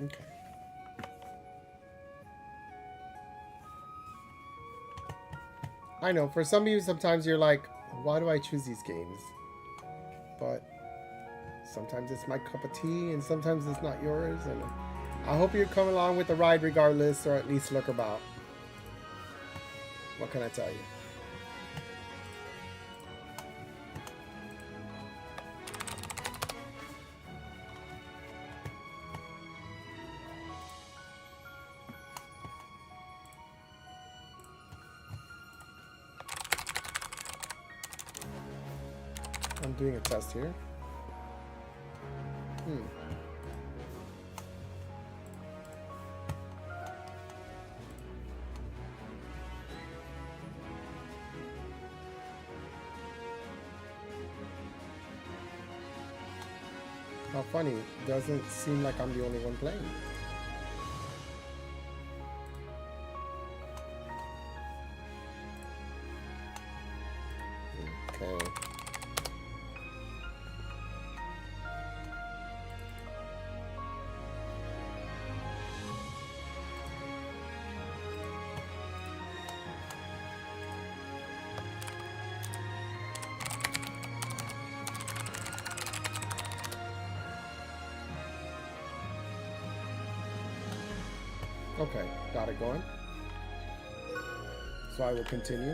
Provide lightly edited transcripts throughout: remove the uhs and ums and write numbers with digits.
Okay. I know, for some of you, sometimes you're like, why do I choose these games? But sometimes it's my cup of tea, and sometimes it's not yours. And I hope you come along with the ride regardless, or at least look about. What can I tell you? I'm doing a test here. How funny. Doesn't seem like I'm the only one playing. Okay. Okay, got it going. So I will continue.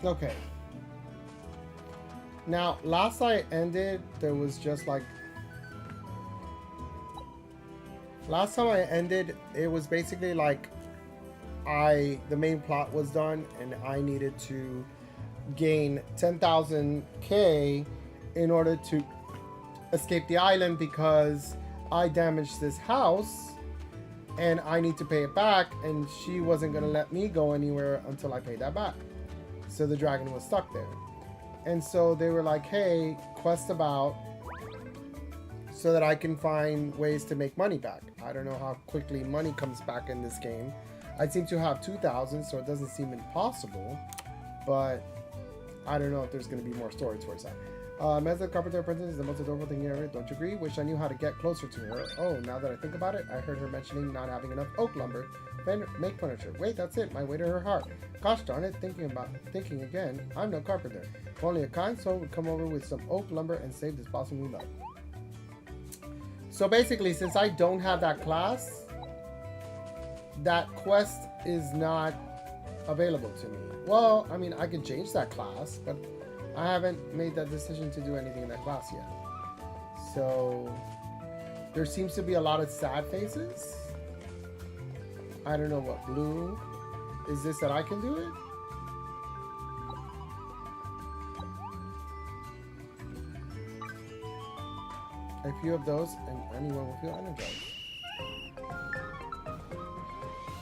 Okay. Now, last I ended, there was just like... Last time I ended, it was basically like the main plot was done and I needed to gain 10,000 K in order to escape the island because I damaged this house and I need to pay it back, and she wasn't going to let me go anywhere until I paid that back. So the dragon was stuck there. And so they were like, hey, quest about so that I can find ways to make money back. I don't know how quickly money comes back in this game. I seem to have 2,000, so it doesn't seem impossible. But I don't know if there's going to be more story towards that. Method Carpenter Apprentice is the most adorable thing ever. Don't you agree? Wish I knew how to get closer to her. Oh, now that I think about it, I heard her mentioning not having enough oak lumber to make furniture. Wait, that's it. My way to her heart. Gosh darn it, thinking again. I'm no carpenter. If only a kind soul would come over with some oak lumber and save this blossom we love. So basically, since I don't have that class, that quest is not available to me. Well, I mean, I can change that class, but I haven't made that decision to do anything in that class yet. So there seems to be a lot of sad faces. I don't know what blue. Is this that I can do it? A few of those and anyone will feel energized.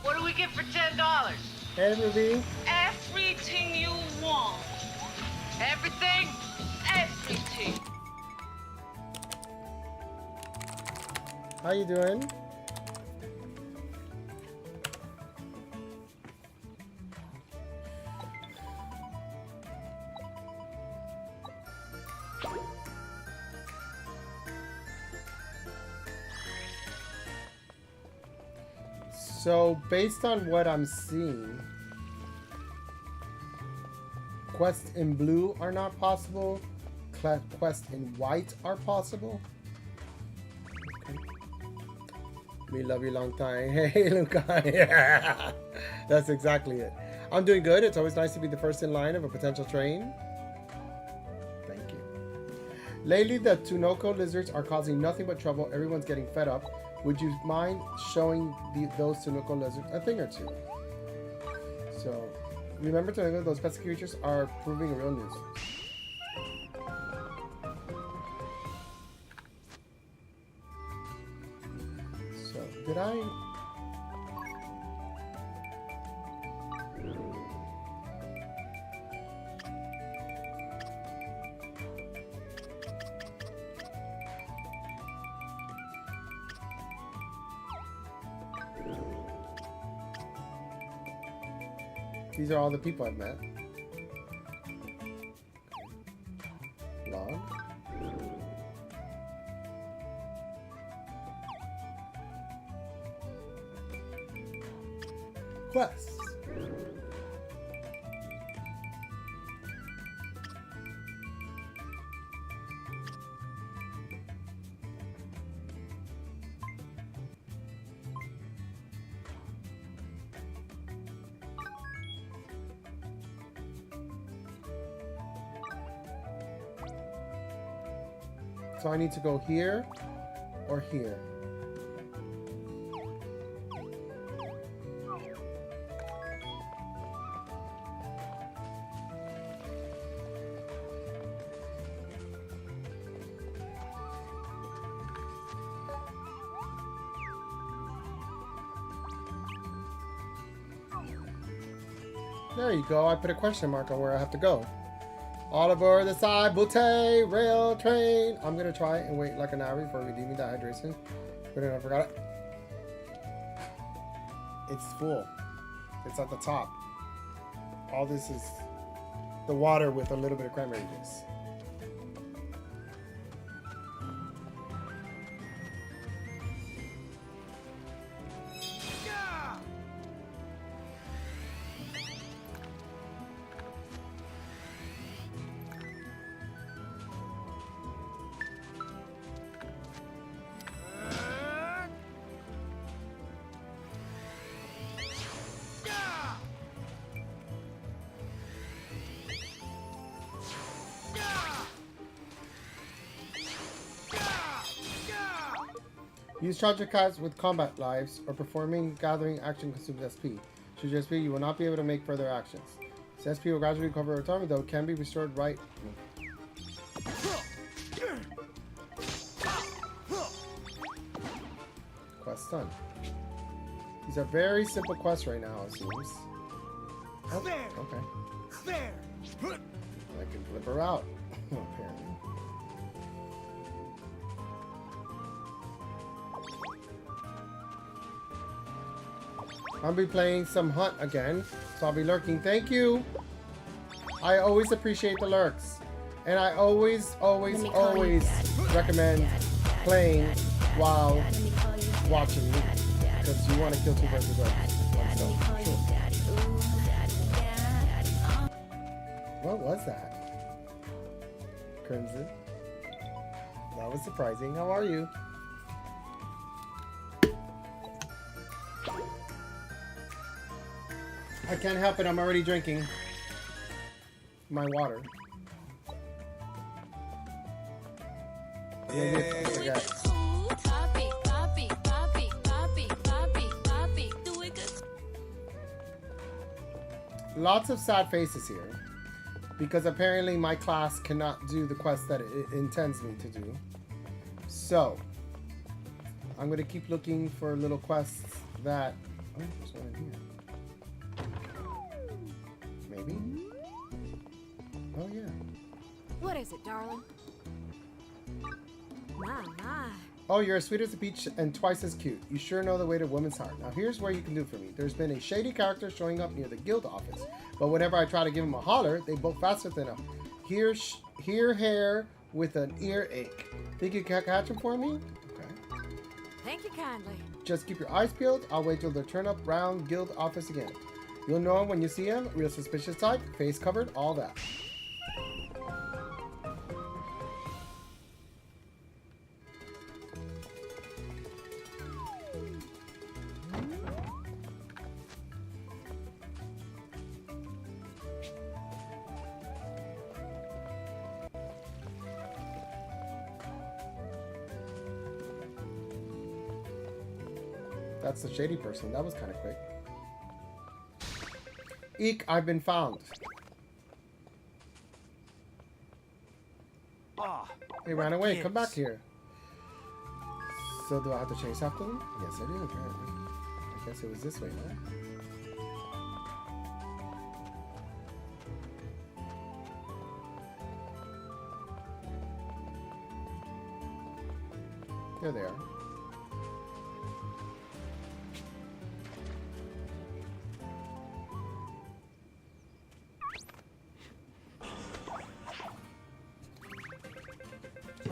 What do we get for $10? Hey, Ruby. Everything you want. Everything? Everything. How you doing? So, based on what I'm seeing, quests in blue are not possible. Quests in white are possible. Okay. We love you long time. Hey, Luca. Yeah. That's exactly it. I'm doing good. It's always nice to be the first in line of a potential train. Thank you. Lately, the Tunoko lizards are causing nothing but trouble. Everyone's getting fed up. Would you mind showing those Tunoko lizards a thing or two? So, remember to know those pesky creatures are proving a real nuisance. So, did I... These are all the people I've met. Log. Quests. So I need to go here or here. There you go. I put a question mark on where I have to go. All aboard the side, Butte rail train. I'm gonna try and wait like an hour before redeeming the hydration. But I forgot it. It's full. It's at the top. All this is the water with a little bit of cranberry juice. Use charger cards with combat lives or performing gathering action consumes SP. Should you SP, you will not be able to make further actions. So SP will gradually recover over time, though it can be restored right. Quest done. These are very simple quests right now, it seems. Oh, okay. I can flip her out, apparently. I'll be playing some Hunt again, so I'll be lurking. Thank you! I always appreciate the lurks. And I always recommend playing while watching me. Because you want to kill two birds with one stone. What was that? Crimson. That was surprising. How are you? I can't help it, I'm already drinking my water. Lots of sad faces here, because apparently my class cannot do the quest that it intends me to do. So, I'm going to keep looking for little quests that... Oh, there's one in here. Maybe? Oh, yeah. What is it, darling? My. Oh, you're as sweet as a peach and twice as cute. You sure know the way to a woman's heart. Now, here's where you can do for me. There's been a shady character showing up near the guild office, but whenever I try to give him a holler, they bolt faster than a hair with an earache. Think you can catch him for me? Okay. Thank you kindly. Just keep your eyes peeled. I'll wait till they turn up round guild office again. You'll know him when you see him. Real suspicious type, face covered, all that. That's the shady person. That was kind of quick. Eek, I've been found. They ran away. Come back here. So do I have to chase after them? Yes, I do, apparently. I guess it was this way, huh? There they are.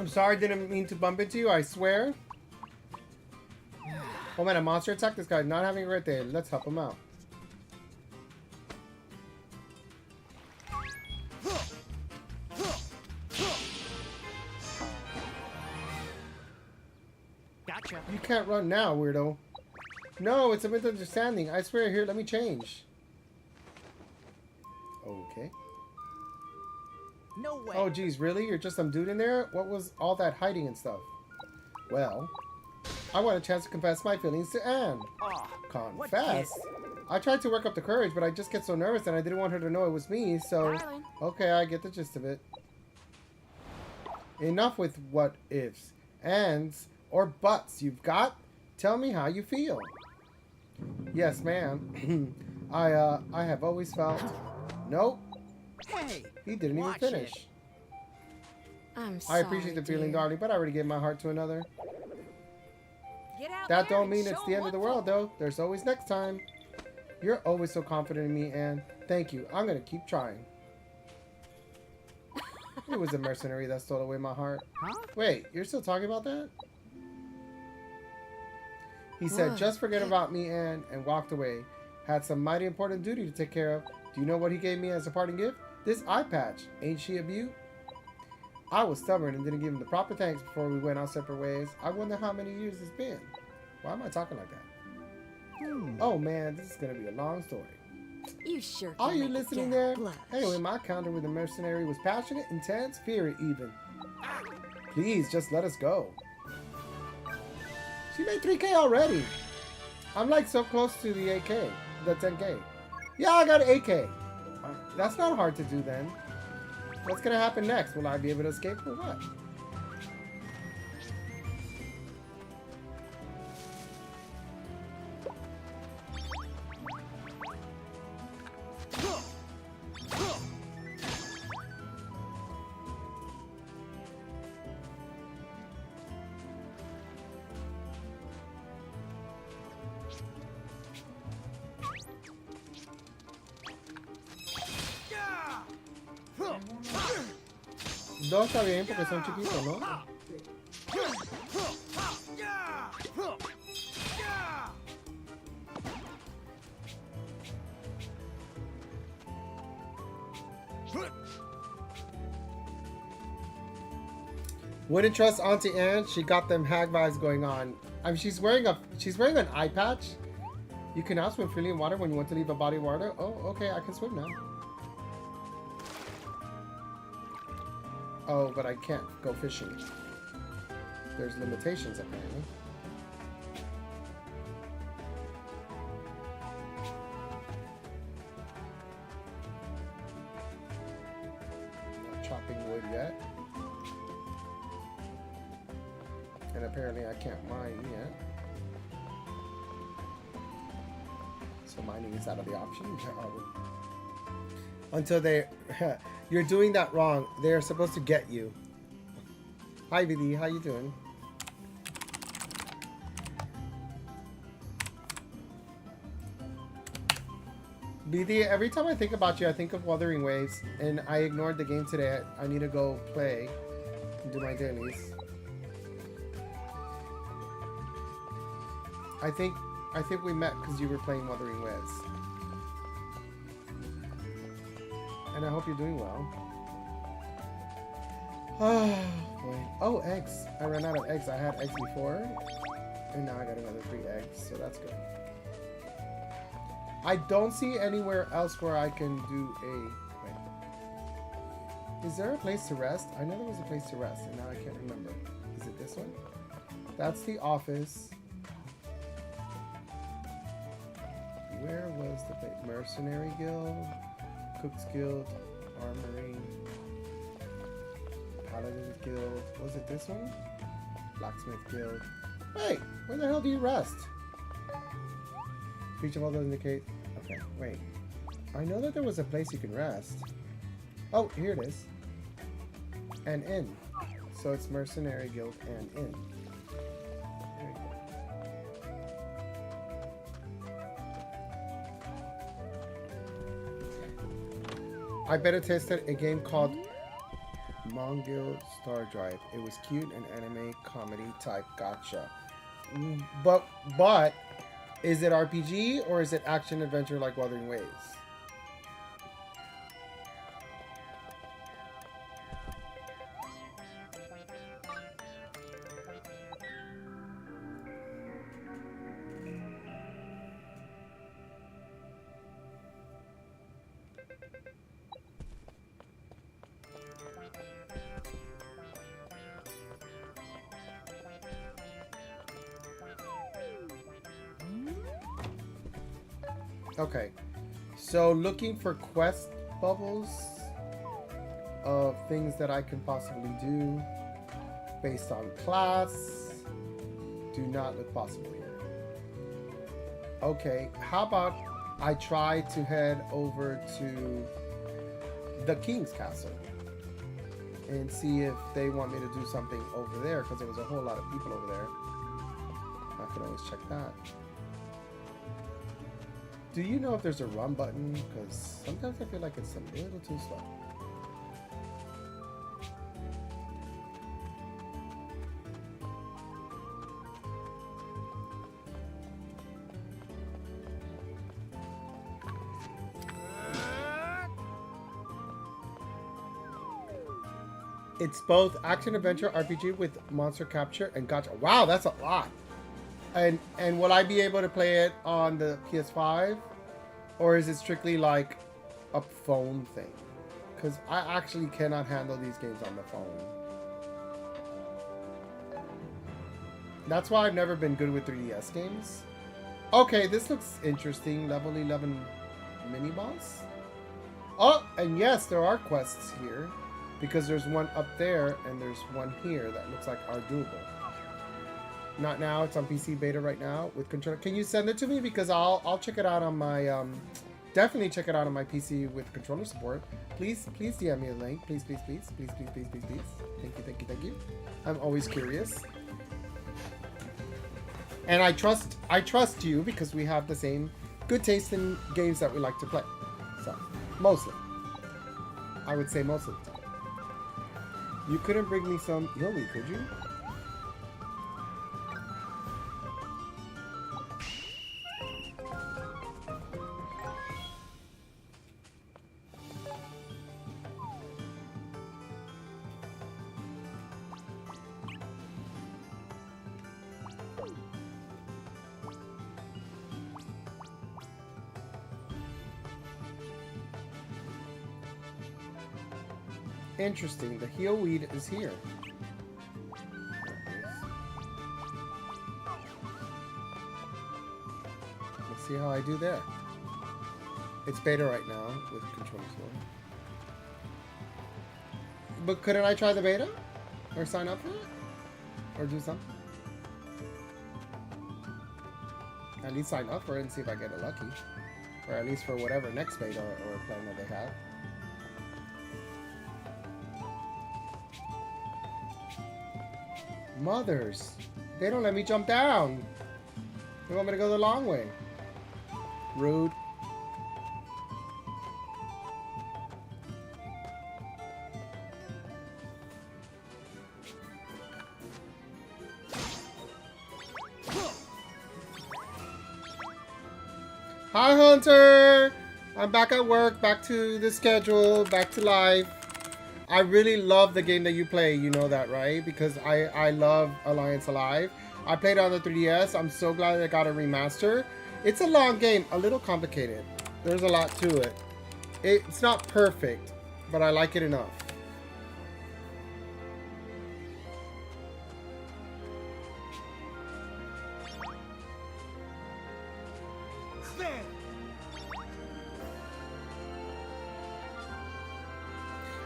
I'm sorry, didn't mean to bump into you, I swear. Oh man, a monster attacked this guy. Not having a great day. Let's help him out. Gotcha. You can't run now, weirdo. No, it's a misunderstanding. I swear, here, let me change. Okay. No way. Oh, geez, really? You're just some dude in there? What was all that hiding and stuff? Well, I want a chance to confess my feelings to Anne. Aw, what Confess? I tried to work up the courage, but I just get so nervous and I didn't want her to know it was me, so... Darling. Okay, I get the gist of it. Enough with what ifs, ands, or buts. You've got? Tell me how you feel. Yes, ma'am. I have always felt... Nope. Hey, He didn't even watch finish. it. I'm I sorry, appreciate the feeling, dear. darling, but I already gave my heart to another. Get out That there don't and mean show it's the end of the what world, though. There's always next time. You're always so confident in me, Anne. Thank you. I'm gonna keep trying. It was a mercenary that stole away my heart. Huh? Wait, you're still talking about that? He said, What? just forget about me, Anne, and walked away. Had some mighty important duty to take care of. Do you know what he gave me as a parting gift? This eye patch. Ain't she a beaut? I was stubborn and didn't give him the proper thanks before we went our separate ways. I wonder how many years it's been. Why am I talking like that? Oh man, this is gonna be a long story. You sure Are can you make a listening gal there? blush. Anyway, my encounter with the mercenary was passionate, intense, fiery even. Please, just let us go. She made 3K already. I'm like so close to the 8K, the 10K. Yeah, I got 8K. That's not hard to do then. What's gonna happen next? Will I be able to escape or what? Dos está bien porque son chiquitos, ¿no? Wouldn't trust Auntie Anne. She got them hag vibes going on. I mean, she's wearing an eye patch. You can now swim freely in water when you want to leave a body of water. Oh, okay, I can swim now. Oh, but I can't go fishing. There's limitations apparently. Not chopping wood yet. And apparently I can't mine yet. So mining is out of the option. Where are we? Until they... You're doing that wrong. They're supposed to get you. Hi, VD. How you doing? BD, every time I think about you, I think of Wuthering Waves, and I ignored the game today. I need to go play and do my dailies. I think we met because you were playing Wuthering Waves. And I hope you're doing well. Oh, boy. Oh, eggs. I ran out of eggs. I had eggs before. And now I got another 3 eggs, so that's good. I don't see anywhere else where I can do a... Wait. Is there a place to rest? I know there was a place to rest, and now I can't remember. Is it this one? That's the office. Where was the place? Mercenary Guild? Cook's Guild, Armory, Paladin's Guild. Was it this one? Blacksmith Guild. Wait, where the hell do you rest? Speech of all those indicate. Okay, wait. I know that there was a place you can rest. Oh, here it is. An inn. So it's Mercenary Guild and inn. There you go. I better tested a game called Mongol Star Drive. It was cute and anime comedy type. Gotcha. But is it RPG or is it action adventure like Wuthering Waves? Okay, so looking for quest bubbles of things that I can possibly do based on class do not look possible here. Okay, how about I try to head over to the King's Castle and see if they want me to do something over there, because there was a whole lot of people over there. I can always check that. Do you know if there's a run button? Because sometimes I feel like it's a little too slow. It's both action adventure RPG with monster capture and gotcha. Wow, that's a lot. And will I be able to play it on the PS5, or is it strictly like a phone thing? Because I actually cannot handle these games on the phone. That's why I've never been good with 3DS games. Okay, this looks interesting. Level 11 mini boss. Oh, and yes, there are quests here, because there's one up there and there's one here that looks like are doable. Not now. It's on PC beta right now with controller. Can you send it to me? Because I'll check it out on my definitely check it out on my PC with controller support. Please DM me a link. Please. Thank you. I'm always curious. And I trust you because we have the same good taste in games that we like to play. So mostly. I would say most of the time. You couldn't bring me some Yoli, could you? Interesting. The heel weed is here. Let's see how I do there. It's beta right now with controls on. But couldn't I try the beta? Or sign up for it? Or do something? At least sign up for it and see if I get it lucky. Or at least for whatever next beta or plan that they have. Mothers, they don't let me jump down. They want me to go the long way. Rude. Hi, Hunter. I'm back at work, back to the schedule, back to life. I really love the game that you play, you know that, right? Because I love Alliance Alive. I played it on the 3DS. I'm so glad I got a remaster. It's a long game, a little complicated. There's a lot to it. It's not perfect, but I like it enough.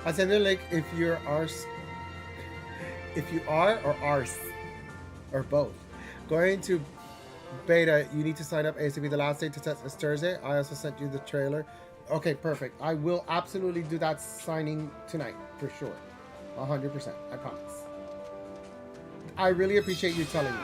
I said, like, if you are or arse, or both, going to beta, you need to sign up ASAP. The last day to test is Thursday. I also sent you the trailer. Okay, perfect. I will absolutely do that signing tonight, for sure. 100%, I promise. I really appreciate you telling me.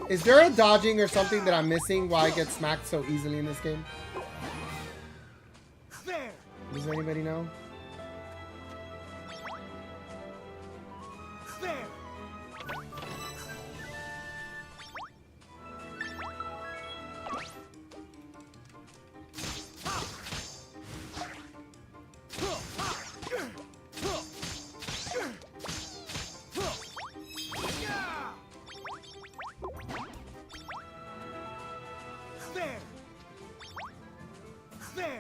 Is there a dodging or something that I'm missing why I get smacked so easily in this game? There. Does anybody know? There. There. There.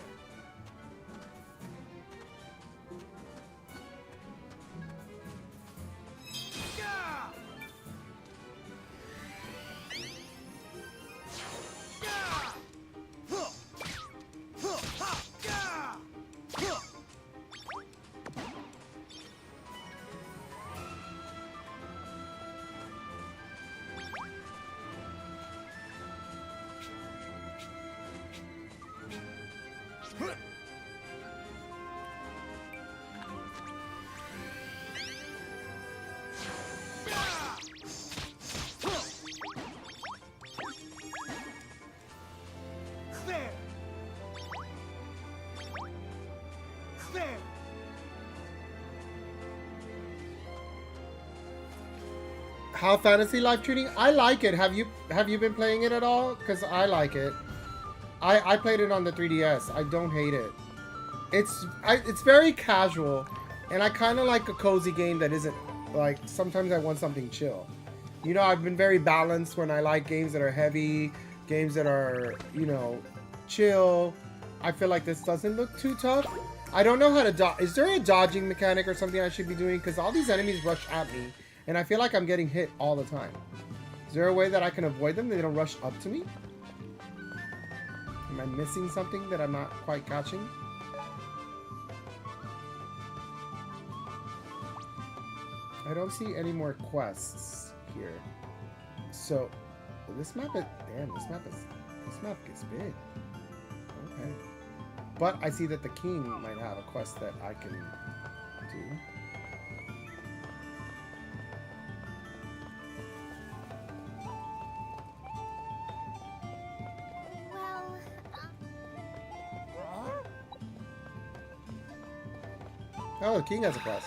There. There. How Fantasy Life Treating? I like it. Have you been playing it at all? Because I like it. I played it on the 3DS. I don't hate it. It's very casual, and I kind of like a cozy game that isn't like. Sometimes I want something chill. You know, I've been very balanced when I like games that are heavy, games that are, you know, chill. I feel like this doesn't look too tough. I don't know how to dodge. Is there a dodging mechanic or something I should be doing? Because all these enemies rush at me, and I feel like I'm getting hit all the time. Is there a way that I can avoid them? They don't rush up to me? Am I missing something that I'm not quite catching? I don't see any more quests here. So, this map is... Damn, this map gets big. Okay. But I see that the king might have a quest that I can do. Oh, the king has a quest.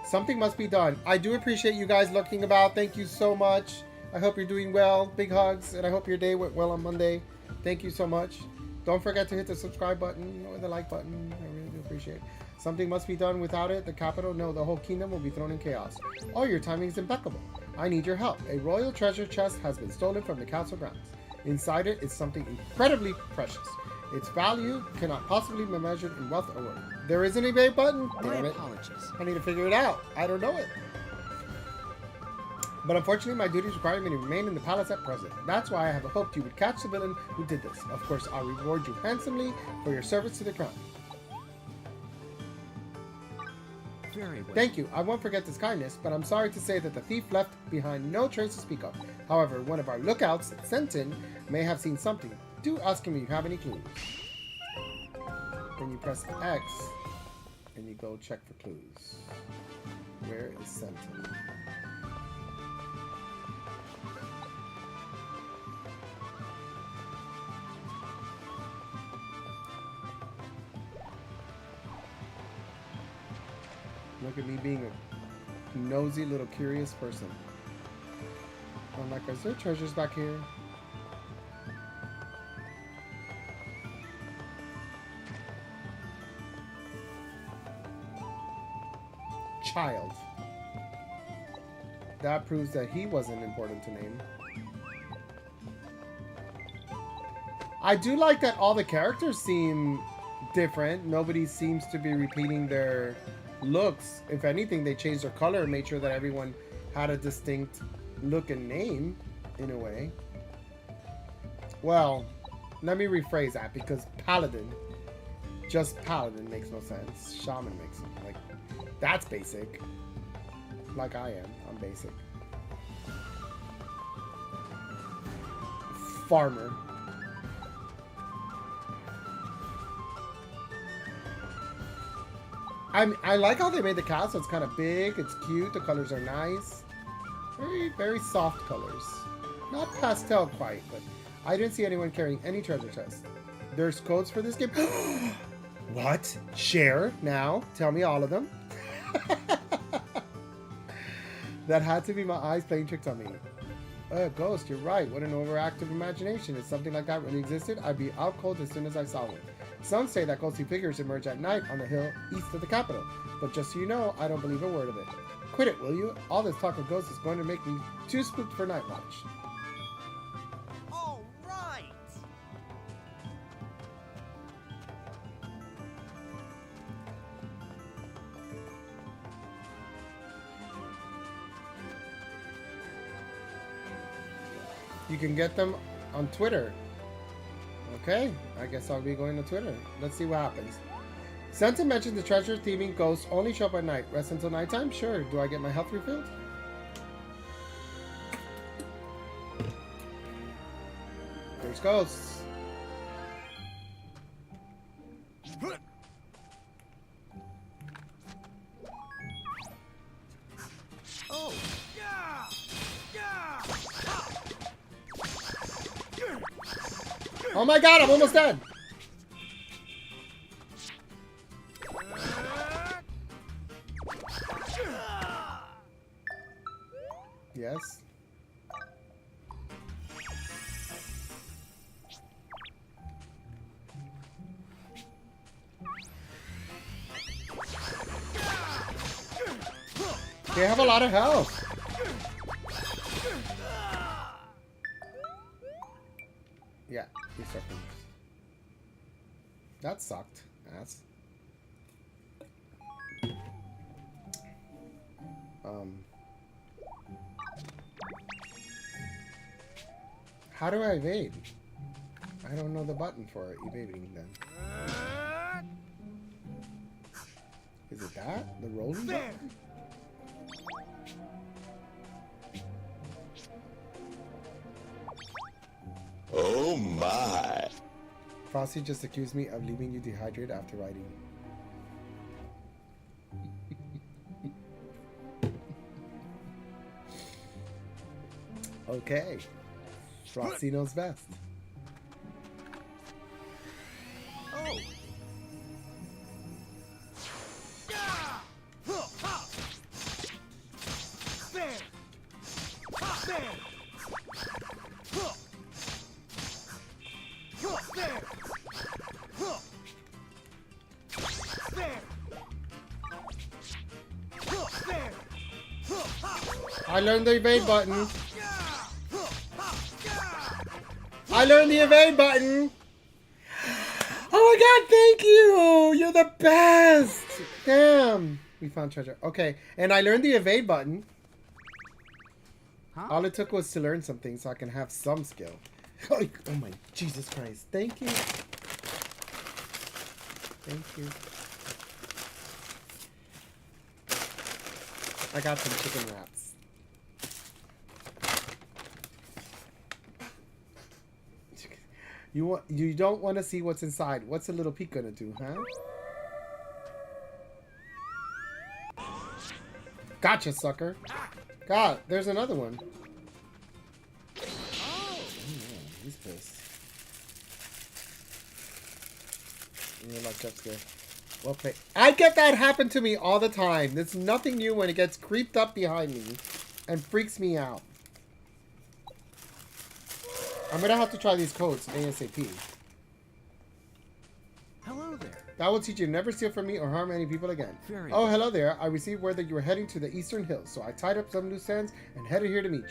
Something must be done. I do appreciate you guys looking about. Thank you so much. I hope you're doing well. Big hugs, and I hope your day went well on Monday. Thank you so much. Don't forget to hit the subscribe button or the like button. I really do appreciate it. Something must be done. Without it, the capital, no, the whole kingdom will be thrown in chaos. Oh, your timing is impeccable. I need your help. A royal treasure chest has been stolen from the castle grounds. Inside it is something incredibly precious. Its value cannot possibly be measured in wealth or worth. There isn't a bait button? Damn My it. apologies. I need to figure it out. I don't know it. But unfortunately, my duties require me to remain in the palace at present. That's why I have hoped you would catch the villain who did this. Of course, I'll reward you handsomely for your service to the crown. Very well. Thank you. I won't forget this kindness, but I'm sorry to say that the thief left behind no trace to speak of. However, one of our lookouts sent in may have seen something. Do ask him if you have any clues. Then you press X and you go check for clues. Where is Sentin? Look at me being a nosy little curious person. I'm like, is there treasures back here? Child. That proves that he wasn't important to name. I do like that all the characters seem different. Nobody seems to be repeating their looks. If anything, they changed their color and made sure that everyone had a distinct look and name, in a way. Well, let me rephrase that, because Paladin, just Paladin makes no sense. Shaman makes sense. Like, that's basic. Like I am. I'm basic. Farmer. I like how they made the castle. It's kind of big. It's cute. The colors are nice. Very, very soft colors. Not pastel quite, but I didn't see anyone carrying any treasure chests. There's codes for this game. What? Share now? Tell me all of them. That had to be my eyes playing tricks on me. Ghost, you're right. What an overactive imagination. If something like that really existed, I'd be out cold as soon as I saw one. Some say that ghostly figures emerge at night on the hill east of the capital. But just so you know, I don't believe a word of it. Quit it, will you? All this talk of ghosts is going to make me too spooked for night watch. All right. You can get them on Twitter. Okay, I guess I'll be going to Twitter. Let's see what happens. Santa mentioned the treasure thieving ghosts only show up at night. Rest until nighttime? Sure. Do I get my health refilled? There's ghosts. Oh. Yeah. Yeah. Oh my god, I'm almost dead. Yes. They have a lot of health. Yeah, he's sucking. That sucked, ass. How do I evade? I don't know the button for evading then. Is it that? The rolling button? Oh my. Frosty just accused me of leaving you dehydrated after riding. Okay. Frosty knows best. Oh. There. There. There. There. I learned the evade button. I learned the evade button. Oh my god, thank you. You're the best. Damn. We found treasure. Okay, and I learned the evade button. Huh? All it took was to learn something so I can have some skill. Oh my Jesus Christ. Thank you. Thank you. I got some chicken wraps. You don't want to see what's inside. What's a little peek gonna do, huh? Gotcha, sucker. God, there's another one. Oh man, he's pissed. You're like that's good. Well played. I get that happen to me all the time. It's nothing new when it gets creeped up behind me and freaks me out. I'm gonna have to try these codes ASAP. Hello there. That will teach you to never steal from me or harm any people again. Oh, hello there. I received word that you were heading to the Eastern Hills, so I tied up some loose ends and headed here to meet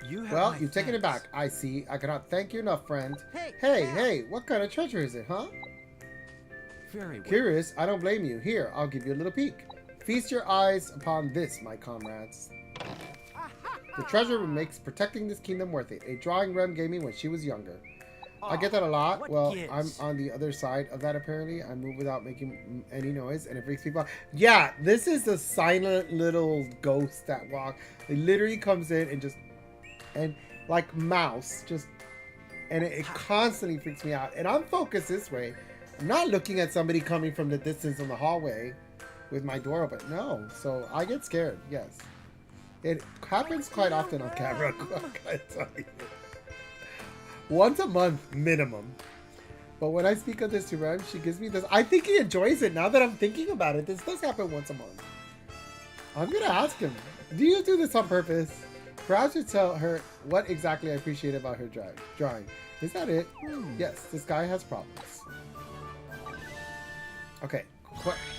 you. Well, you've taken it back. I see. I cannot thank you enough, friend. Hey, what kind of treasure is it, huh? Very well. Curious? I don't blame you. Here, I'll give you a little peek. Feast your eyes upon this, my comrades. The treasure makes protecting this kingdom worth it. A drawing Rem gave me when she was younger. I get that a lot. What Well, gives? I'm on the other side of that apparently. I move without making any noise and it freaks people out. Yeah, this is a silent little ghost that walks. It literally comes in and just, and like mouse, just, and it constantly freaks me out. And I'm focused this way. I'm not looking at somebody coming from the distance on the hallway. with my door open. No, so I get scared. Yes, it happens quite often on camera. I tell you. Once a month minimum. But when I speak of this to Rem, she gives me this. I think he enjoys it now that I'm thinking about it. This does happen once a month. I'm gonna ask him. Do you do this on purpose? Perhaps you tell her what exactly I appreciate about her drawing. Is that it? Yes, this guy has problems. Okay,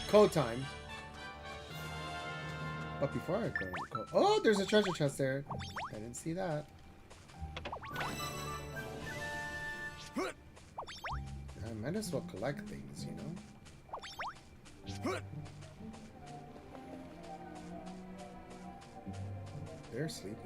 code time. But before I go, oh, there's a treasure chest there. I didn't see that. I might as well collect things, you know? They're sleeping.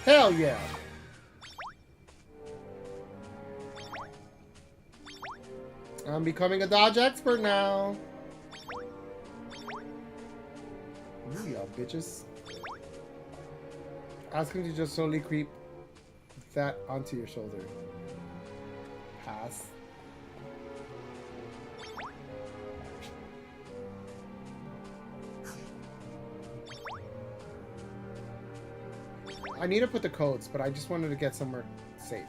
Hell yeah! I'm becoming a dodge expert now. Ooh, y'all bitches. Ask him to just slowly creep that onto your shoulder. Pass. I need to put the codes, but I just wanted to get somewhere safe.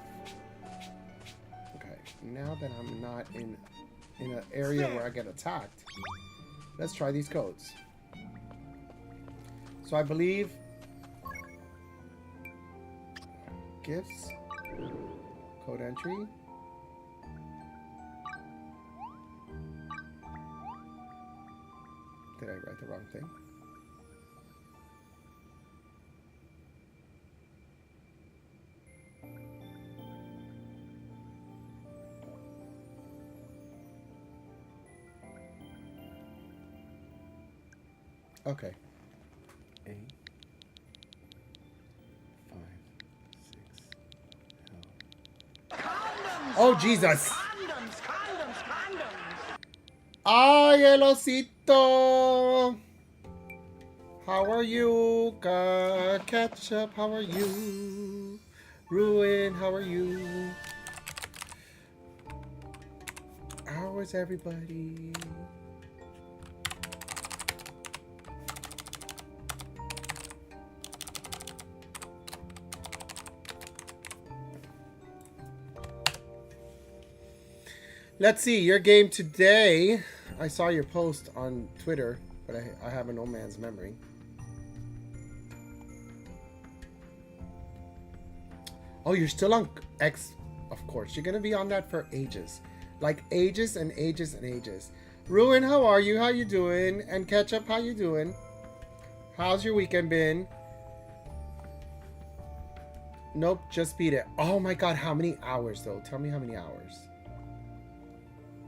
Okay, now that I'm not in an area where I get attacked, let's try these codes. So I believe gifts, code entry. Did I write the wrong thing? Okay. 8, 5, 6, hell. Oh, Jesus! Ay, el osito! How are you? God, Ketchup, how are you? Ruin, how are you? How is everybody? Let's see, your game today. I saw your post on Twitter, but I have an old man's memory. Oh, you're still on X. Of course, you're going to be on that for ages. Like ages and ages and ages. Ruin, how are you? How you doing? And Ketchup, how you doing? How's your weekend been? Nope, just beat it. Oh my God, how many hours though? Tell me how many hours.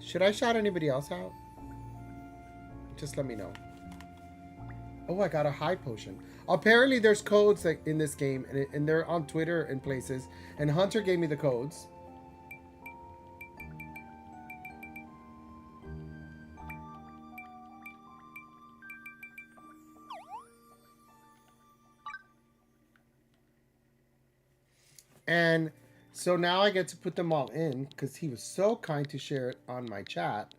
Should I shout anybody else out? Just let me know. Oh, I got a high potion. Apparently there's codes like in this game, and they're on Twitter and places. And Hunter gave me the codes. And so now I get to put them all in because he was so kind to share it on my chat.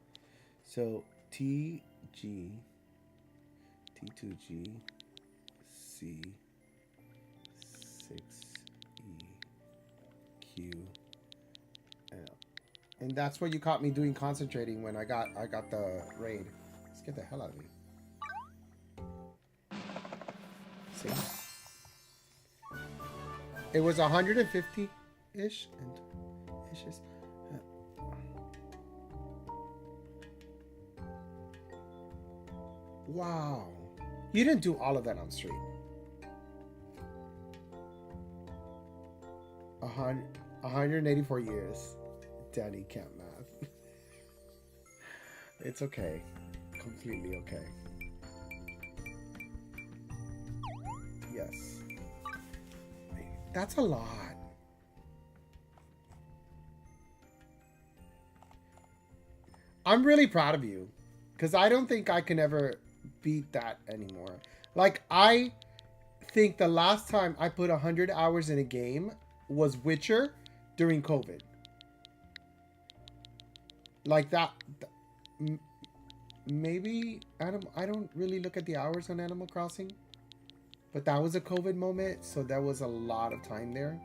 So TG, T2G, C, 6E, Q, L. And that's what you caught me doing, concentrating when I got the raid. Let's get the hell out of here. See? It was 150-ish and ishes. Wow. You didn't do all of that on stream. 184 years. Daddy can't math. It's okay. Completely okay. Yes. That's a lot. I'm really proud of you. Because I don't think I can ever beat that anymore. Like, I think the last time I put 100 hours in a game was Witcher during COVID. Like that. Maybe I don't really look at the hours on Animal Crossing, but that was a COVID moment, so there was a lot of time there.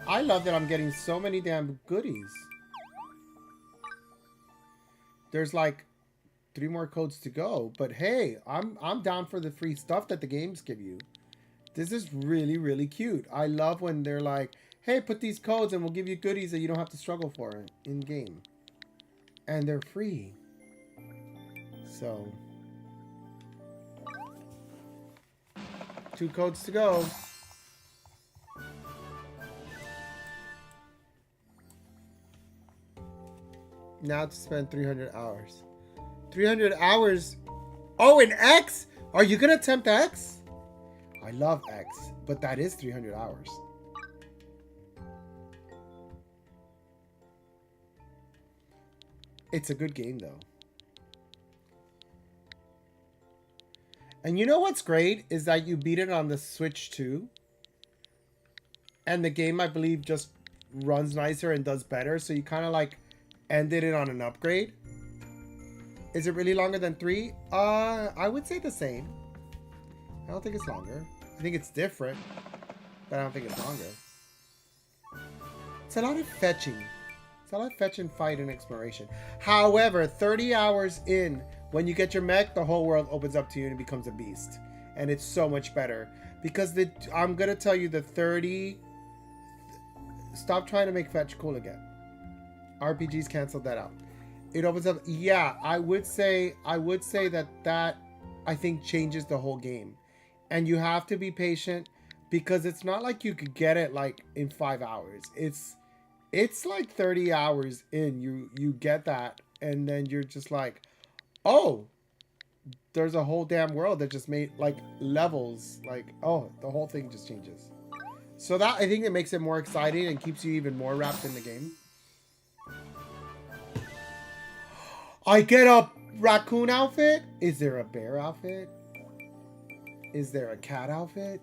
I love that I'm getting so many damn goodies. There's like 3 more codes to go, but hey, I'm down for the free stuff that the games give you. This is really, really cute. I love when they're like, hey, put these codes and we'll give you goodies that you don't have to struggle for in game. And they're free. So 2 codes to go. Now to spend 300 hours. 300 hours. Oh, in X? Are you going to attempt X? I love X, but that is 300 hours. It's a good game, though. And you know what's great is that you beat it on the Switch too. And the game, I believe, just runs nicer and does better. So you kind of like ended it on an upgrade. Is it really longer than 3? I would say the same. I don't think it's longer. I think it's different, but I don't think it's longer. It's a lot of fetching. It's a lot of fetch and fight and exploration. However, 30 hours in, when you get your mech, the whole world opens up to you and it becomes a beast. And it's so much better. Because I'm going to tell you the 30... Stop trying to make fetch cool again. RPGs canceled that out. It opens up... Yeah, I would say that I think changes the whole game. And you have to be patient because it's not like you could get it like in 5 hours. It's like 30 hours in, you get that, and then you're just like, oh, there's a whole damn world that just made like levels, like, oh, the whole thing just changes. So that, I think it makes it more exciting and keeps you even more wrapped in the game. I get a raccoon outfit? Is there a bear outfit? Is there a cat outfit?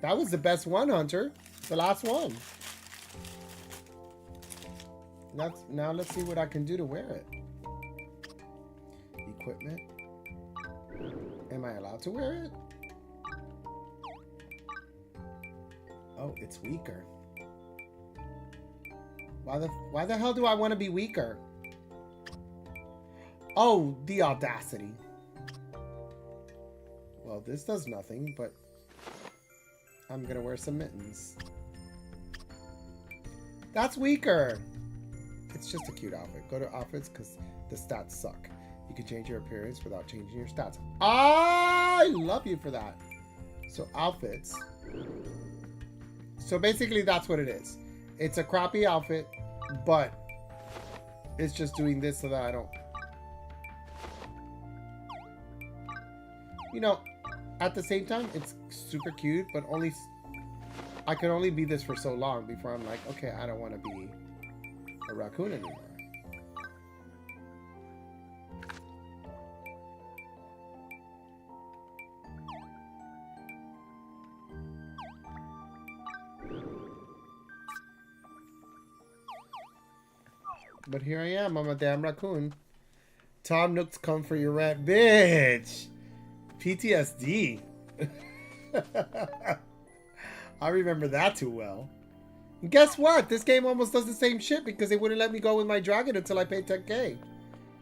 That was the best one, Hunter. The last one. Now let's see what I can do to wear it. Equipment. Am I allowed to wear it? Oh, it's weaker. Why the hell do I want to be weaker? Oh, the audacity. Well, this does nothing, but I'm gonna wear some mittens. That's weaker. It's just a cute outfit. Go to outfits because the stats suck. You can change your appearance without changing your stats. I love you for that. So outfits. So basically that's what it is. It's a crappy outfit, but it's just doing this so that I don't... You know, at the same time, it's super cute, but only... I can only be this for so long before I'm like, okay, I don't want to be a raccoon anymore. But here I am, I'm a damn raccoon. Tom Nook's come for your rent. Bitch! PTSD. I remember that too well. And guess what? This game almost does the same shit because they wouldn't let me go with my dragon until I paid 10K.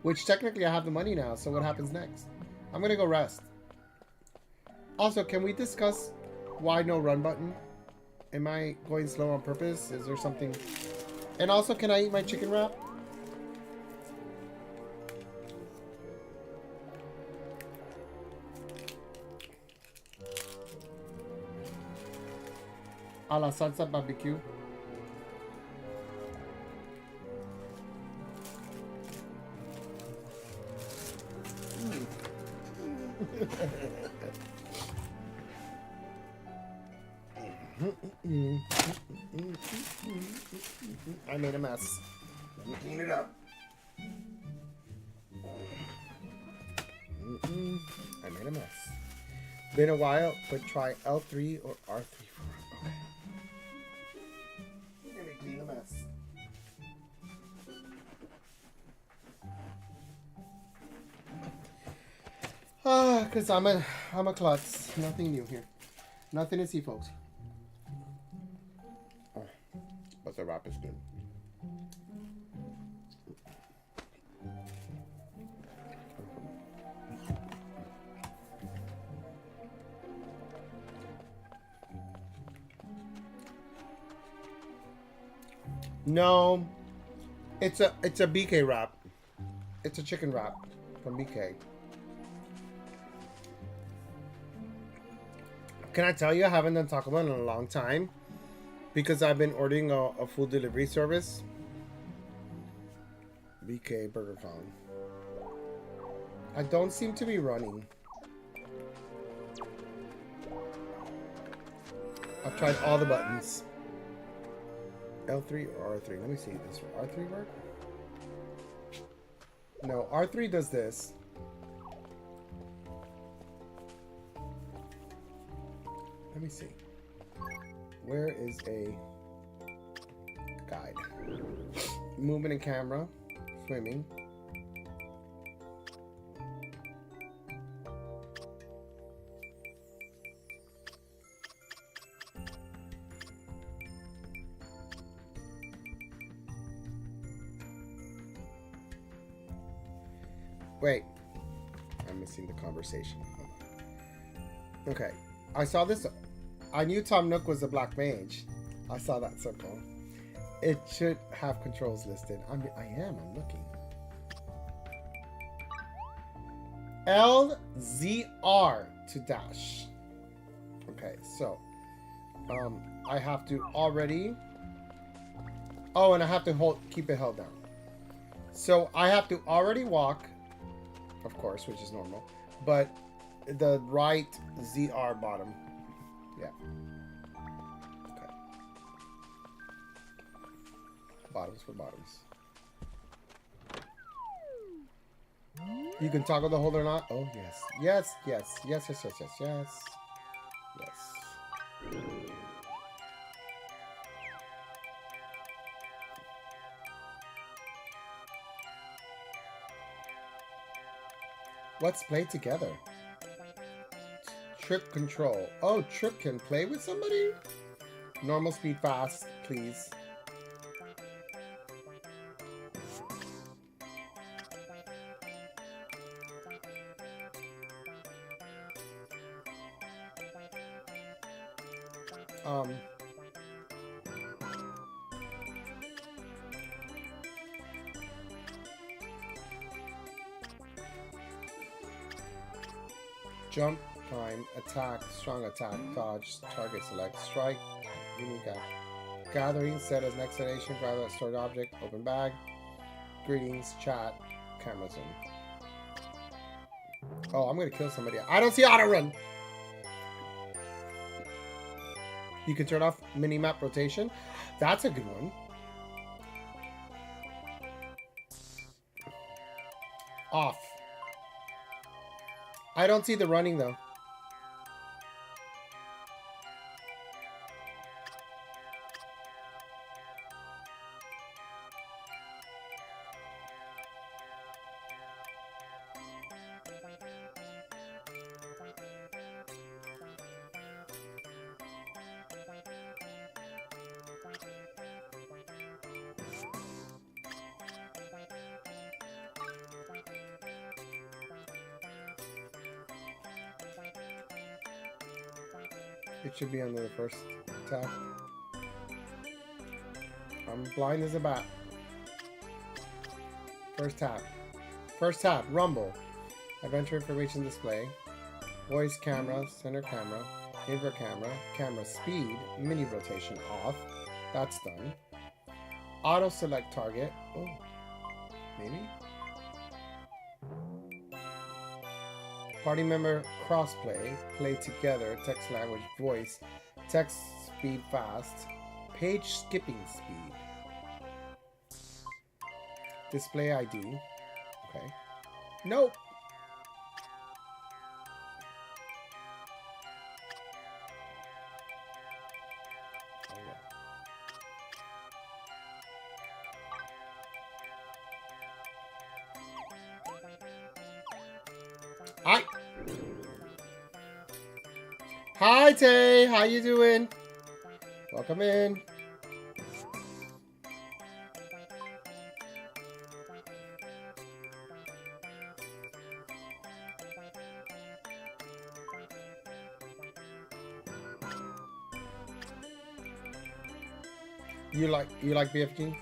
Which technically I have the money now, so what happens next? I'm gonna go rest. Also, can we discuss why no run button? Am I going slow on purpose? Is there something... And also, can I eat my chicken wrap? A la salsa barbecue. I made a mess. Let me clean it up. I made a mess. Been a while, but try L3 or R3 for it. Okay. Let me clean the mess. Cause I'm a klutz. Nothing new here. Nothing to see, folks. Oh, but the wrap is good. No, it's a BK wrap. It's a chicken wrap from BK. Can I tell you, I haven't done Taco Bell in a long time because I've been ordering a food delivery service. BK Burger Con. I don't seem to be running. I've tried all the buttons. L3 or R3? Let me see. Does R3 work? No, R3 does this. Let me see. Where is a guide? Movement and camera. Swimming. Wait. I'm missing the conversation. Okay. I saw this. I knew Tom Nook was a black mage. I saw that circle. It should have controls listed. I'm looking. LZR to dash. Okay, so I have to already. Oh, and I have to keep it held down. So I have to already walk, of course, which is normal, but the right ZR bottom. Yeah. Okay. Bottoms for bottoms. You can toggle the holder knot. Oh, yes. Yes, yes, yes, yes, yes, yes, yes. Yes. Let's play together. Trip control. Oh, Trip can play with somebody? Normal speed fast, please. Jump, climb, attack, strong attack, dodge, target select, strike, unique gathering, set as next nation, grab a stored object, open bag, greetings, chat, camera zoom. Oh, I'm gonna kill somebody. I don't see auto run. You can turn off mini-map rotation. That's a good one. Off. I don't see the running though. It should be under the first tab. I'm blind as a bat. First tab. First tab. Rumble. Adventure information display. Voice camera. Center camera. Behavior camera. Camera speed. Mini rotation off. That's done. Auto select target. Oh, maybe. Party member crossplay. Play together. Text language voice. Text speed fast. Page skipping speed. Display ID. Okay. Nope. Oh, yeah. Hi. Hi, Tay. How you doing? Welcome in. You like BFG?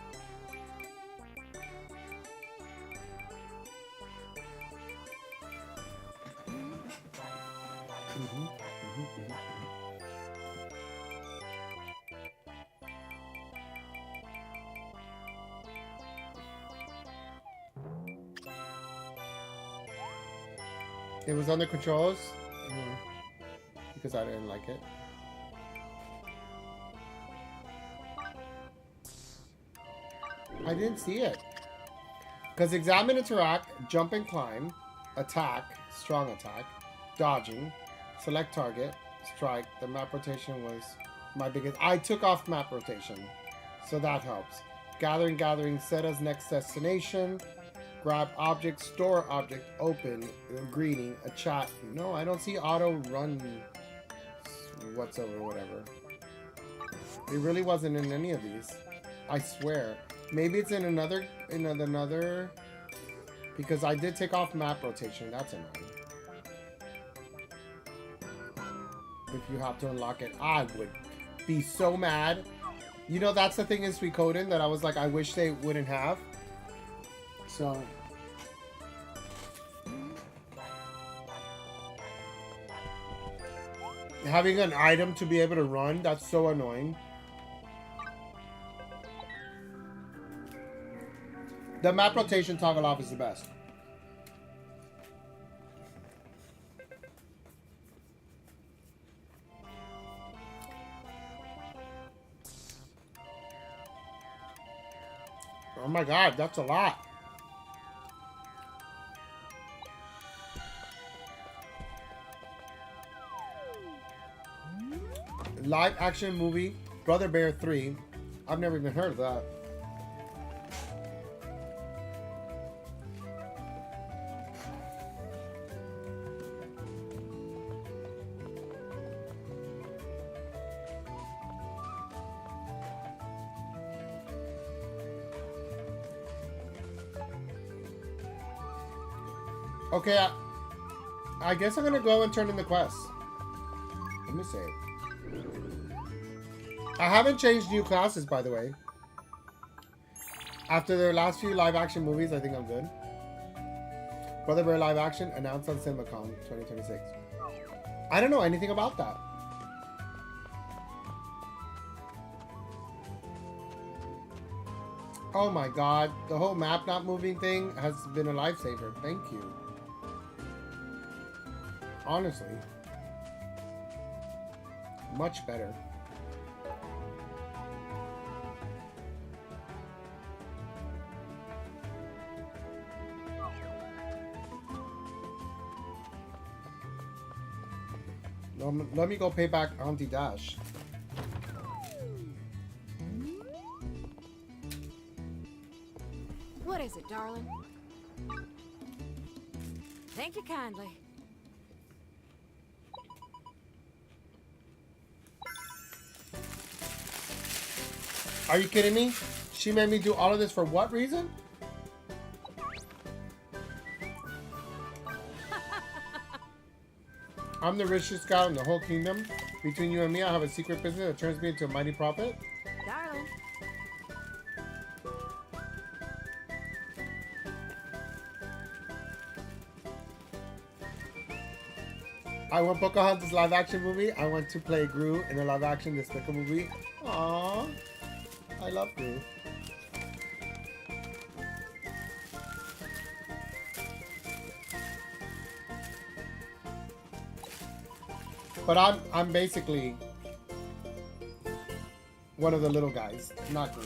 It was under controls because I didn't like it. I didn't see it. Because examine, interact, jump and climb, attack, strong attack, dodging, select target, strike. The map rotation was my biggest. I took off map rotation, so that helps. Gathering, set as next destination. Grab object, store object, open, greeting, a chat. No, I don't see auto run whatsoever, whatever. It really wasn't in any of these. I swear. Maybe it's in another, because I did take off map rotation. That's annoying. If you have to unlock it, I would be so mad. You know, that's the thing in Suikoden that I was like, I wish they wouldn't have. So having an item to be able to run, that's so annoying. The map rotation toggle off is the best. Oh my god, that's a lot. Live action movie, Brother Bear 3. I've never even heard of that. Okay, I guess I'm gonna go and turn in the quest. Let me see. I haven't changed new classes, by the way. After their last few live action movies, I think I'm good. Brother Bear live action announced on CinemaCon 2026. I don't know anything about that. Oh my god, the whole map not moving thing has been a lifesaver. Thank you. Honestly. Much better. Let me go pay back Auntie Dash. What is it, darling? Thank you kindly. Are you kidding me? She made me do all of this for what reason? I'm the richest guy in the whole kingdom. Between you and me, I have a secret business that turns me into a mighty profit. Darling. I want Pocahontas live action movie. I want to play Gru in a live action Despicable movie. Aww. I love Gru. But I'm basically one of the little guys, not Gru.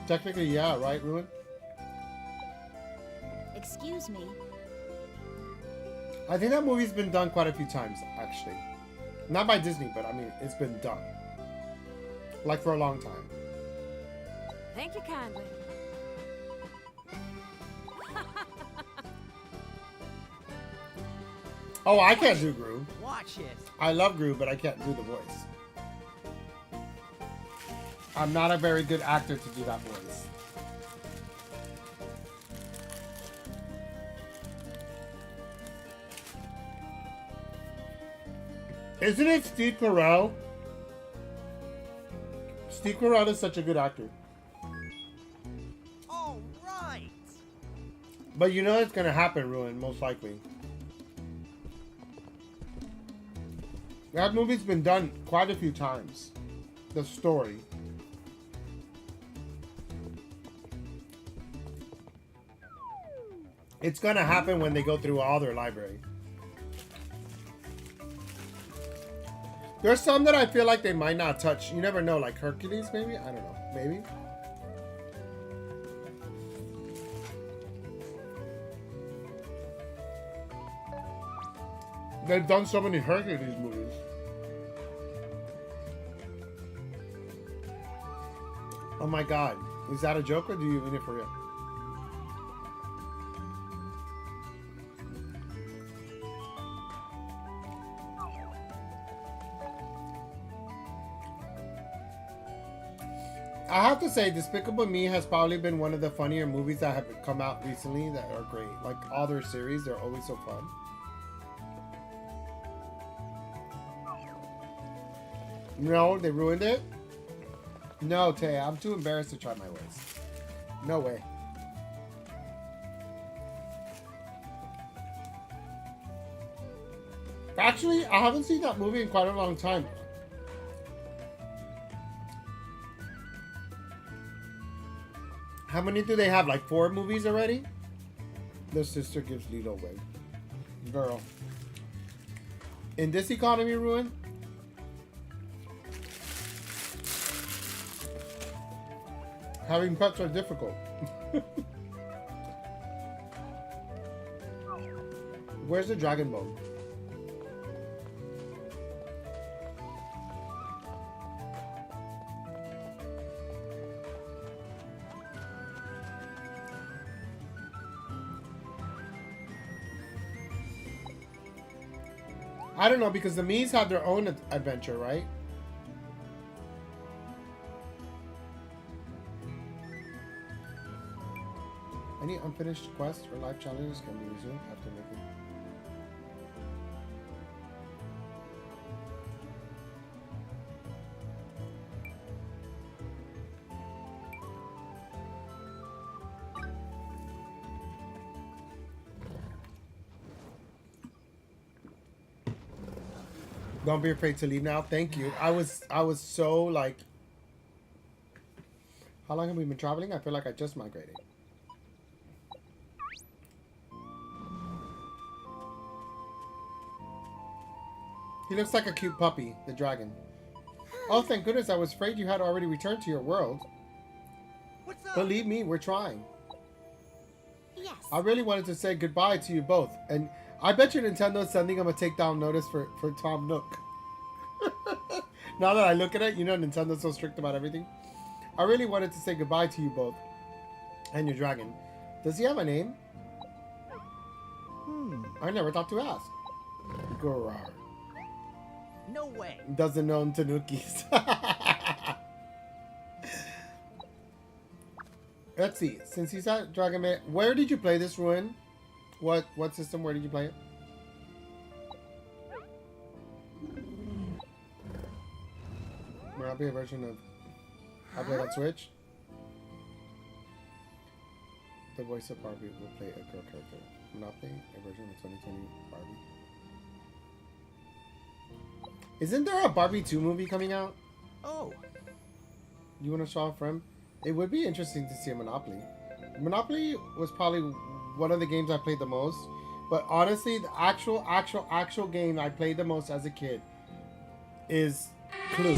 Technically, yeah, right, Ruin? Excuse me. I think that movie's been done quite a few times, actually. Not by Disney, but I mean, it's been done. Like for a long time. Thank you kindly. Oh, I can't do Gru. Watch it. I love Gru, but I can't do the voice. I'm not a very good actor to do that voice. Isn't it Steve Carell? Steve Carell is such a good actor. All right. But you know it's gonna happen, Ruin, most likely. That movie's been done quite a few times. The story. It's gonna happen when they go through all their library. There's some that I feel like they might not touch. You never know, like Hercules, maybe? I don't know. Maybe? They've done so many Hercules movies. Oh my god. Is that a joke or do you mean it for real? I have to say, Despicable Me has probably been one of the funnier movies that have come out recently that are great. Like, all their series, they're always so fun. No, they ruined it? No, Tay, I'm too embarrassed to try my ways. No way. Actually, I haven't seen that movie in quite a long time. How many do they have? Like 4 movies already? The sister gives Lilo away. Girl. In this economy, Ruin? Having pets are difficult. Where's the dragon bone? I don't know, because the Mii's have their own adventure, right? Any unfinished quests or life challenges can be resumed after making... Don't be afraid to leave now. Thank you. I was so like... How long have we been traveling? I feel like I just migrated. He looks like a cute puppy, the dragon. Oh, thank goodness. I was afraid you had already returned to your world. What's up? Believe me, we're trying. Yes. I really wanted to say goodbye to you both. And I bet you Nintendo's sending him a takedown notice for Tom Nook. Now that I look at it, you know Nintendo's so strict about everything. I really wanted to say goodbye to you both. And your dragon. Does he have a name? I never thought to ask. Gorar. No way. Doesn't know Tanukis. Let's see. Since he's at Dragon Man, where did you play this, Ruin? What system? Where did you play it? Probably a version of I played on Switch. The voice of Barbie will play a girl character. Monopoly, a version of 2020 Barbie. Isn't there a Barbie 2 movie coming out? Oh, You want to show off from? It would be interesting to see a Monopoly. Monopoly was probably one of the games I played the most. But honestly, the actual game I played the most as a kid is Clue.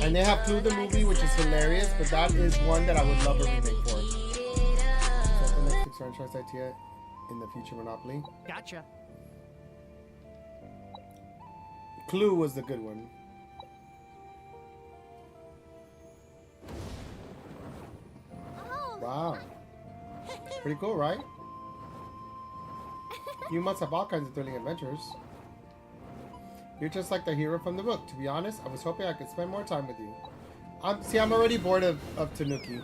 And they have Clue the movie, which is hilarious, but that is one that I would love a remake for. So the next big franchise idea in the future Monopoly. gotcha. Clue was the good one. Wow. Pretty cool, right? You must have all kinds of thrilling adventures. You're just like the hero from the book. To be honest, I was hoping I could spend more time with you. I'm already bored of Tanuki.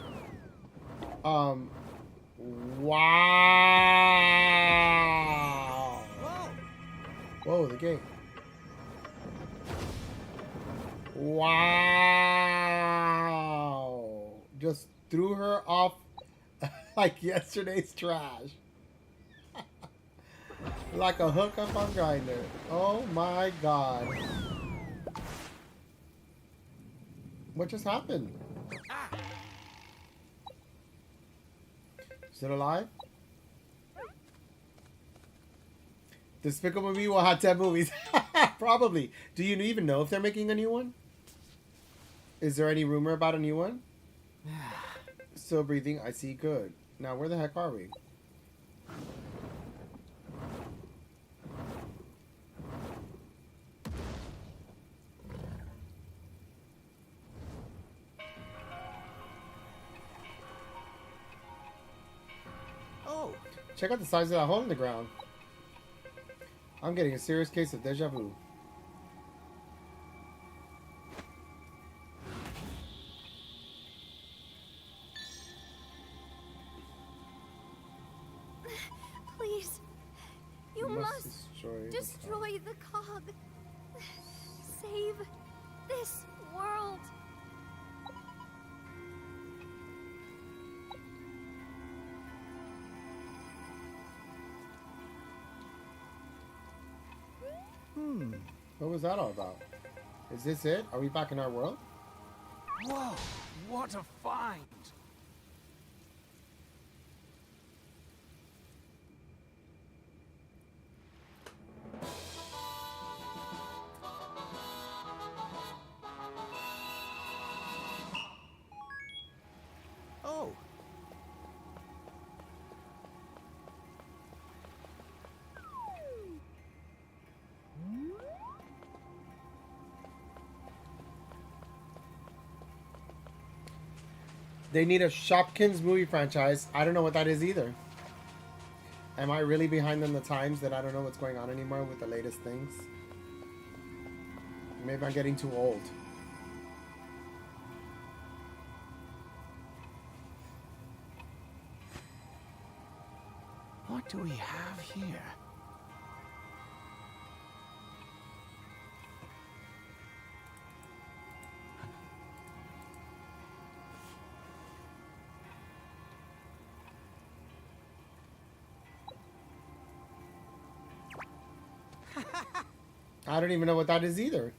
Wow. Whoa, the gate. Wow. Just threw her off like yesterday's trash. Like a hookup on Grindr. Oh my god. What just happened? Is it alive? Despicable Me will have 10 movies. Probably. Do you even know if they're making a new one? Is there any rumor about a new one? Still breathing. I see. Good. Now, where the heck are we? Oh, Check out the size of that hole in the ground. I'm getting a serious case of deja vu. Please. You must destroy destroy the cog. Save this world. What was that all about? Is this it? Are we back in our world? Whoa, what a find! oh. They need a Shopkins movie franchise. I don't know what that is either. Am I really behind on the times that I don't know what's going on anymore with the latest things? Maybe I'm getting too old. What do we have here? I don't even know what that is either.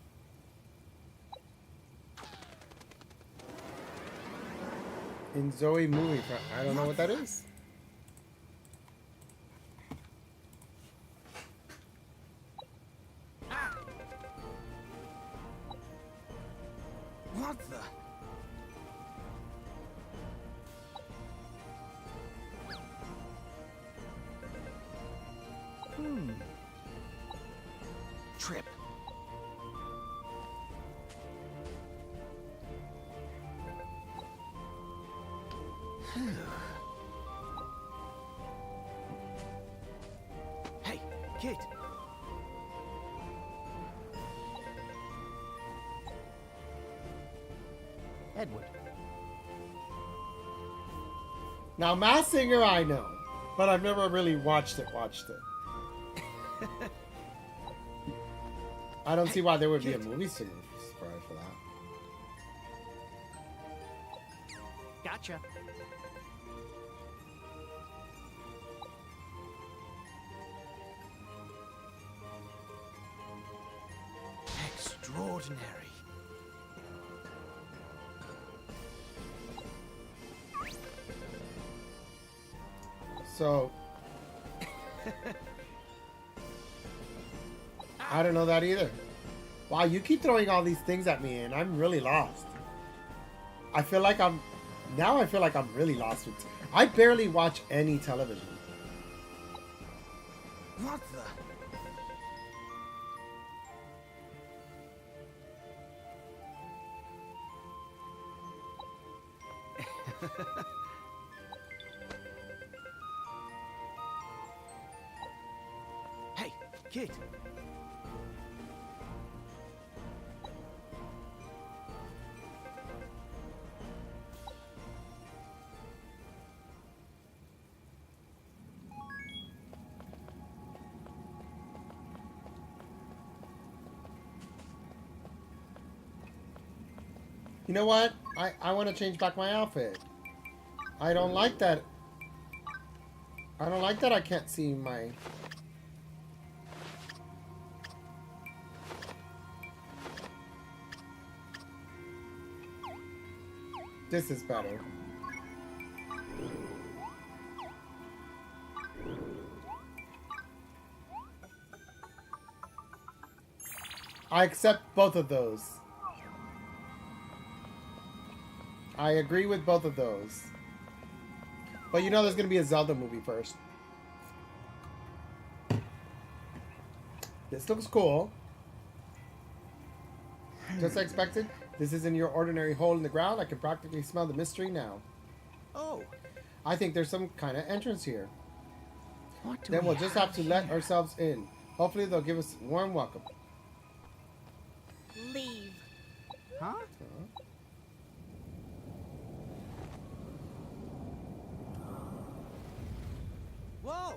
In Zoe movie, I don't know what that is. What the? Trip. Hey, kid. Edward. Now, Masked Singer I know, but I've never really watched it. I don't see why there would be a movie singer for that. Gotcha. Extraordinary. So I don't know that either. Wow, you keep throwing all these things at me and I'm really lost. I feel like I'm really lost with I barely watch any television. What the? Hey, kid. You know what? I want to change back my outfit. I don't like that. I don't like that I can't see my... This is better. I accept both of those. I agree with both of those. But you know there's going to be a Zelda movie first. This looks cool. Just as expected, this isn't your ordinary hole in the ground. I can practically smell the mystery now. Oh, I think there's some kind of entrance here. what do Then we we'll just have to let here? ourselves in. Hopefully they'll give us a warm welcome. Leave. Huh? Whoa!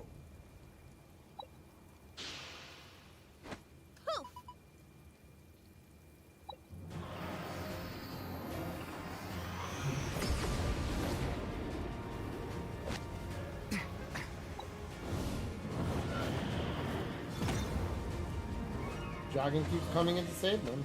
Poof. Dragon keeps coming in to save them.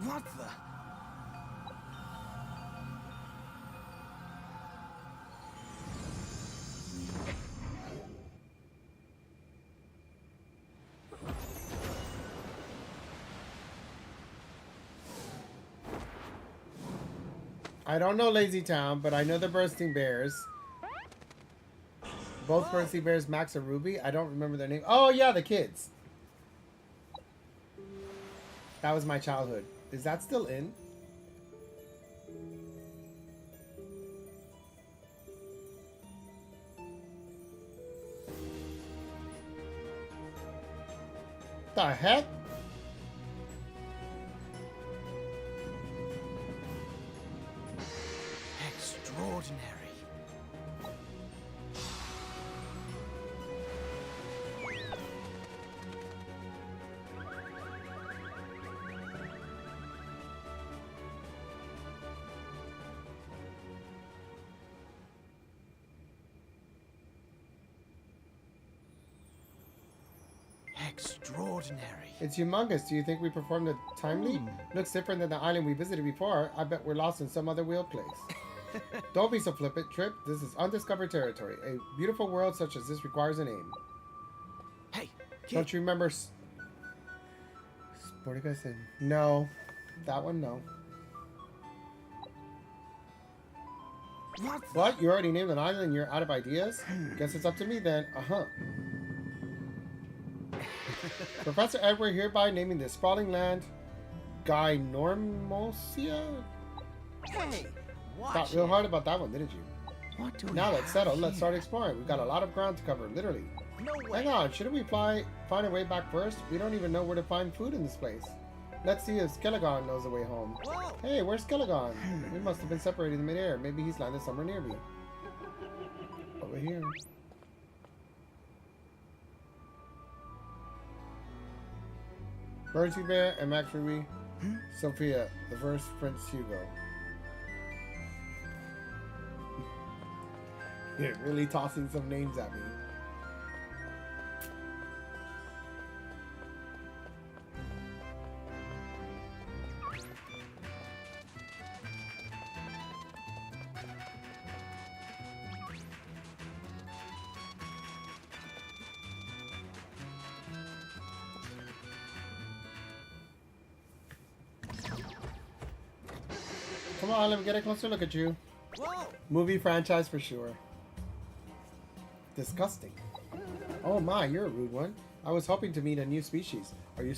What the? I don't know Lazy Town, but I know the Bursting Bears. Both Bursting Bears, Max and Ruby. I don't remember their name. Oh yeah, the kids. That was my childhood. Is that still in? The heck? Extraordinary. Extraordinary. It's humongous. Do you think we performed a time leap? Looks different than the island we visited before. I bet we're lost in some other wheel place. Don't be so flippant, Trip. This is undiscovered territory. A beautiful world such as this requires a name. Hey, kid. Don't you remember... Sporting Sin? No. That one, no. What? You already named an island and you're out of ideas? Guess it's up to me then. Uh-huh. Professor Edward hereby naming this sprawling land Gynormosia? Hey, watch Thought real it. hard about that one, didn't you? What do we Now let's have settle. here? Let's start exploring. We've got a lot of ground to cover, literally. No way. Hang on, shouldn't we find a way back first? We don't even know where to find food in this place. Let's see if Skelegon knows the way home. Whoa. Hey, where's Skelegon? We must have been separated in midair. Maybe he's landed somewhere near me. Over here. Bertie Bear and Max Ruby. Sophia, the first Prince Hugo. You're really tossing some names at me. Come on, let me get a closer look at you. Whoa. Movie franchise for sure. Disgusting. Oh my, you're a rude one. I was hoping to meet a new species. Are you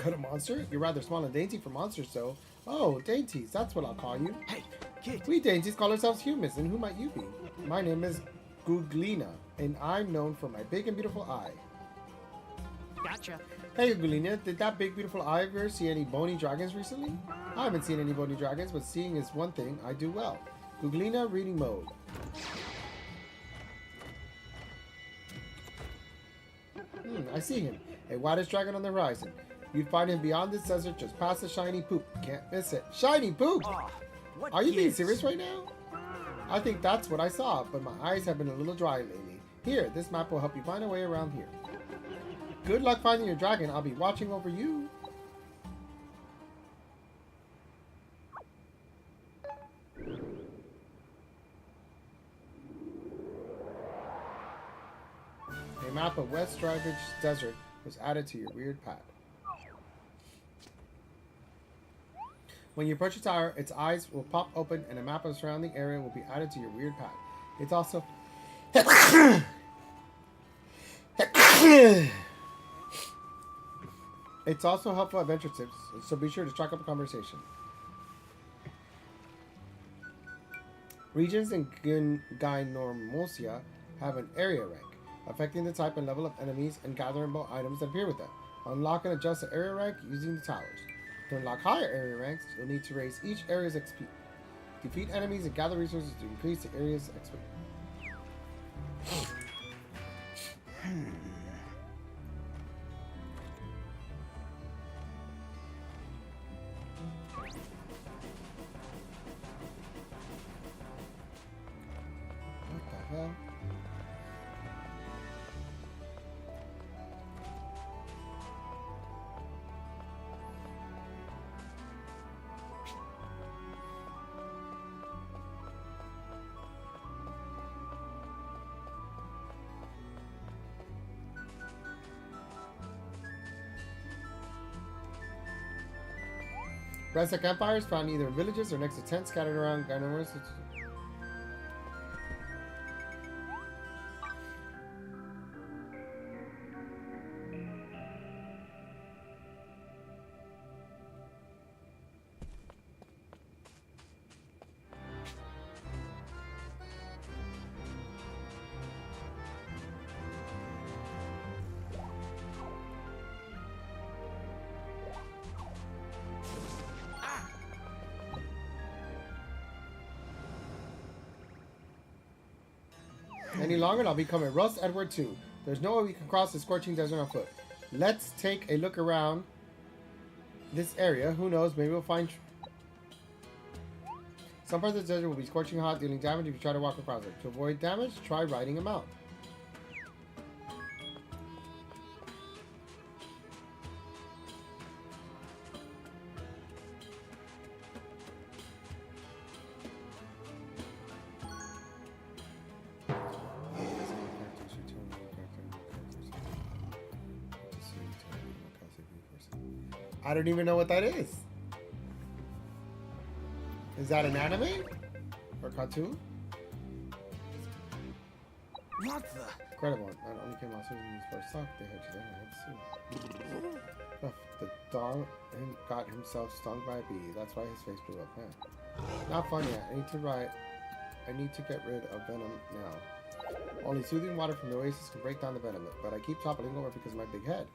a monster? You're rather small and dainty for monsters, so. Oh, dainties, that's what I'll call you. Hey, kid. We dainties call ourselves humans, and who might you be? My name is Googlina, and I'm known for my big and beautiful eye. Gotcha. Hey Googlina, did that big beautiful eye of yours see any bony dragons recently? I haven't seen any bony dragons, but seeing is one thing I do well. Googlina reading mode. I see him. A whitish dragon on the horizon. You'd find him beyond this desert just past the shiny poop. Can't miss it. Shiny poop! Oh, what Are you being gives? serious right now? I think that's what I saw, but my eyes have been a little dry lately. Here, this map will help you find a way around here. Good luck finding your dragon. I'll be watching over you. A map of West Ravaged Desert was added to your weird pad. When you approach a tower, its eyes will pop open and a map of the surrounding area will be added to your weird pad. It's also... It's also helpful adventure tips, so be sure to strike up a conversation. Regions in Gynormosia have an area rank, affecting the type and level of enemies and gatherable items that appear with them. Unlock and adjust the area rank using the towers. To unlock higher area ranks, you'll need to raise each area's XP. Defeat enemies and gather resources to increase the area's XP. What the hell? Rest of campfires found either in villages or next to tents scattered around Gynormosia. Any longer, and I'll become a Russ Edward II. There's no way we can cross the scorching desert on foot. Let's take a look around this area. Who knows? Maybe we'll find... Some parts of the desert will be scorching hot, dealing damage if you try to walk across it. To avoid damage, try riding a mount. I don't even know what that is. Is that an anime? Or cartoon? What the? Incredible. Not only came out soon when he first sucked, they had to soon. The dog got himself stung by a bee. That's why his face blew up. Huh? Not funny yet. I need to get rid of venom now. Only soothing water from the oasis can break down the venom, but I keep toppling over because of my big head.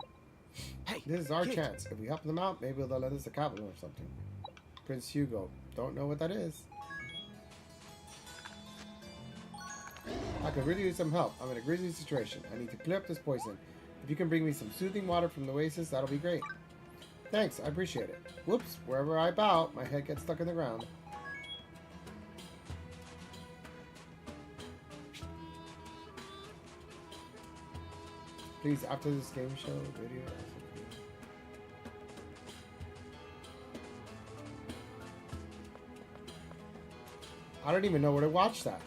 Hey, This is our kid. chance. If we help them out, maybe they'll let us a capital or something. Prince Hugo. Don't know what that is. I could really use some help. I'm in a grisly situation. I need to clear up this poison. If you can bring me some soothing water from the oasis, that'll be great. Thanks, I appreciate it. Whoops, wherever I bow, my head gets stuck in the ground. Please, after this game show video. I don't even know where to watch that.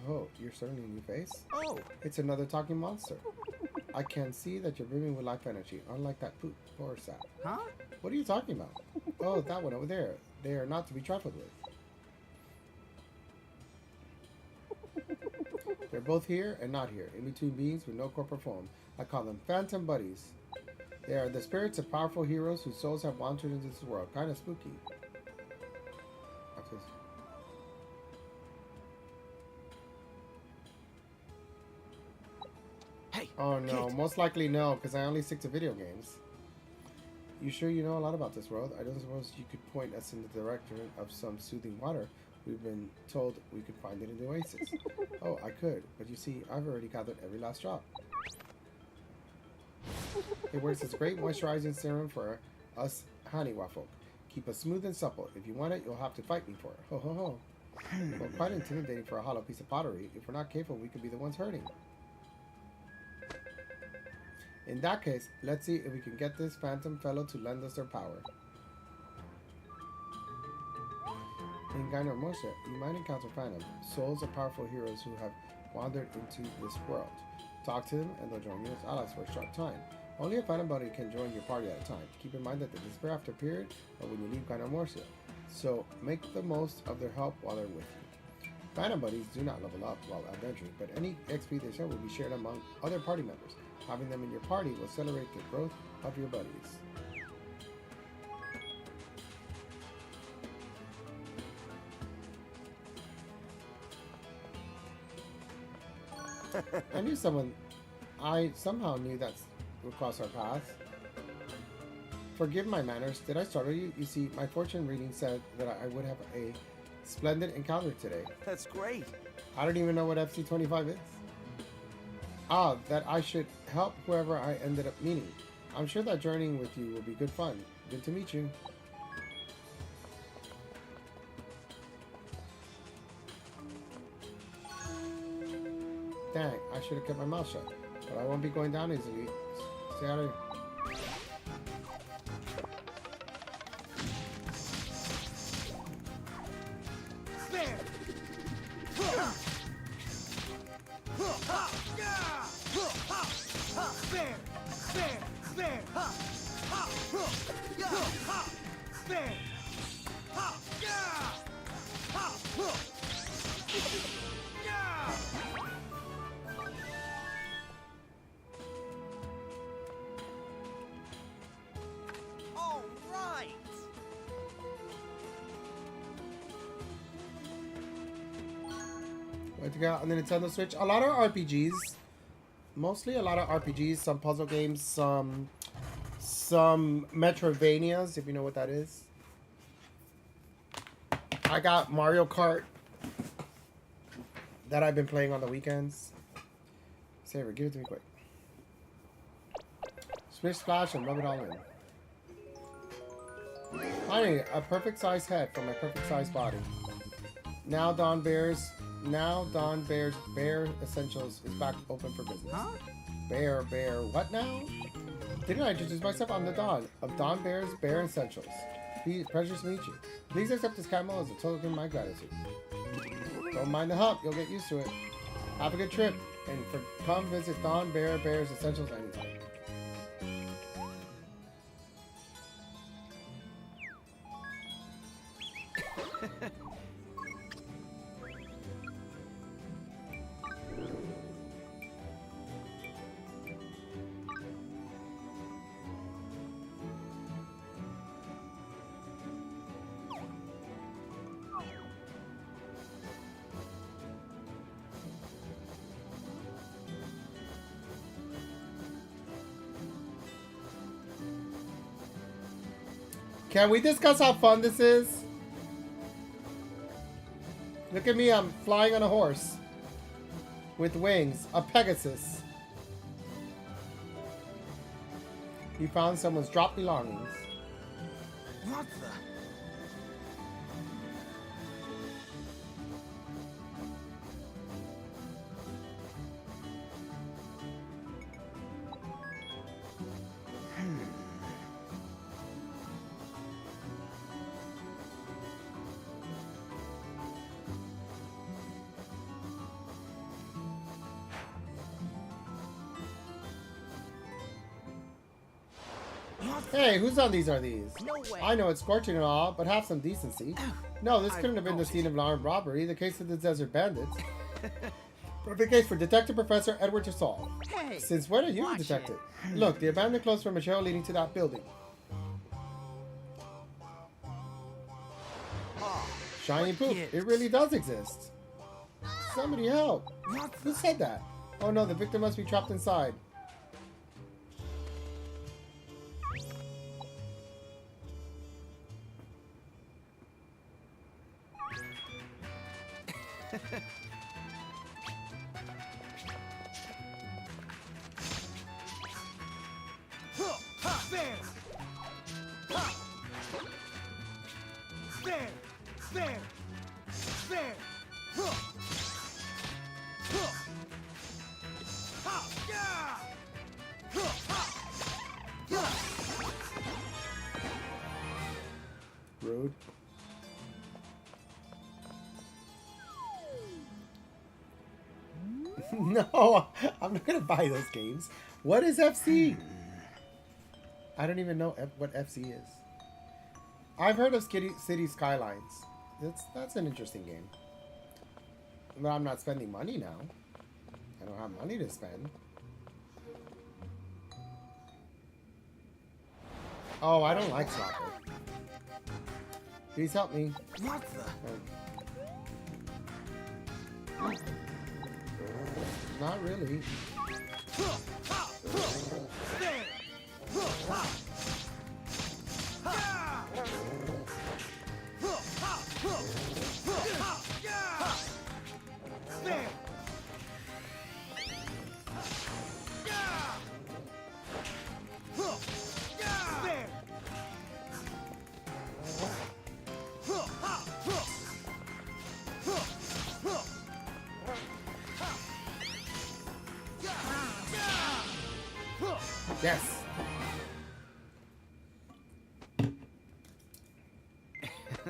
Oh, you're starting a new face? Oh, It's another talking monster. I can see that you're brimming with life energy, unlike that poop or sap. huh? What are you talking about? Oh, that one over there. They are not to be trifled with. They're both here and not here, in between beings with no corporate form. I call them phantom buddies. They are the spirits of powerful heroes whose souls have wandered into this world. Kind of spooky. Hey. Oh no, kid. most likely no, because I only stick to video games. You sure you know a lot about this world? I don't suppose you could point us in the direction of some soothing water. We've been told we could find it in the oasis. Oh, I could, but you see, I've already gathered every last drop. It works as a great moisturizing serum for us Haniwa folk. Keep us smooth and supple. If you want it, you'll have to fight me for it. Ho ho ho. Well, quite intimidating for a hollow piece of pottery. If we're not careful, we could be the ones hurting. In that case, let's see if we can get this phantom fellow to lend us their power. In Gynormosia, you might encounter phantom, souls of powerful heroes who have wandered into this world. Talk to them and they'll join you as allies for a short time. Only a phantom buddy can join your party at a time. Keep in mind that they disappear after a period or when you leave Gynormosia, so make the most of their help while they're with you. Phantom buddies do not level up while adventuring, but any XP they share will be shared among other party members. Having them in your party will accelerate the growth of your buddies. I somehow knew that would cross our paths. Forgive my manners. Did I startle you? You see, my fortune reading said that I would have a splendid encounter today. That's great. I don't even know what FC25 is. Ah, that I should help whoever I ended up meeting. I'm sure that journeying with you will be good fun. Good to meet you. Dang, I should have kept my mouth shut. But I won't be going down easily. Stay out of here. There. All right. Way to go on the Nintendo Switch. A lot of RPGs. Mostly a lot of RPGs, some puzzle games, some Metroidvanias, if you know what that is. I got Mario Kart that I've been playing on the weekends. Saver, give it to me quick. Splish splash and rub it all in. Finally, a perfect size head for my perfect size body. Now Don Bear's Bear Essentials is back open for business. Huh? Bear, what now? Didn't I introduce myself? I'm the Don of Don Bear's Bear Essentials. Pleasure to meet you. Please accept this camel as a token of my gratitude. Don't mind the hump, you'll get used to it. Have a good trip, and come visit Don Bear's Essentials anytime. Can we discuss how fun this is? Look at me, I'm flying on a horse. With wings. A Pegasus. You found someone's dropped belongings. What the? Hey, whose undies are these? No way. I know it's scorching and all, but have some decency. No, this couldn't have been the scene of an armed robbery. The case of the Desert Bandits. Perfect case for Detective Professor Edward to solve. Hey. Since when are you a watch detective? Look, the abandoned clothes from a trail leading to that building. Oh, Shiny what poop. gift? It really does exist. Somebody help. What Who said that? Oh no, the victim must be trapped inside. there. There. There. There. Rude. No, I'm not gonna buy those games. What is FC? I don't even know what FC is. I've heard of City Skylines. That's an interesting game. But I'm not spending money now. I don't have money to spend. Oh, I don't like soccer. Please help me. What the? Not really. Yes.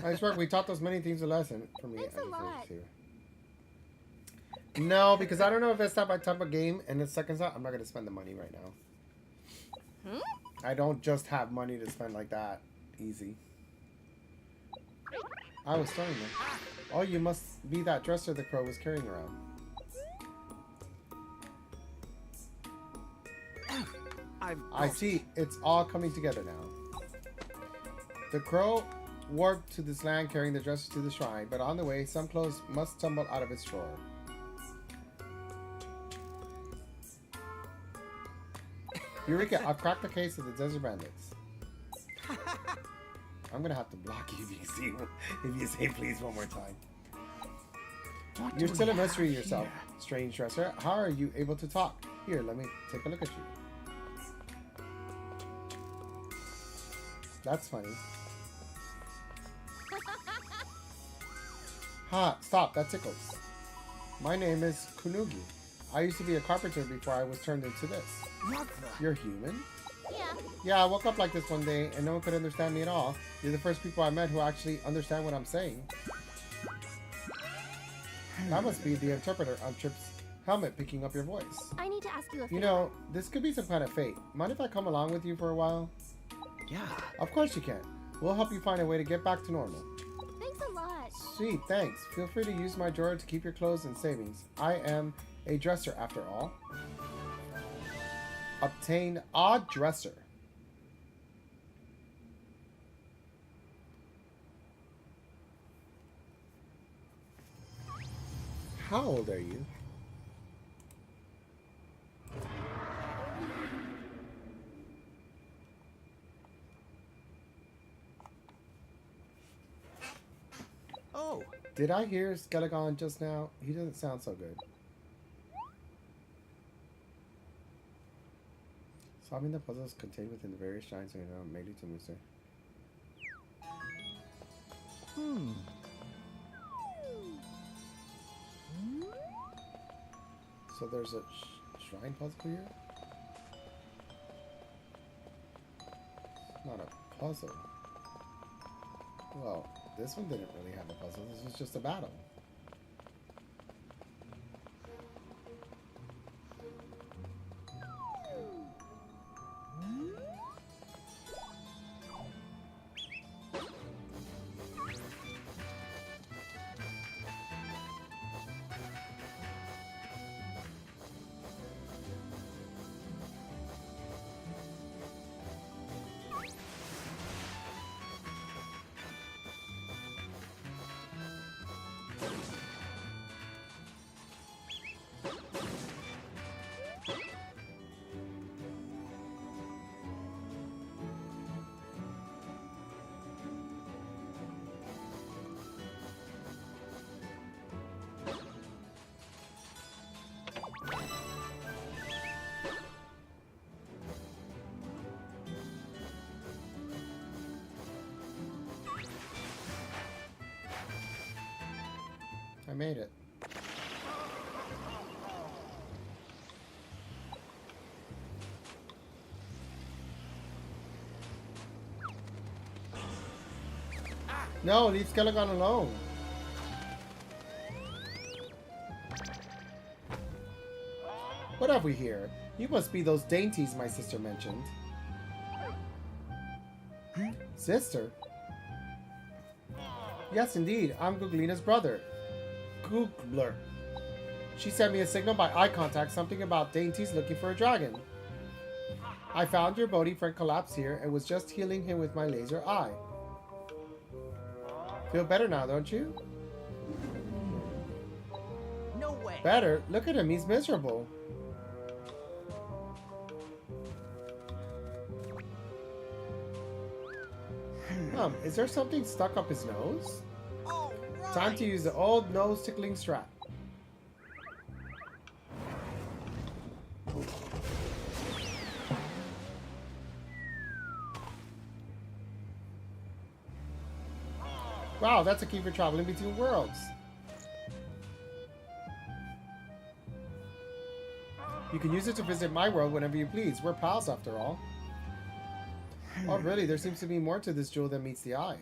Nice work. We taught those many things a lesson for me. Thanks a lot. No, because I don't know if it's not my type of game, and the second time, I'm not going to spend the money right now. I don't just have money to spend like that. Easy. I was throwing them. Oh, you must be that dresser the crow was carrying around. I see. It's all coming together now. The crow warped to this land carrying the dresser to the shrine, but on the way, some clothes must tumble out of its drawer. Eureka, I've cracked the case of the Desert Bandits. I'm gonna have to block you if you say please one more time. You're still a mystery yourself, strange dresser. How are you able to talk? Here, let me take a look at you. That's funny. Ha, stop, that tickles. My name is Kunugi. I used to be a carpenter before I was turned into this. What the? You're human? Yeah. Yeah, I woke up like this one day and no one could understand me at all. You're the first people I met who actually understand what I'm saying. That must be the interpreter on Trip's Helmet picking up your voice. I need to ask you a favor. You know, this could be some kind of fate. Mind if I come along with you for a while? Yeah. Of course you can. We'll help you find a way to get back to normal. Thanks a lot. Sweet, thanks. Feel free to use my drawer to keep your clothes and savings. I am a dresser after all. Obtain odd dresser. How old are you? Oh. Did I hear Skelegon just now? He doesn't sound so good. Solving the puzzles contained within the various giants and mainly to Musa. So there's a shrine puzzle here? It's not a puzzle. Well, this one didn't really have a puzzle. This was just a battle. I made it. No, leave Skelegon alone. What have we here? You must be those dainties my sister mentioned. Sister? Yes, indeed. I'm Googlina's brother. Googler. She sent me a signal by eye contact, something about dainties looking for a dragon. I found your Bodhi friend collapsed here and was just healing him with my laser eye. Feel better now, don't you? No way. Better? Look at him, he's miserable. Is there something stuck up his nose? All right. Time to use the old nose tickling strap. Wow, that's a key for traveling between worlds. You can use it to visit my world whenever you please. We're pals after all. Oh, really? There seems to be more to this jewel than meets the eye.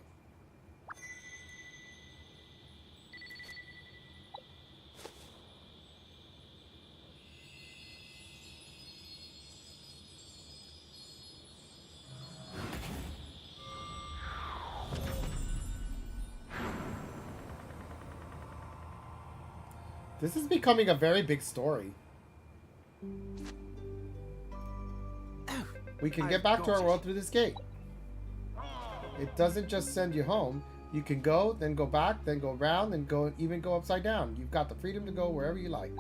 This is becoming a very big story. We can get back to our world through this gate. It doesn't just send you home. You can go, then go back, then go around, and even go upside down. You've got the freedom to go wherever you like.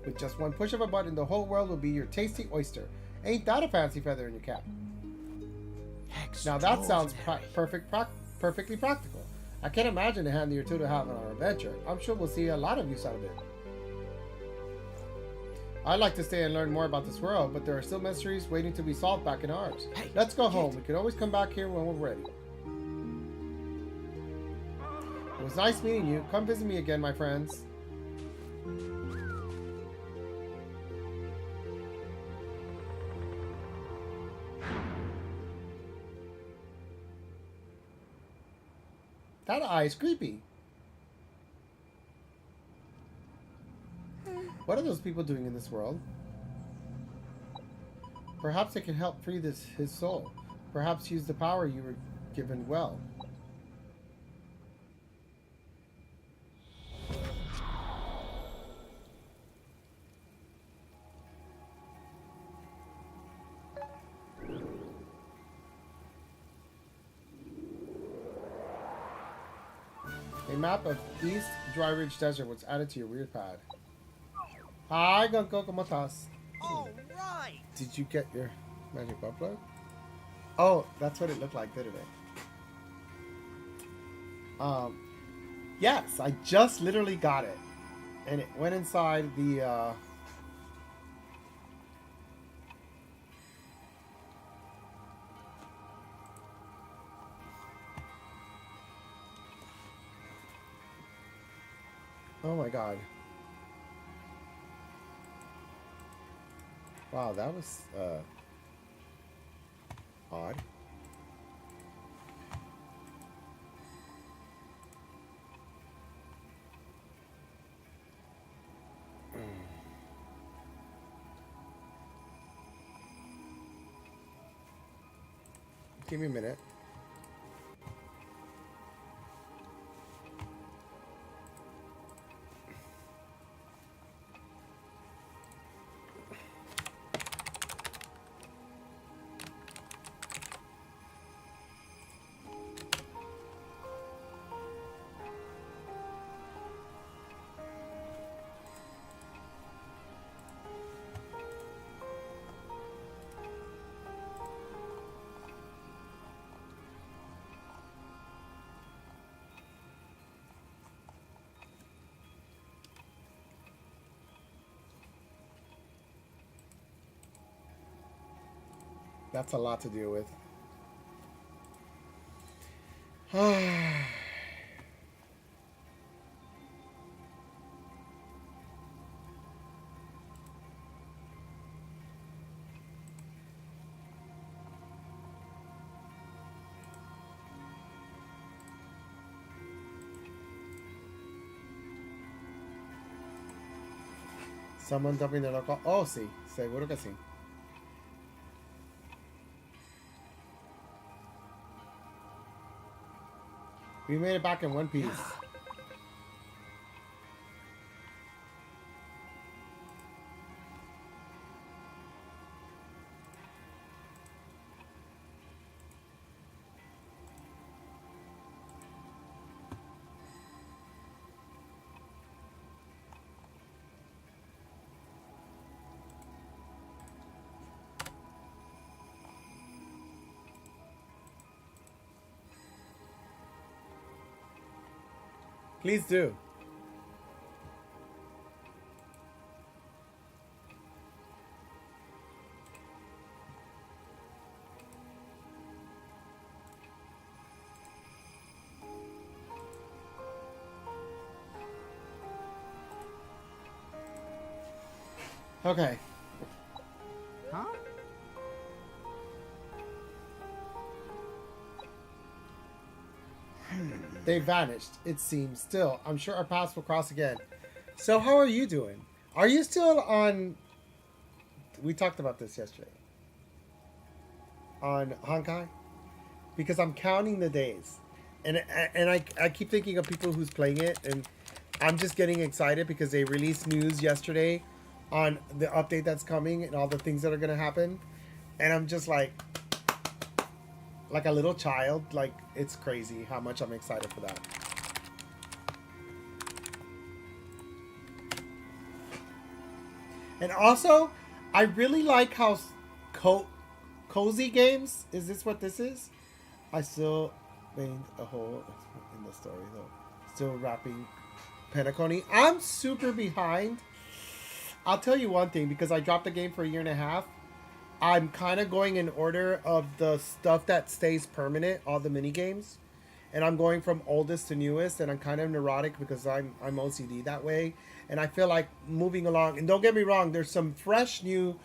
With just one push of a button, the whole world will be your tasty oyster. Ain't that a fancy feather in your cap? Now that sounds perfectly practical. I can't imagine a handy or two to have on our adventure. I'm sure we'll see a lot of use out of it. I'd like to stay and learn more about this world, but there are still mysteries waiting to be solved back in ours. Hey, let's go home. We can always come back here when we're ready. It was nice meeting you. Come visit me again, my friends. That eye is creepy. What are those people doing in this world? Perhaps it can help free his soul. Perhaps use the power you were given well. A map of East Dry Ridge Desert was added to your weird pad. Hi, Gunko, ¿cómo estás? All right. Did you get your magic bubbler? Oh, that's what it looked like, didn't it? Yes, I just literally got it. And it went inside the, oh my god. Wow, that was, odd. Give me a minute. That's a lot to deal with. Someone dumping their local. Oh, sí, seguro que sí. We made it back in one piece. Please do. Okay. Huh? They vanished, it seems. Still, I'm sure our paths will cross again. So how are you doing? Are you still on... We talked about this yesterday. On Honkai? Because I'm counting the days. And I keep thinking of people who's playing it. And I'm just getting excited because they released news yesterday on the update that's coming and all the things that are going to happen. And I'm just like a little child. Like, it's crazy how much I'm excited for that. And also, I really like how cozy games. Is this what this is? I still made a hole in the story though. Still wrapping Penacony. I'm super behind. I'll tell you one thing, because I dropped the game for a year and a half. I'm kind of going in order of the stuff that stays permanent, all the mini games, and I'm going from oldest to newest. And I'm kind of neurotic because I'm OCD that way, and I feel like moving along. And don't get me wrong, there's some fresh new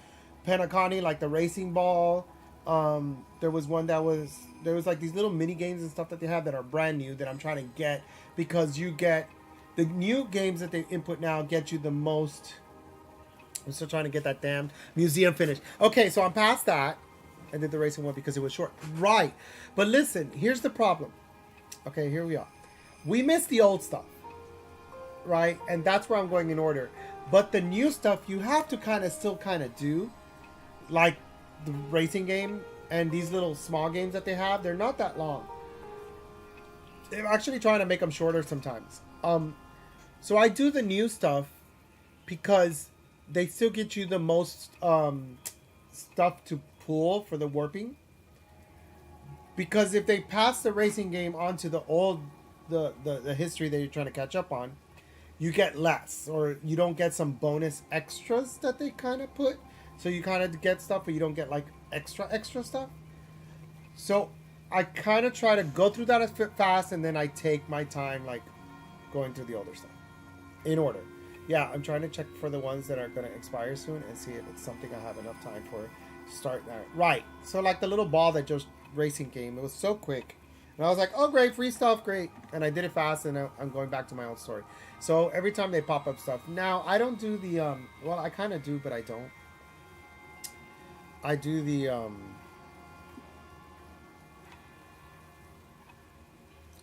Penacony, like the racing ball. There was one that was like these little mini games and stuff that they have that are brand new that I'm trying to get, because you get the new games that they input now get you the most I'm still trying to get that damn museum finished. Okay, so I'm past that. I did the racing one because it was short. Right. But listen, here's the problem. Okay, here we are. We missed the old stuff. Right? And that's where I'm going in order. But the new stuff you have to still do. Like the racing game and these little small games that they have, they're not that long. They're actually trying to make them shorter sometimes. So I do the new stuff because they still get you the most stuff to pull for the warping. Because if they pass the racing game onto the old, the history that you're trying to catch up on, you get less, or you don't get some bonus extras that they kind of put. So you kind of get stuff, but you don't get like extra stuff. So I kind of try to go through that as fast, and then I take my time like going through the older stuff in order. Yeah, I'm trying to check for the ones that are going to expire soon and see if it's something I have enough time for to start that. Right. So like the little ball that just racing game, it was so quick. And I was like, oh, great, free stuff, great. And I did it fast, and I'm going back to my own story. So every time they pop up stuff. Now, I don't do the, well, I kind of do, but I don't. I do the, I'm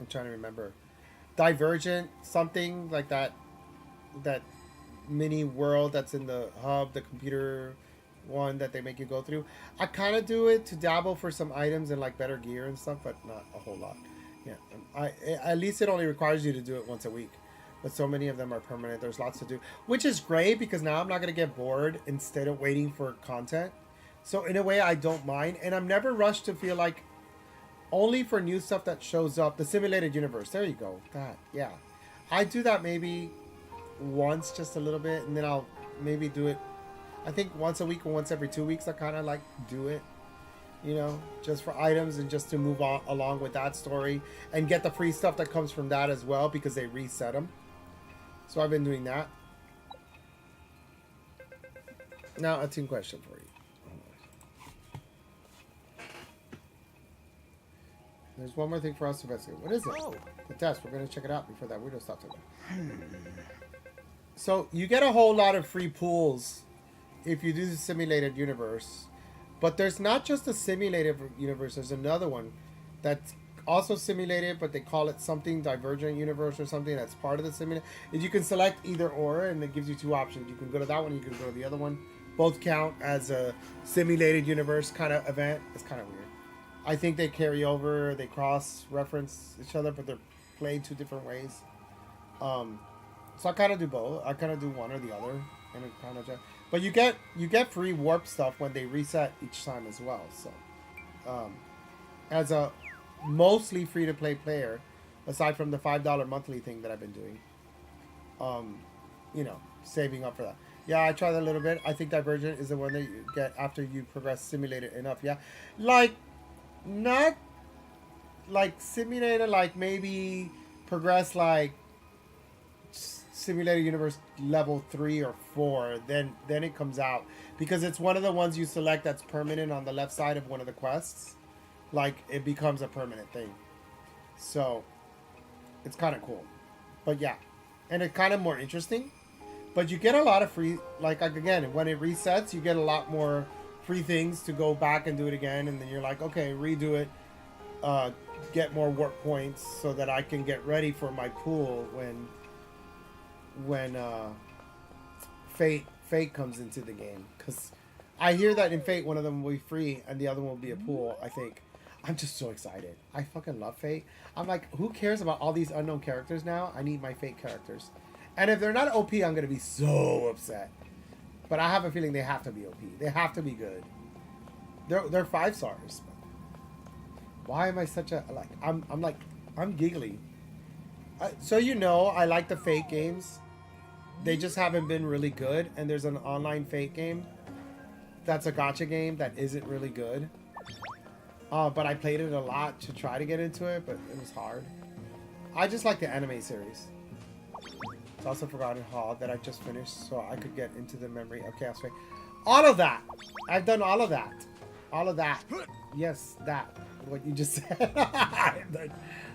trying to remember. Divergent, something like that mini world that's in the hub, the computer one that they make you go through. I kind of do it to dabble for some items and like better gear and stuff, but not a whole lot. Yeah, at least it only requires you to do it once a week, but so many of them are permanent. There's lots to do, which is great because now I'm not gonna get bored instead of waiting for content. So in a way, I don't mind, and I'm never rushed to feel like only for new stuff that shows up. The simulated universe, there you go. That, yeah, I do that maybe once, just a little bit, and then I'll maybe do it, I think once a week or once every 2 weeks. I kind of like do it, you know, just for items and just to move on along with that story and get the free stuff that comes from that as well, because they reset them. So I've been doing that. Now a team question for you. There's one more thing for us to investigate. What is it? Oh. The test. We're going to check it out before that weirdo stops again. So you get a whole lot of free pools if you do the simulated universe. But there's not just a simulated universe. There's another one that's also simulated, but they call it something divergent universe or something that's part of the simulated. You can select either or, and it gives you two options. You can go to that one, you can go to the other one. Both count as a simulated universe kind of event. It's kind of weird. I think they carry over, they cross-reference each other, but they're played two different ways. So I kind of do both. I kind of do one or the other, and it kind of. But you get free warp stuff when they reset each time as well. So, as a mostly free-to-play player, aside from the $5 monthly thing that I've been doing, you know, saving up for that. Yeah, I tried that a little bit. I think Divergent is the one that you get after you progress simulated enough. Yeah, like. Not like simulated, like maybe progress like simulated universe level 3 or 4, then it comes out, because it's one of the ones you select that's permanent on the left side of one of the quests. Like it becomes a permanent thing, so it's kind of cool. But yeah, and it's kind of more interesting, but you get a lot of free, like again, when it resets, you get a lot more free things to go back and do it again, and then you're like, okay, redo it, get more warp points so that I can get ready for my pool when Fate comes into the game, because I hear that in Fate one of them will be free and the other one will be a pool. I think I'm just so excited. I fucking love Fate. I'm like, who cares about all these unknown characters now? I need my Fate characters, and if they're not OP, I'm gonna be so upset. But I have a feeling they have to be OP. They have to be good. They're 5 stars. Why am I such a like? I'm giggly. So you know, I like the Fate games. They just haven't been really good. And there's an online Fate game that's a gacha game that isn't really good. But I played it a lot to try to get into it, but it was hard. I just like the anime series. It's also Forgotten Hall that I just finished, so I could get into the memory of Chaos Fate. All of that! I've done all of that. All of that. Yes, that. What you just said.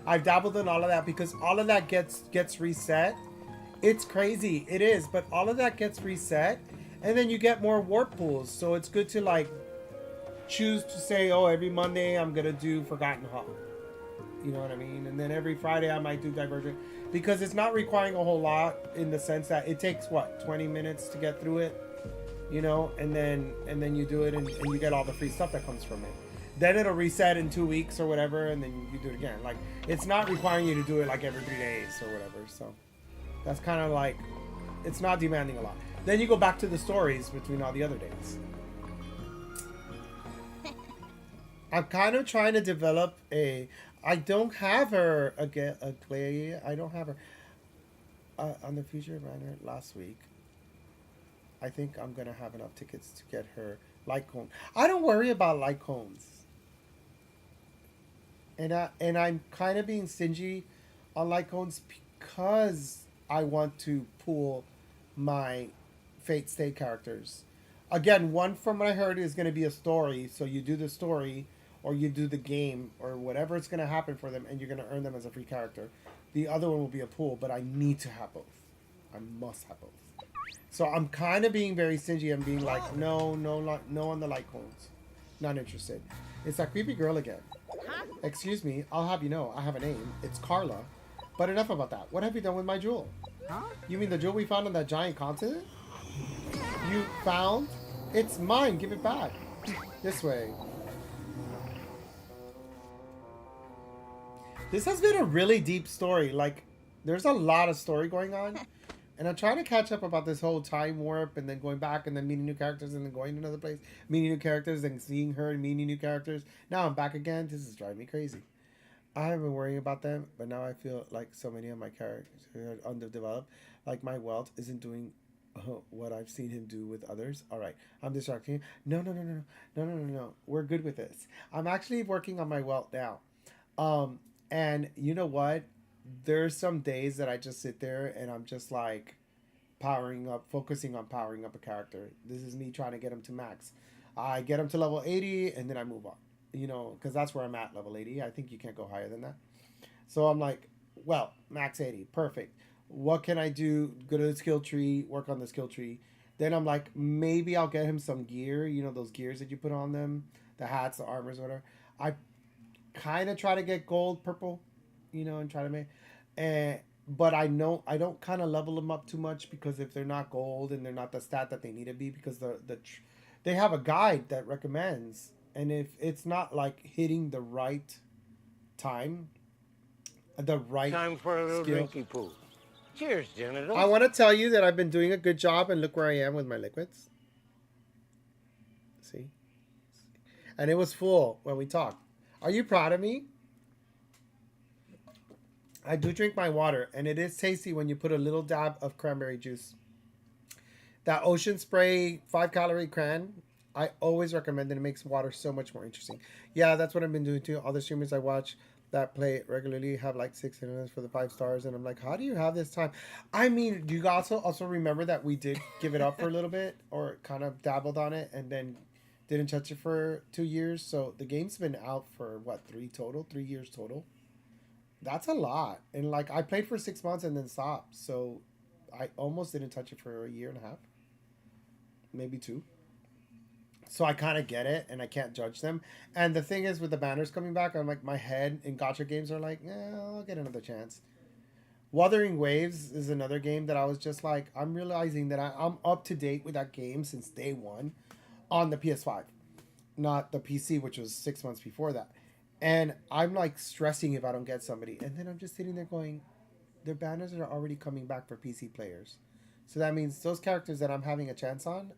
I've dabbled in all of that, because all of that gets reset. It's crazy. It is, but all of that gets reset, And then you get more warp pools, so it's good to like choose to say, oh, every Monday I'm gonna do Forgotten Hall. You know what I mean? And then every Friday I might do Divergent, because it's not requiring a whole lot in the sense that it takes what 20 minutes to get through it, you know, and then you do it and you get all the free stuff that comes from it. Then it'll reset in 2 weeks or whatever, and then you do it again. Like it's not requiring you to do it like every 3 days or whatever. So that's kind of like, it's not demanding a lot. Then you go back to the stories between all the other days. I'm kind of trying to develop a. I don't have her again. I don't have her on the future banner last week. I think I'm gonna have enough tickets to get her light cone. I don't worry about light cones, and I'm kind of being stingy on light cones because I want to pool my Fate Stay characters. Again, one from what I heard is going to be a story, so you do the story or you do the game or whatever it's going to happen for them, and you're going to earn them as a free character. The other one will be a pool, but I need to have both. I must have both. So I'm kind of being very stingy and being like, no on the light cones. Not interested. It's that creepy girl again. Excuse me, I'll have you know, I have a name. It's Carla. But enough about that. What have you done with my jewel? You mean the jewel we found on that giant continent? You found? It's mine. Give it back. This way. This has been a really deep story. Like, there's a lot of story going on. And I'm trying to catch up about this whole time warp and then going back and then meeting new characters and then going to another place, meeting new characters and seeing her and meeting new characters. Now I'm back again. This is driving me crazy. I have been worrying about them, but now I feel like so many of my characters are underdeveloped. Like my wealth isn't doing what I've seen him do with others. All right, I'm distracting you. No. We're good with this. I'm actually working on my wealth now. And you know what? There's some days that I just sit there and I'm just like focusing on powering up a character. This is me trying to get him to max. I get him to level 80 and then I move on. You know, because that's where I'm at, level 80. I think you can't go higher than that. So I'm like, well, max 80, perfect. What can I do? Go to the skill tree, work on the skill tree. Then I'm like, maybe I'll get him some gear. You know, those gears that you put on them, the hats, the armors, whatever. I kind of try to get gold, purple, you know, and try to make. But I know I don't kind of level them up too much, because if they're not gold and they're not the stat that they need to be, because they have a guide that recommends. And if it's not like hitting the right time, the right Time for a little skill. drinky poo. Cheers, genitals. I want to tell you that I've been doing a good job, and look where I am with my liquids. See? And it was full when we talked. Are you proud of me? I do drink my water, and it is tasty when you put a little dab of cranberry juice. That Ocean Spray 5-calorie cran, I always recommend it. It makes water so much more interesting. Yeah, that's what I've been doing too. All the streamers I watch that play it regularly have like 6 interviews for the 5 stars, and I'm like, how do you have this time? I mean, do you also remember that we did give it up for a little bit, or kind of dabbled on it, and then didn't touch it for 2 years? So the game's been out for what, 3 years total? That's a lot. And like, I played for 6 months and then stopped, so I almost didn't touch it for a year and a half, maybe 2. So I kind of get it, and I can't judge them. And the thing is, with the banners coming back, I'm like, my head in gacha games are like, I'll get another chance. Wuthering Waves is another game that I was just like, I'm realizing that I'm up to date with that game since day one on the PS5, not the PC, which was 6 months before that. And I'm like stressing if I don't get somebody. And then I'm just sitting there going, their banners are already coming back for PC players. So that means those characters that I'm having a chance on,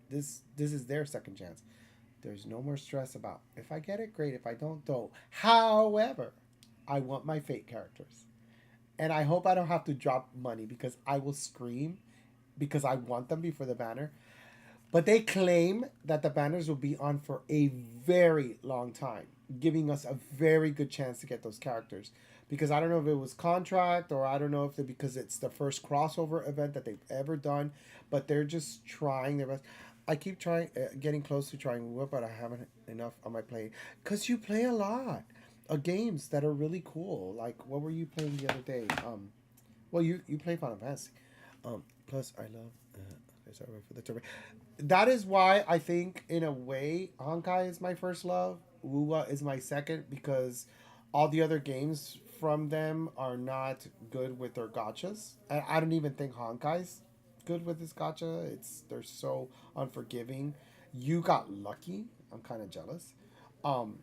this is their second chance. There's no more stress about, if I get it, great. If I don't. However, I want my Fate characters. And I hope I don't have to drop money, because I will scream because I want them before the banner. But they claim that the banners will be on for a very long time, giving us a very good chance to get those characters. Because I don't know if it was contract, or I don't know if because it's the first crossover event that they've ever done, but they're just trying their best. I keep trying, getting close to trying Whoop, but I haven't enough on my play. Because you play a lot of games that are really cool. Like, what were you playing the other day? Well, you play Final Fantasy. Plus, I love Sorry for the turbo. That is why I think, in a way, Honkai is my first love. Wuwa is my second, because all the other games from them are not good with their gachas. And I don't even think Honkai's good with his gacha. They're so unforgiving. You got lucky. I'm kind of jealous. Um,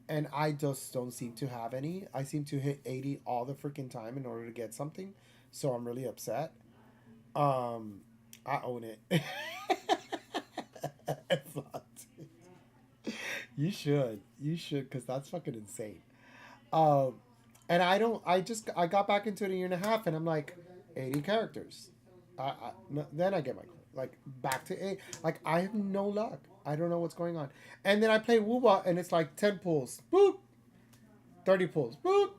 and I just don't seem to have any. I seem to hit 80 all the freaking time in order to get something. So I'm really upset. I own it. You should. You should, because that's fucking insane. Um, and I got back into it a year and a half, and I'm like, 80 characters. No, then I get my, like, back to 8. Like, I have no luck. I don't know what's going on. And then I play Wuba, and it's like 10 pulls. Boop. 30 pulls. Boop.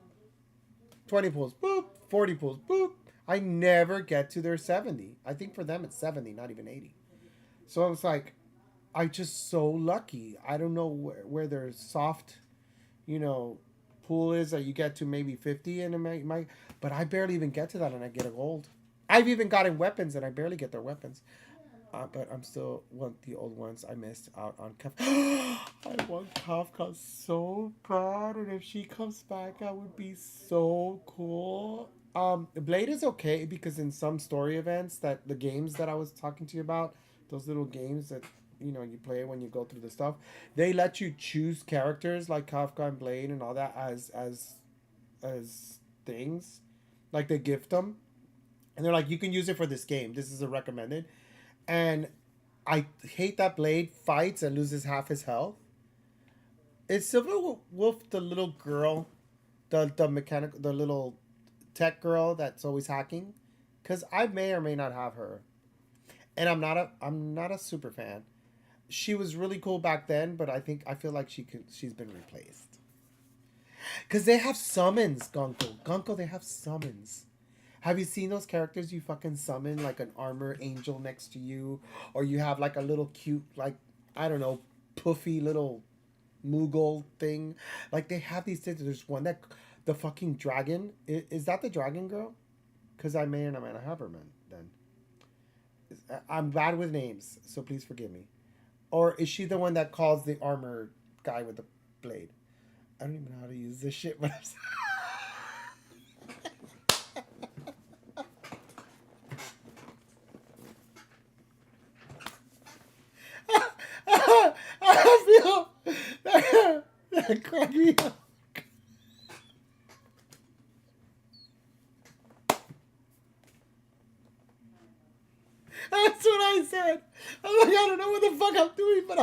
20 pulls. Boop. 40 pulls. Boop. I never get to their 70. I think for them it's 70, not even 80. So I was like, I just so lucky. I don't know where their soft, pool is that you get to maybe 50 and it might, but I barely even get to that and I get a gold. I've even gotten weapons and I barely get their weapons. But I'm still want the old ones I missed out on. I want Kafka so bad, and if she comes back, that would be so cool. Blade is okay because in some story events, that the games that I was talking to you about, those little games that you play when you go through the stuff, they let you choose characters like Kafka and Blade and all that as things, like they gift them, and they're like, you can use it for this game. This is a recommended. And I hate that Blade fights and loses half his health. Is Silver Wolf the little girl, the mechanical, the little tech girl that's always hacking? Because I may or may not have her, and I'm not a super fan. She was really cool back then, but I feel like she's been replaced. Because they have summons, Gunko, they have summons. Have you seen those characters you fucking summon, like an armor angel next to you? Or you have like a little cute, like, I don't know, puffy little Moogle thing. Like, they have these things. There's one that, the fucking dragon. Is that the dragon girl? Because I may or may not have her, man, then. I'm bad with names, so please forgive me. Or is she the one that calls the armor guy with the blade? I don't even know how to use this shit, but I'm I feel that cracked me up. That's what I said. I'm like, I don't know what the fuck I'm doing, but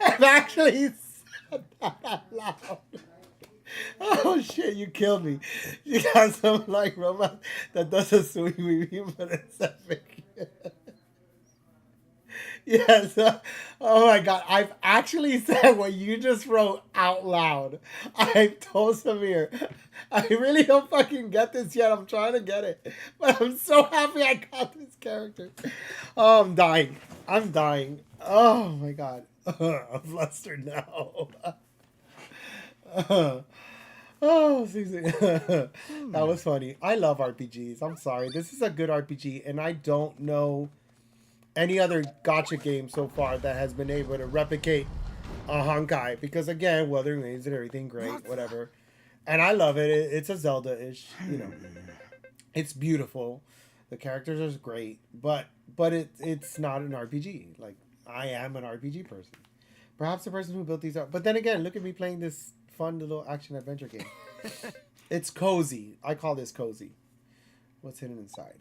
I've actually said that out loud. Oh shit, you killed me. You got some like robot that does a sweet but it's epic. Yes. Oh my god, I've actually said what you just wrote out loud. I told Samir, I really don't fucking get this yet. I'm trying to get it. But I'm so happy I got this character. Oh, I'm dying. I'm dying. Oh my god. I'm flustered now. Oh, that was funny. I love RPGs. I'm sorry. This is a good RPG, and I don't know any other gacha game so far that has been able to replicate a Honkai. Because again, Wuthering Waves and everything, great, whatever. And I love it. It's a Zelda-ish, It's beautiful. The characters are great, but it's not an RPG. Like, I am an RPG person. Perhaps the person who built these are. But then again, look at me playing this fun little action adventure game. It's cozy. I call this cozy. What's hidden inside?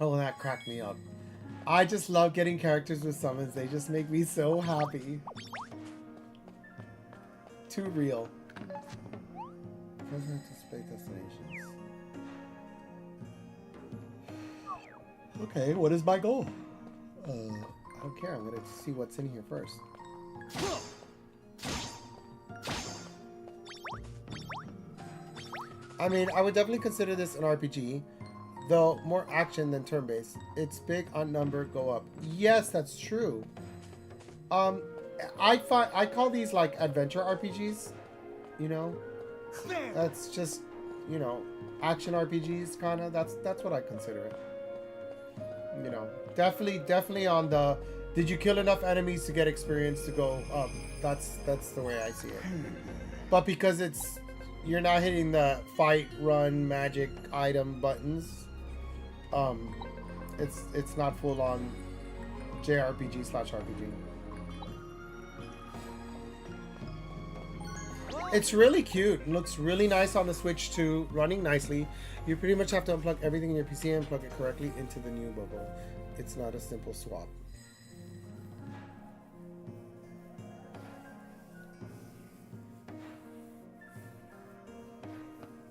Oh, that cracked me up. I just love getting characters with summons. They just make me so happy. Too real. Doesn't anticipate destinations. Okay, what is my goal? I don't care. I'm gonna see what's in here first. I mean, I would definitely consider this an RPG, though more action than turn-based. It's big on number, go up. Yes, that's true. I call these like adventure RPGs. That's just you know, action RPGs kind of. That's what I consider it. You know, definitely on the did you kill enough enemies to get experience to go up? That's the way I see it. But because it's you're not hitting the fight, run, magic, item buttons, it's not full on JRPG/RPG. It's really cute. It looks really nice on the Switch too, running nicely. You pretty much have to unplug everything in your PC and plug it correctly into the new bubble. It's not a simple swap.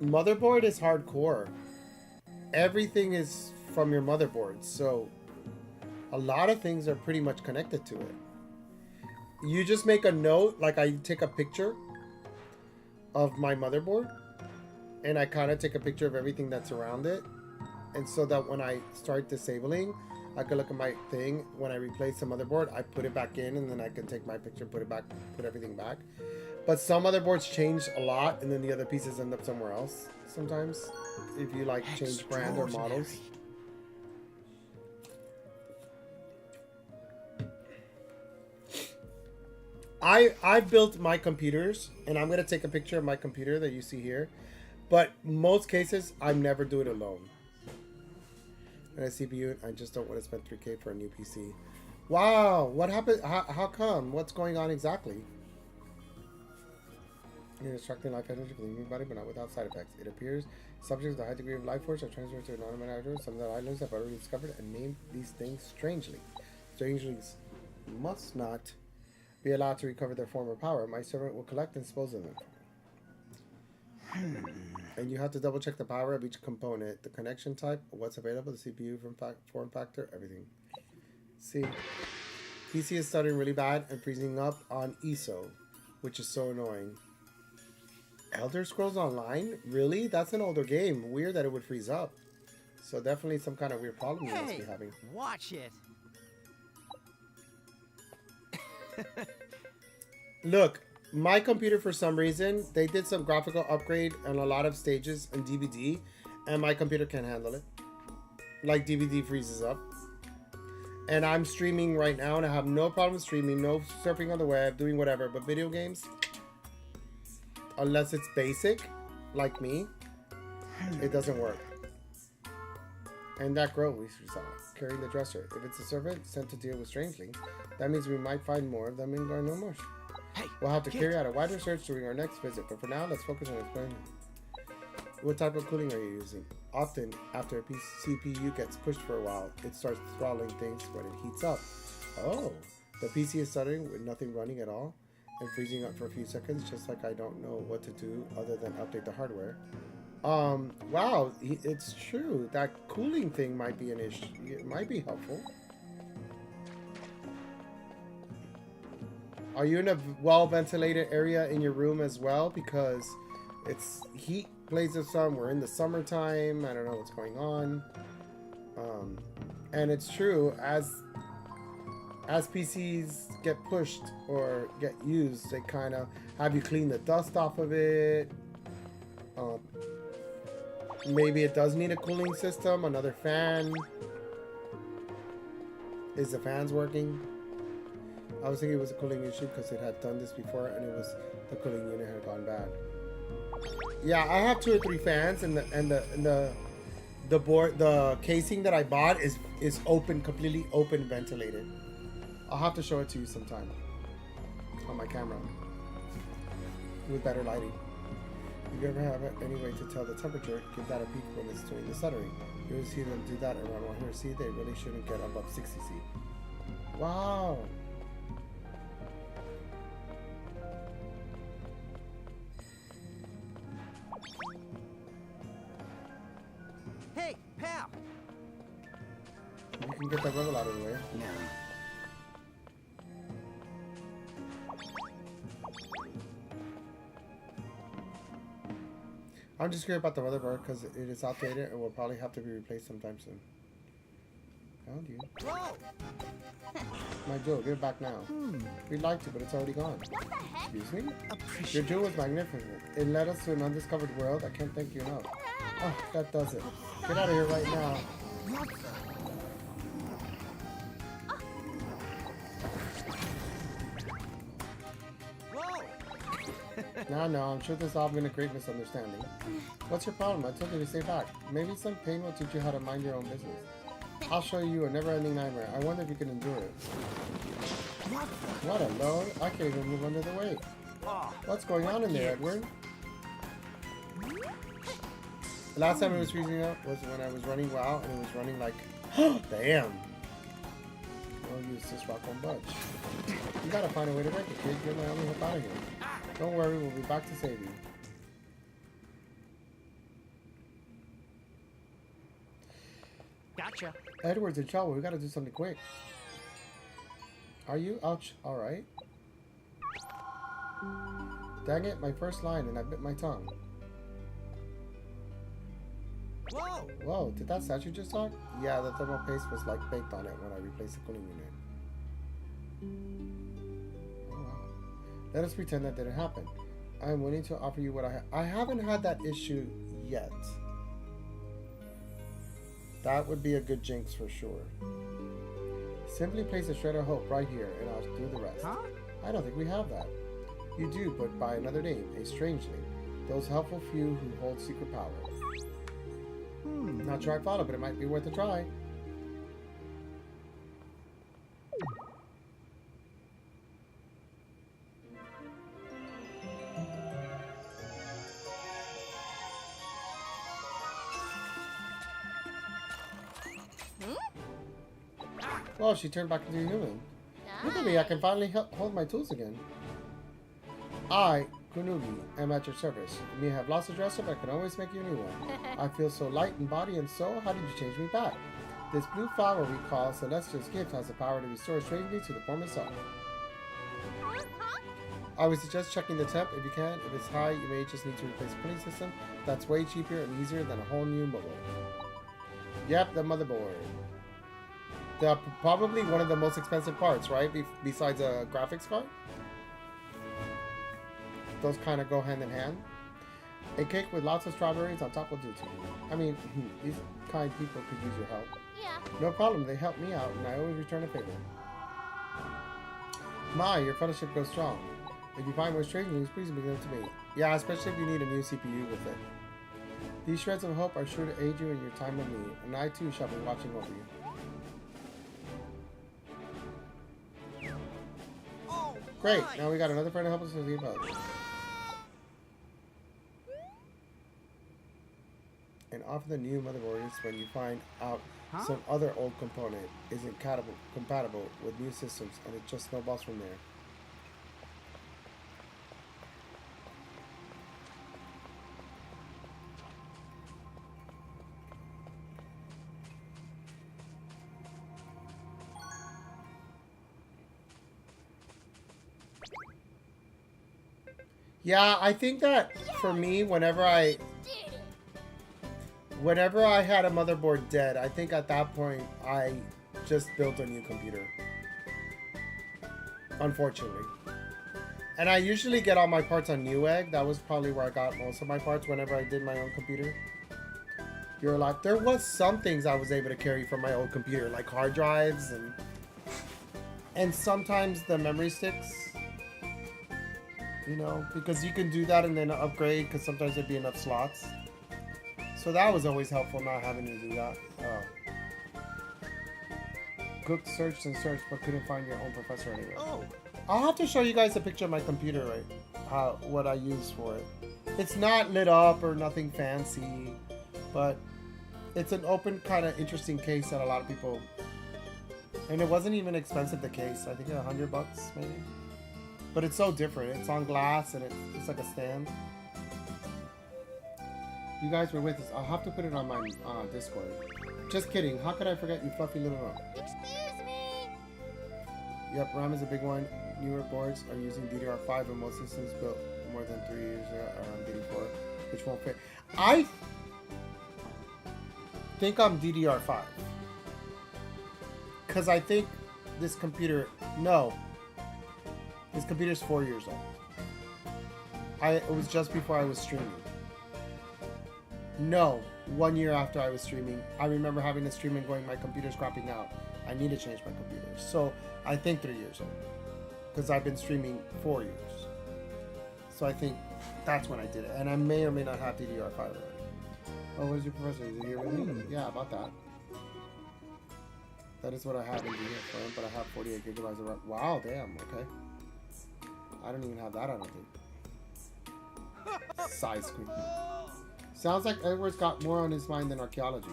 Motherboard is hardcore. Everything is from your motherboard, so a lot of things are pretty much connected to it. You just make a note, like I take a picture of my motherboard and I kind of take a picture of everything that's around it, and so that when I start disabling, I can look at my thing. When I replace the motherboard, I put it back in, and then I can take my picture, put it back, put everything back. But some motherboards change a lot, and then the other pieces end up somewhere else sometimes, if you like change brand or models. I built my computers, and I'm gonna take a picture of my computer that you see here, but most cases I never do it alone. And a CPU, I just don't want to spend $3K for a new PC. Wow, what happened? How come? What's going on exactly? You're extracting life energy from the human body, but not without side effects. It appears subjects with a high degree of life force are transferred to an automatic actor. Some of the islands have already discovered and named these things strangely. Strangelings must not be allowed to recover their former power. My servant will collect and dispose of them. And you have to double check the power of each component, the connection type, what's available, the CPU form factor, everything. See, PC is stuttering really bad and freezing up on ESO, which is so annoying. Elder Scrolls Online? Really? That's an older game. Weird that it would freeze up. So definitely some kind of weird problem you must be having. Watch it. Look, my computer, for some reason, they did some graphical upgrade on a lot of stages and DVD, and my computer can't handle it. Like, DVD freezes up. And I'm streaming right now, and I have no problem streaming, no surfing on the web, doing whatever, but video games, unless it's basic, like me, it doesn't work. And that girl we saw, carrying the dresser. If it's a servant sent to deal with strangelings, that means we might find more of them in Garnomosh. We'll have to carry out a wider search during our next visit, but for now, let's focus on explaining. What type of cooling are you using? Often, after a CPU gets pushed for a while, it starts throttling things when it heats up. Oh, the PC is stuttering with nothing running at all and freezing up for a few seconds, just like I don't know what to do other than update the hardware. Wow, it's true. That cooling thing might be an issue. It might be helpful. Are you in a well-ventilated area in your room as well? Because it's heat plays the sun. We're in the summertime. I don't know what's going on. And it's true, as PCs get pushed or get used, they kind of have you clean the dust off of it. Maybe it does need a cooling system, another fan. Is the fans working? I was thinking it was a cooling issue because it had done this before and it was the cooling unit had gone bad. Yeah, I have 2 or 3 fans, and the board, the casing that I bought is open, completely open, ventilated. I'll have to show it to you sometime on my camera with better lighting. If you ever have any way to tell the temperature, give that a peek when it's doing the stuttering. You'll see them do that around 100 C. They really shouldn't get above 60 C. Wow. Hey, pal. You can get that level out of the way. No. I'm just curious about the motherboard because it is outdated and will probably have to be replaced sometime soon. found you. Whoa! My jewel, give it back now. We'd like to, but it's already gone. What the heck? Excuse me? Your Appreciate jewel was magnificent. It led us to an undiscovered world. I can't thank you enough. Oh, that does it. Get out of here right now. What the? Whoa! No, I'm sure this has all been a great misunderstanding. What's your problem? I told you to stay back. Maybe some pain will teach you how to mind your own business. I'll show you a never-ending nightmare. I wonder if you can endure it. What the? What a load. I can't even move under the weight. Oh, What's going on in there, Edward? The last time it was freezing up was when I was running WoW, and it was running like, damn. I'll use this rock on budge. You gotta find a way to break it, kid. You're my only hope out of here. Don't worry, we'll be back to save you. gotcha. Edward's in trouble. We gotta do something quick. Are you? Ouch. Alright. Dang it, my first line, and I bit my tongue. Whoa! Whoa, did that statue just talk? Yeah, the thermal paste was like baked on it when I replaced the cooling unit. Oh, wow. Let us pretend that didn't happen. I am willing to offer you what I haven't had that issue yet. That would be a good jinx for sure. Simply place a shred of hope right here, and I'll do the rest. Huh? I don't think we have that. You do, but by another name, a strange name. Those helpful few who hold secret power. Not sure I follow, but it might be worth a try. Oh, she turned back into a human. Look at me, I can finally hold my tools again. I, Kunugi, am at your service. You may have lost a dresser, but I can always make you a new one. I feel so light in body and soul. How did you change me back? This blue flower we call Celestial's gift has the power to restore strangely to the former self. I would suggest checking the temp if you can. If it's high, you may just need to replace the cooling system. That's way cheaper and easier than a whole new motherboard. Yep, the motherboard. They're probably one of the most expensive parts, right? Besides a graphics card? Those kind of go hand in hand. A cake with lots of strawberries on top will do too. I mean, these kind people could use your help. Yeah. No problem, they help me out, and I always return a favor. My, your fellowship goes strong. If you find more strange news, please bring them to me. Yeah, especially if you need a new CPU with it. These shreds of hope are sure to aid you in your time of need, and I too shall be watching over you. Oh, Great, my. now we got another friend to help us with the above. And often the new motherboard is when you find out some other old component isn't compatible with new systems, and it just snowballs from there. Yeah, I think that for me, whenever I had a motherboard dead, I think at that point I just built a new computer. Unfortunately. And I usually get all my parts on Newegg. That was probably where I got most of my parts whenever I did my own computer. You're like, there was some things I was able to carry from my old computer, like hard drives and sometimes the memory sticks. You know, because you can do that and then upgrade because sometimes there'd be enough slots. So that was always helpful not having to do that. Cooked, searched, and searched, but couldn't find your own professor anywhere. Oh, I'll have to show you guys a picture of my computer, right? What I use for it. It's not lit up or nothing fancy, but it's an open kind of interesting case that a lot of people. And it wasn't even expensive, the case. I think $100 maybe. But it's so different. It's on glass and it's like a stand. You guys were with us. I'll have to put it on my Discord. Just kidding. How could I forget you fluffy little rump? Excuse me. Yep, RAM is a big one. Newer boards are using DDR5 and most systems built more than 3 years are on DDR4, which won't fit. I think I'm DDR5. because I think this computer. No, this computer's 4 years old. It was just before I was streaming. No, 1 year after I was streaming, I remember having a stream and going, my computer's crapping out. I need to change my computer. So I think 3 years old, because I've been streaming 4 years. So I think that's when I did it, and I may or may not have DDR5 already. Oh, where's your professor? Is he here with me? Yeah, about that. That is what I have in DDR5, but I have 48 gigabytes of RAM. Wow, damn. Okay. I don't even have that. I don't think. Size screen. Sounds like Edward's got more on his mind than archaeology.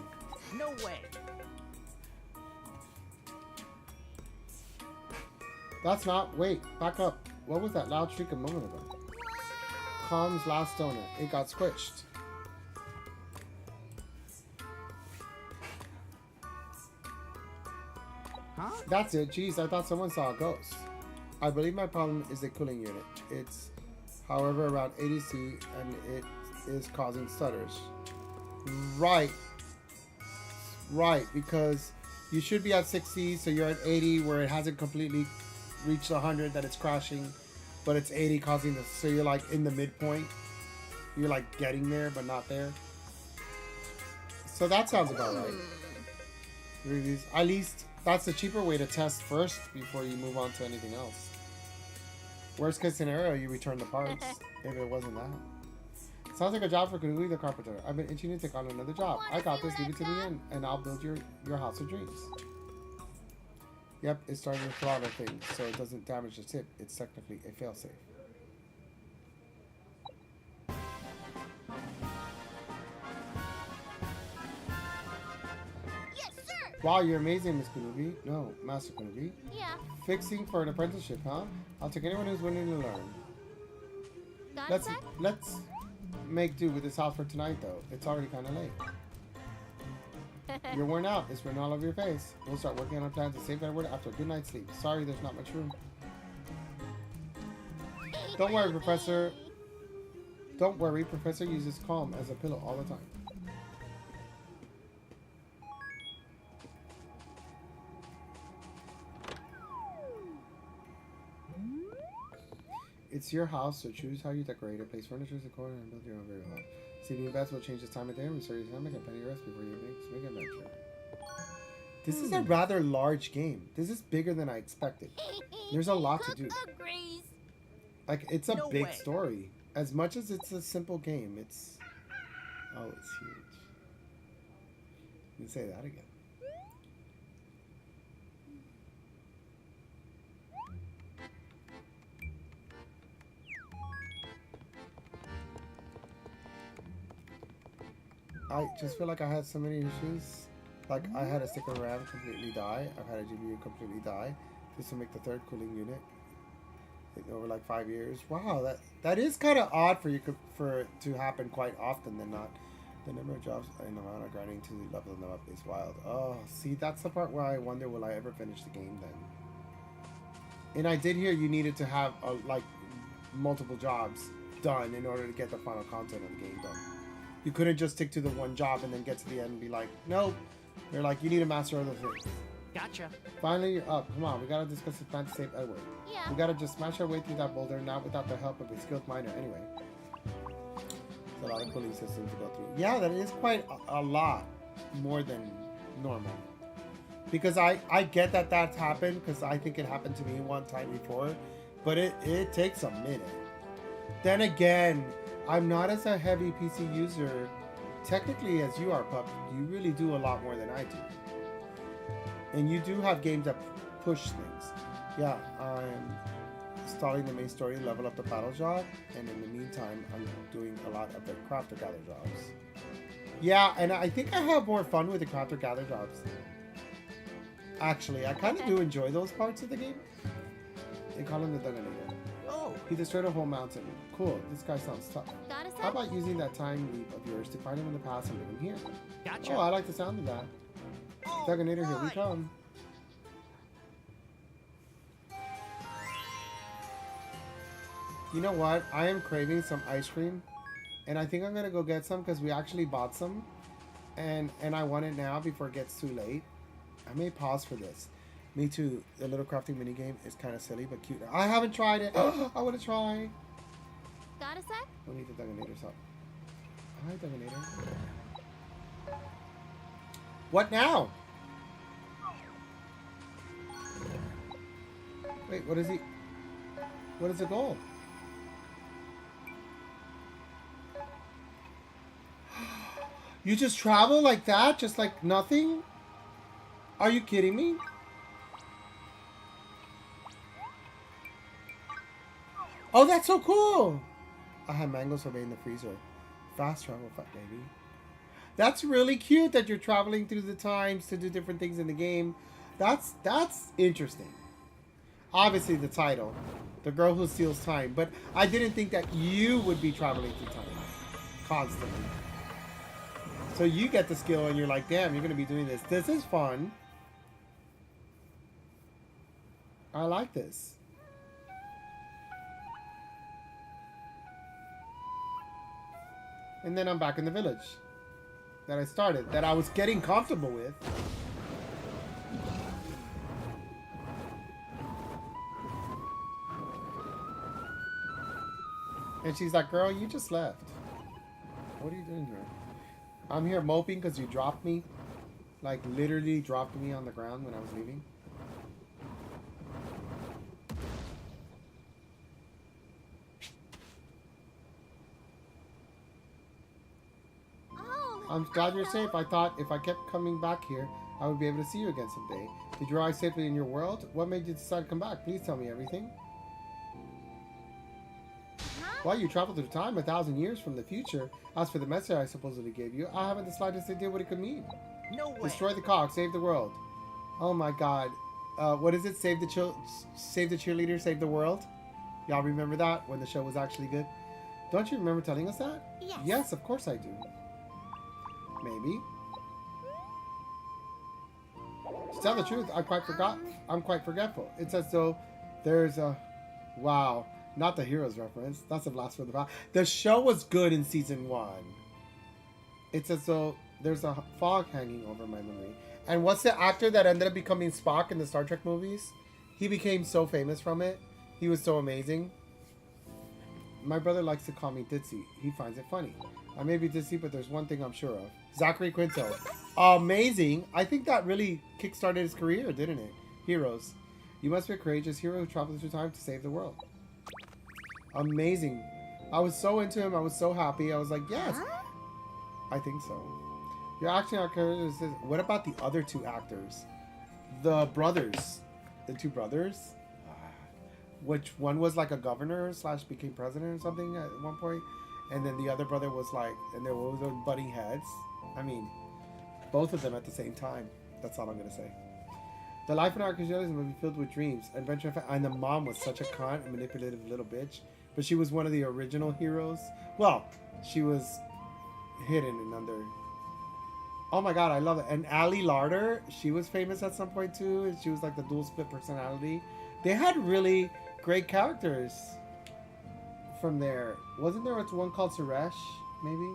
No way. That's not. Wait, back up. What was that loud shriek a moment ago? Com's last donor. It got squished. Huh? That's it. Jeez, I thought someone saw a ghost. I believe my problem is the cooling unit. It's, however, around 80 C, and it is causing stutters. Right. Right, because you should be at 60, so you're at 80 where it hasn't completely reached 100 that it's crashing, but it's 80 causing this. So you're like in the midpoint. You're like getting there, but not there. So that sounds about right. Reviews. At least that's the cheaper way to test first before you move on to anything else. Worst case scenario, you return the parts if it wasn't that. Sounds like a job for Kanui the carpenter. I've been itching to take on another job. I got this. Leave it to me and I'll build your house of dreams. Yep, it's starting to throttle things so it doesn't damage the tip. It's technically a failsafe. Yes, sir. Wow, you're amazing, Miss Kunubi. No, Master Kunubi. Yeah. Fixing for an apprenticeship, huh? I'll take anyone who's willing to learn. Got it, sir? Let's make do with this house for tonight, though. It's already kind of late. You're worn out. It's written all over your face. We'll start working on a plan to save Edward after a good night's sleep. Sorry, there's not much room. Don't worry, Professor. Don't worry, Professor uses calm as a pillow all the time. It's your house, so choose how you decorate it. Place furniture in the corner and build your own very hall. Sleeping beds will change the time of day and restore your stomach and penny rest before you make adventure. This is a rather large game. This is bigger than I expected. There's a lot to do. Agrees. Like, it's a No big way. story. As much as it's a simple game, it's... Oh, it's huge. You can say that again. I just feel like I had so many issues. Like, I had a stick of RAM completely die. I've had a GPU completely die. Just to make the third cooling unit. Over like 5 years. Wow, that is kind of odd for it to happen quite often than not. The number of jobs and amount of grinding to level them up is wild. Oh, see, that's the part where I wonder, will I ever finish the game then? And I did hear you needed to have like multiple jobs done in order to get the final content of the game done. You couldn't just stick to the one job and then get to the end and be like, nope. They're like, you need to master other things. Gotcha. Finally, you're up. Come on, we gotta discuss the plan to save Edward. Yeah. We gotta just smash our way through that boulder, not without the help of a skilled miner anyway. It's a lot of cooling systems to go through. Yeah, that is quite a lot more than normal. Because I get that that's happened, because I think it happened to me one time before, but it takes a minute. Then again, I'm not as a heavy PC user, technically, as you are, Pup. You really do a lot more than I do. And you do have games that push things. Yeah, I'm installing the main story, level up the battle job, and in the meantime, I'm doing a lot of the crafter gather jobs. Yeah, and I think I have more fun with the crafter gather jobs. Actually, I kind of do enjoy those parts of the game. They call him the Duganator. Oh, He destroyed a whole mountain. Cool, this guy sounds tough. Got it, sir? How about using that time leap of yours to find him in the past and bring him here? gotcha. Oh, I like the sound of that. Duganator, here we come. You know what? I am craving some ice cream, and I think I'm gonna go get some because we actually bought some, and I want it now before it gets too late. I may pause for this. Me too. The little crafting mini game is kind of silly but cute. I haven't tried it. I want to try. Got a sec? We need the Duganators up. Hi, Duganator. What now? Wait, what is he? What is the goal? You just travel like that? Just like nothing? Are you kidding me? Oh, that's so cool! I had mangoes for me in the freezer. Fast travel, fat baby. That's really cute that you're traveling through the times to do different things in the game. That's interesting. Obviously the title, The Girl Who Steals Time, but I didn't think that you would be traveling through time constantly. So you get the skill and you're like, damn, you're gonna be doing this. This is fun. I like this. And then I'm back in the village that I started, that I was getting comfortable with. And she's like, girl, you just left. What are you doing here? I'm here moping because you dropped me. Like, literally dropped me on the ground when I was leaving. I'm glad you're safe. I thought if I kept coming back here, I would be able to see you again someday. Did you arrive safely in your world? What made you decide to come back? Please tell me everything. Well, you traveled through time 1,000 years from the future. As for the message I supposedly gave you, I haven't the slightest idea what it could mean. No way. Destroy the cock, save the world. Oh my god. What is it? Save the cheerleader, save the world? Y'all remember that when the show was actually good? Don't you remember telling us that? Yes. Yes, of course I do. Maybe. To tell the truth, I'm quite forgetful. It's as though there's a... Wow. Not the Heroes reference. That's a blast from the past. The show was good in season 1. It's as though there's a fog hanging over my memory. And what's the actor that ended up becoming Spock in the Star Trek movies? He became so famous from it. He was so amazing. My brother likes to call me Ditzy. He finds it funny. I may be Ditzy, but there's one thing I'm sure of. Zachary Quinto. Amazing. I think that really kickstarted his career, didn't it? Heroes. You must be a courageous hero who travels through time to save the world. Amazing. I was so into him. I was so happy. I was like, yes. I think so. Your acting characters. What about the other two actors? The brothers. The two brothers. Which one was like a governor / became president or something at one point. And then the other brother was like, and there was butting heads. I mean, both of them at the same time. That's all I'm going to say. The life in Archaeology will be filled with dreams, adventure, and the mom was such a cunt, a manipulative little bitch. But she was one of the original heroes. Well, she was hidden and under. Oh my god, I love it. And Ali Larder, she was famous at some point too. She was like the dual split personality. They had really great characters from there. Wasn't there one called Suresh, maybe?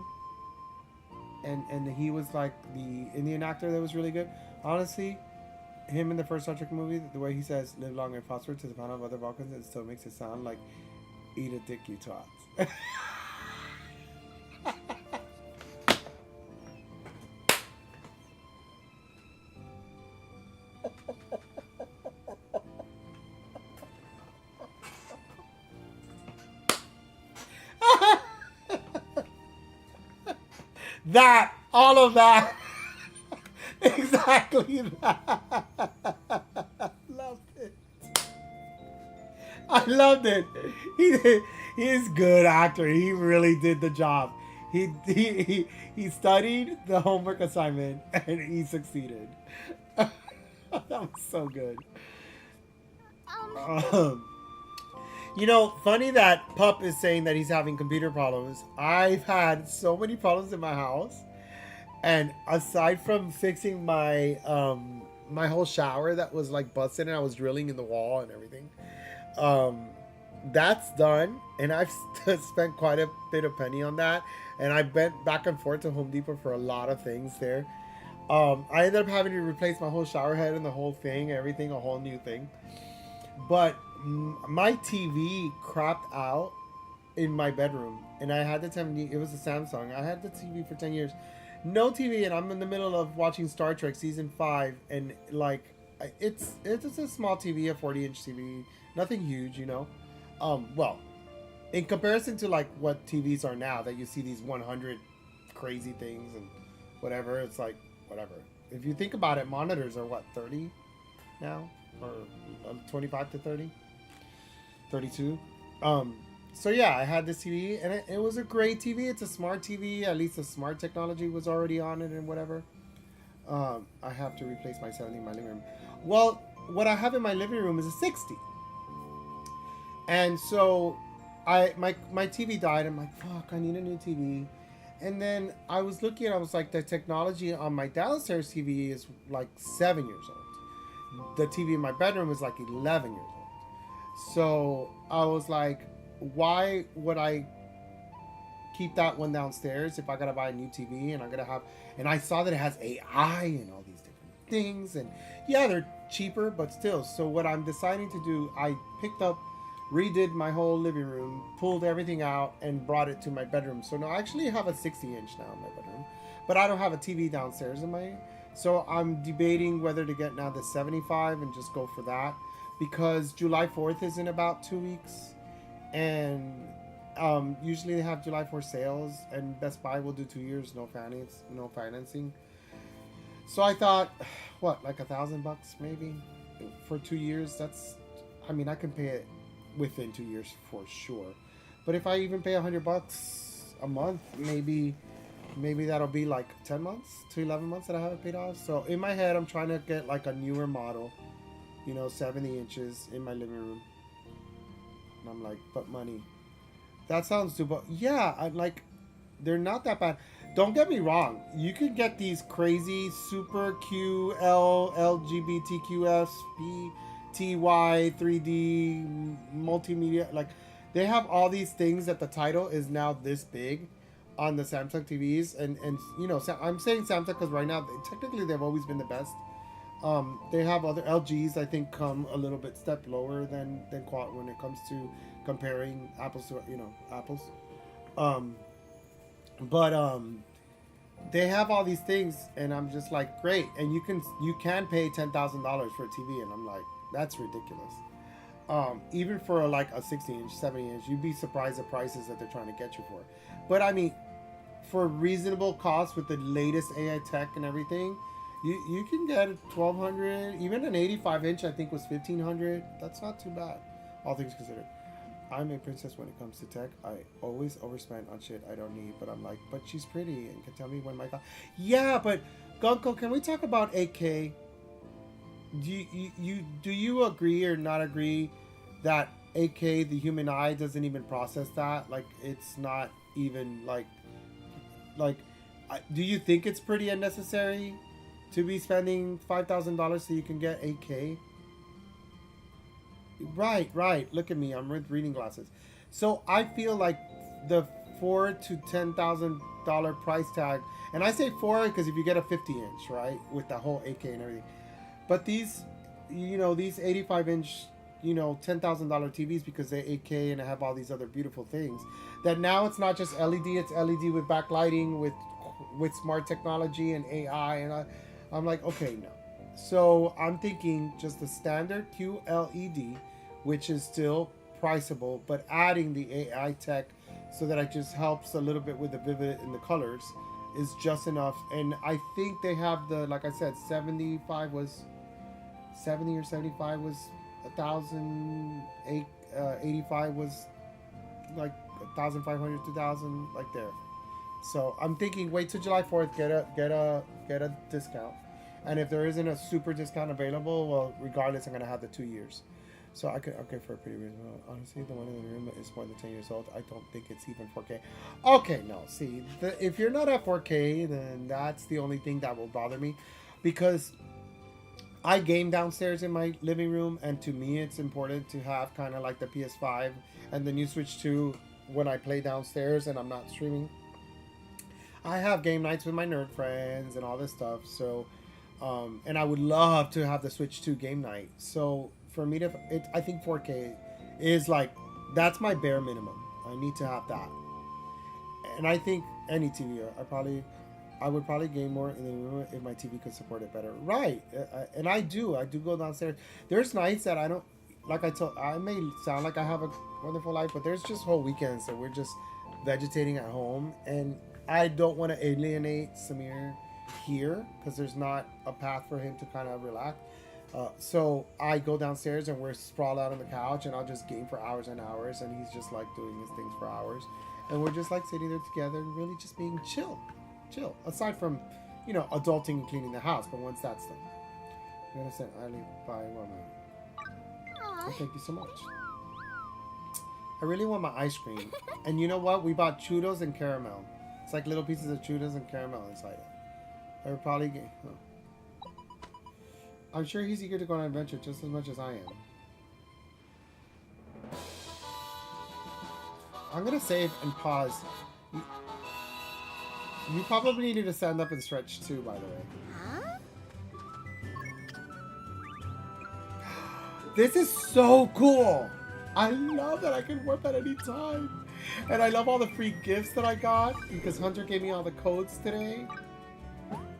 And he was like the Indian actor that was really good. Honestly, him in the first Star Trek movie, the way he says "live long and prosper" to the planet of other Vulcans, it still makes it sound like "eat a dick, you twats." That, all of that, exactly that. Loved it. I loved it. He's a good actor. He really did the job. He studied the homework assignment and he succeeded. That was so good. You know, funny that Pup is saying that he's having computer problems. I've had so many problems in my house. And aside from fixing my my whole shower that was like busted and I was drilling in the wall and everything, that's done. And I've spent quite a bit of penny on that. And I went back and forth to Home Depot for a lot of things there. I ended up having to replace my whole shower head and the whole thing, everything, a whole new thing. But my TV crapped out in my bedroom, and I had the 70. It was a Samsung. I had the TV for 10 years, no TV, and I'm in the middle of watching Star Trek season 5, and like it's a small TV, a 40-inch TV, nothing huge, you know. Well, in comparison to like what TVs are now, that you see these 100 crazy things and whatever, it's like whatever. If you think about it, monitors are what, 30 now, or 25 to 30, 32. So yeah, I had this TV, and it was a great TV. It's a smart TV. At least the smart technology was already on it and whatever. I have to replace my 70 in my living room. Well, what I have in my living room is a 60. And so my TV died. I'm like, fuck, I need a new TV. And then I was looking, I was like, the technology on my downstairs TV is like 7 years old. The TV in my bedroom is like 11 years old. So I was like, why would I keep that one downstairs if I gotta buy a new TV and I'm gonna have, and I saw that it has AI and all these different things, and yeah, they're cheaper, but still. So what I'm deciding to do, I picked up, redid my whole living room, pulled everything out, and brought it to my bedroom. So now I actually have a 60-inch now in my bedroom, but I don't have a TV downstairs in my, so I'm debating whether to get now the 75 and just go for that, because July 4th is in about 2 weeks. And usually they have July 4th sales, and Best Buy will do 2 years, no financing. So I thought, what, like $1,000 maybe for 2 years? That's, I mean, I can pay it within 2 years for sure. But if I even pay $100 a month, maybe that'll be like 10 months to 11 months that I haven't paid off. So in my head, I'm trying to get like a newer model, 70 inches in my living room. And I'm like, but money. That sounds too, but yeah, I'm like, they're not that bad. Don't get me wrong. You could get these crazy super QL, LGBTQS, TY, 3D, multimedia. Like, they have all these things that the title is now this big on the Samsung TVs. And I'm saying Samsung because right now, technically, they've always been the best. They have other LGs, I think, come a little bit step lower than Quad when it comes to comparing apples to apples. But they have all these things, and I'm just like, great. And you can pay $10,000 for a TV, and I'm like, that's ridiculous. Even for like a 60-inch, 70-inch, you'd be surprised the prices that they're trying to get you for. But I mean, for reasonable cost with the latest AI tech and everything. You can get $1,200, even an 85-inch I think was $1,500. That's not too bad, all things considered. I'm a princess when it comes to tech. I always overspend on shit I don't need, but I'm like, but she's pretty and can tell me when my God. Yeah, but Gunko, can we talk about 8K? Do you agree or not agree that 8K, the human eye doesn't even process that? Like, it's not even like do you think it's pretty unnecessary to be spending $5,000 so you can get 8K? Right. Look at me. I'm with reading glasses. So I feel like the $4,000 to $10,000 price tag, and I say 4 because if you get a 50-inch, right, with the whole 8K and everything. But these 85-inch, $10,000 TVs, because they're 8K and have all these other beautiful things, that now it's not just LED, it's LED with backlighting, with smart technology and AI, and I'm like, okay, no. So I'm thinking just the standard QLED, which is still priceable, but adding the AI tech so that it just helps a little bit with the vivid and the colors is just enough. And I think they have like I said, 70 or 75 was 1,000, 85 was like 1,500, 2,000, like there. So I'm thinking, wait till July 4th, get a discount, and if there isn't a super discount available, well, regardless, I'm gonna have the 2 years. So I could upgrade for a pretty reasonable. Honestly, the one in the room is more than 10 years old. I don't think it's even 4K. Okay, no. See, if you're not at 4K, then that's the only thing that will bother me, because I game downstairs in my living room, and to me, it's important to have kind of like the PS5 and the new Switch 2 when I play downstairs and I'm not streaming. I have game nights with my nerd friends and all this stuff. So, and I would love to have the Switch 2 game night. So for me to, I think 4K is like, that's my bare minimum. I need to have that. And I think any TV, I would probably game more in the room if my TV could support it better. Right. And I do go downstairs. There's nights that I don't, like I may sound like I have a wonderful life, but there's just whole weekends that we're just vegetating at home. And I don't want to alienate Samir here because there's not a path for him to kind of relax. So I go downstairs and we're sprawled out on the couch and I'll just game for hours and hours. And he's just like doing his things for hours. And we're just like sitting there together and really just being chill. Aside from, adulting and cleaning the house. But once that's done, you're gonna send Ali by woman. Oh, thank you so much. I really want my ice cream. And you know what? We bought churros and caramel. It's like little pieces of churros and caramel inside it. I would probably get. Oh. I'm sure he's eager to go on an adventure just as much as I am. I'm gonna save and pause. You probably needed to stand up and stretch too, by the way. Huh? This is so cool! I love that I can warp at any time. And I love all the free gifts that I got because Hunter gave me all the codes today.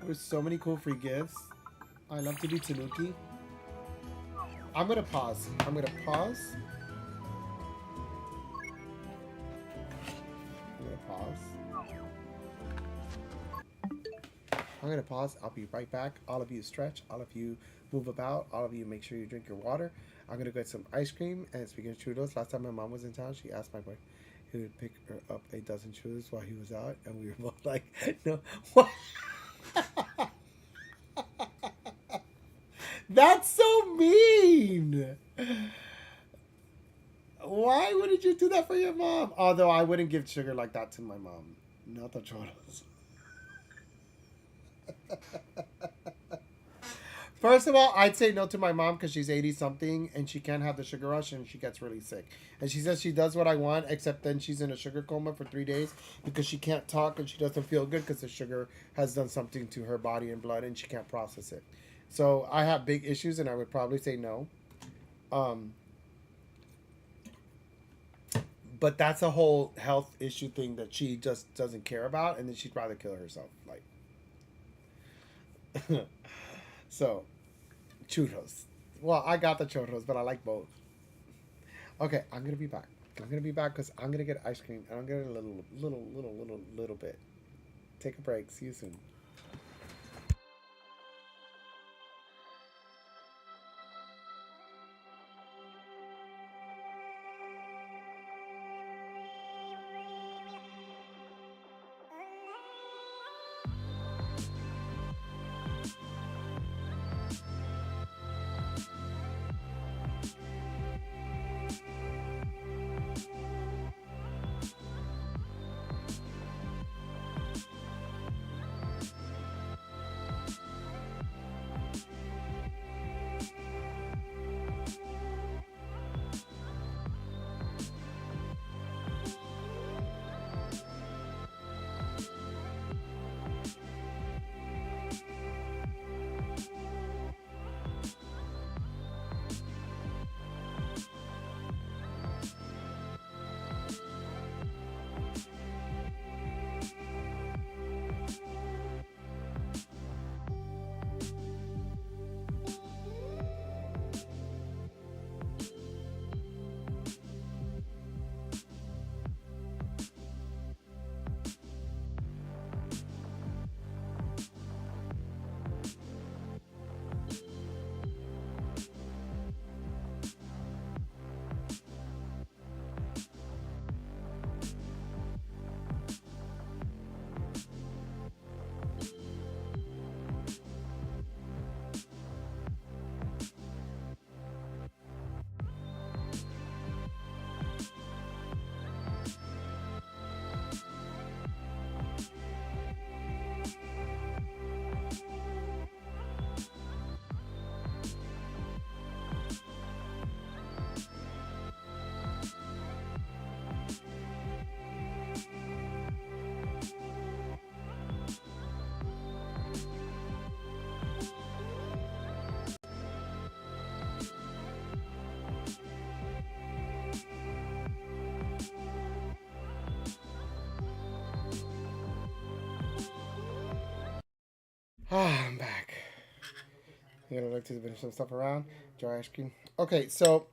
There's so many cool free gifts. I love to be Tanuki. I'm gonna pause. I'm gonna pause. I'll be right back. All of you stretch. All of you move about. All of you make sure you drink your water. I'm going to get some ice cream. And speaking of churros, last time my mom was in town, she asked my boy if he would pick her up a dozen churros while he was out. And we were both like, no. What? That's so mean. Why wouldn't you do that for your mom? Although I wouldn't give sugar like that to my mom. Not the churros. First of all, I'd say no to my mom because she's 80-something and she can't have the sugar rush and she gets really sick. And she says she does what I want, except then she's in a sugar coma for 3 days because she can't talk and she doesn't feel good because the sugar has done something to her body and blood and she can't process it. So I have big issues and I would probably say no. But that's a whole health issue thing that she just doesn't care about and then she'd rather kill herself. Like, so, churros. Well, I got the churros, but I like both. Okay, I'm gonna be back. I'm gonna be back because I'm gonna get ice cream and I'm gonna get a little bit. Take a break. See you soon. Ah, I'm back. I'm gonna look to finish some stuff around. Dry ice cream. Okay, so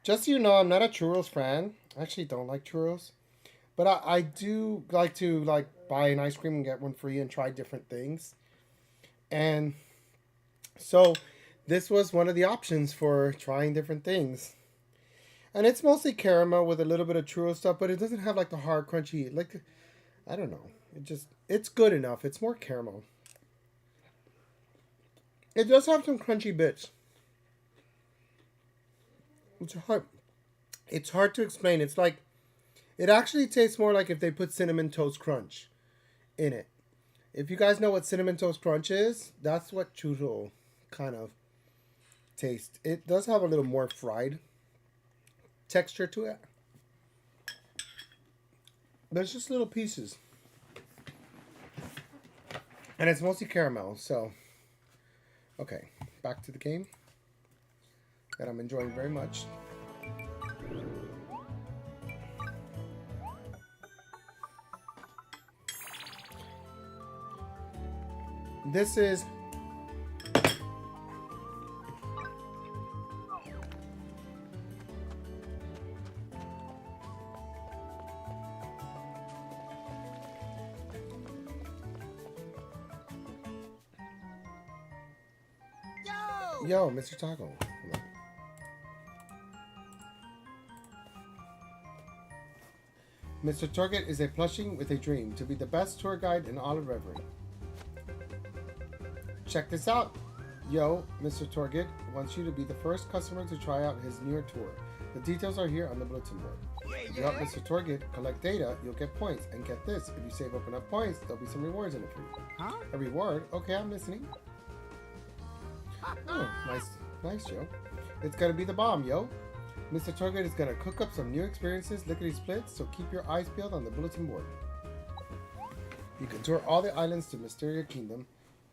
just so you know, I'm not a churros fan. I actually don't like churros. But I do like to like buy an ice cream and get one free and try different things. And so this was one of the options for trying different things. And it's mostly caramel with a little bit of churro stuff, but it doesn't have like the hard crunchy like I don't know. It's good enough. It's more caramel. It does have some crunchy bits. It's hard to explain. It's like it actually tastes more like if they put cinnamon toast crunch in it. If you guys know what cinnamon toast crunch is, that's what churro kind of tastes. It does have a little more fried texture to it. There's just little pieces. And it's mostly caramel, so okay, back to the game that I'm enjoying very much. This is Yo, Mr. Taco. Mr. Target is a plushing with a dream to be the best tour guide in all of Reverie. Check this out. Yo, Mr. Target wants you to be the first customer to try out his newer tour. The details are here on the bulletin board. If you help Mr. Target collect data, you'll get points. And get this, if you save up enough points, there'll be some rewards in it for you. Huh? A reward? Okay, I'm listening. Oh, nice, yo. It's gonna be the bomb, yo. Mr. Target is gonna cook up some new experiences, lickety splits, so keep your eyes peeled on the bulletin board. You can tour all the islands to Mysteria Kingdom.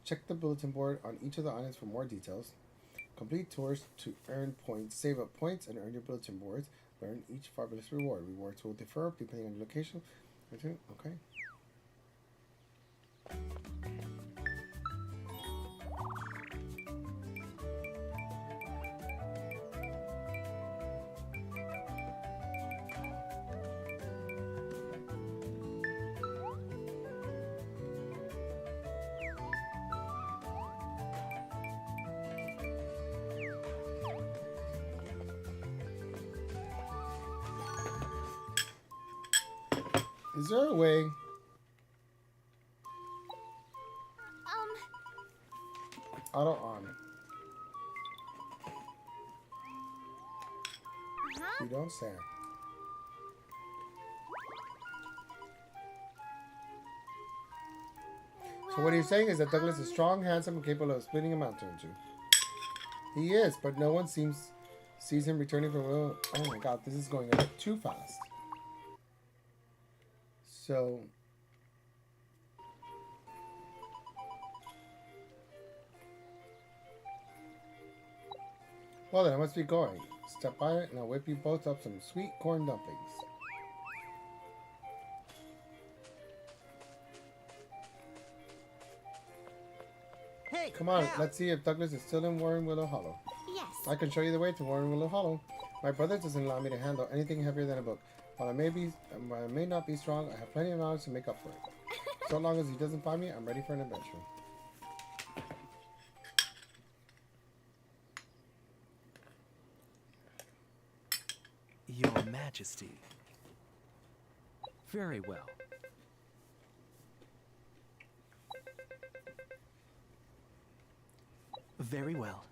Check the bulletin board on each of the islands for more details. Complete tours to earn points. Save up points and earn your bulletin boards. Learn each fabulous reward. Rewards will differ depending on the location. Okay. Is there a way? Auto on. Huh? You don't say. So what he's saying is that Douglas is strong, handsome, and capable of splitting a mountain in two. He is, but no one sees him returning from. Oh my God, this is going a bit too fast. So. Well then, I must be going. Step by it and I'll whip you both up some sweet corn dumplings. Hey, Come on, now. let's see if Douglas is still in Warren Willow Hollow. Yes. I can show you the way to Warren Willow Hollow. My brother doesn't allow me to handle anything heavier than a book. While I may not be strong, I have plenty of knowledge to make up for it. So long as he doesn't find me, I'm ready for an adventure. Your Majesty. Very well. Very well.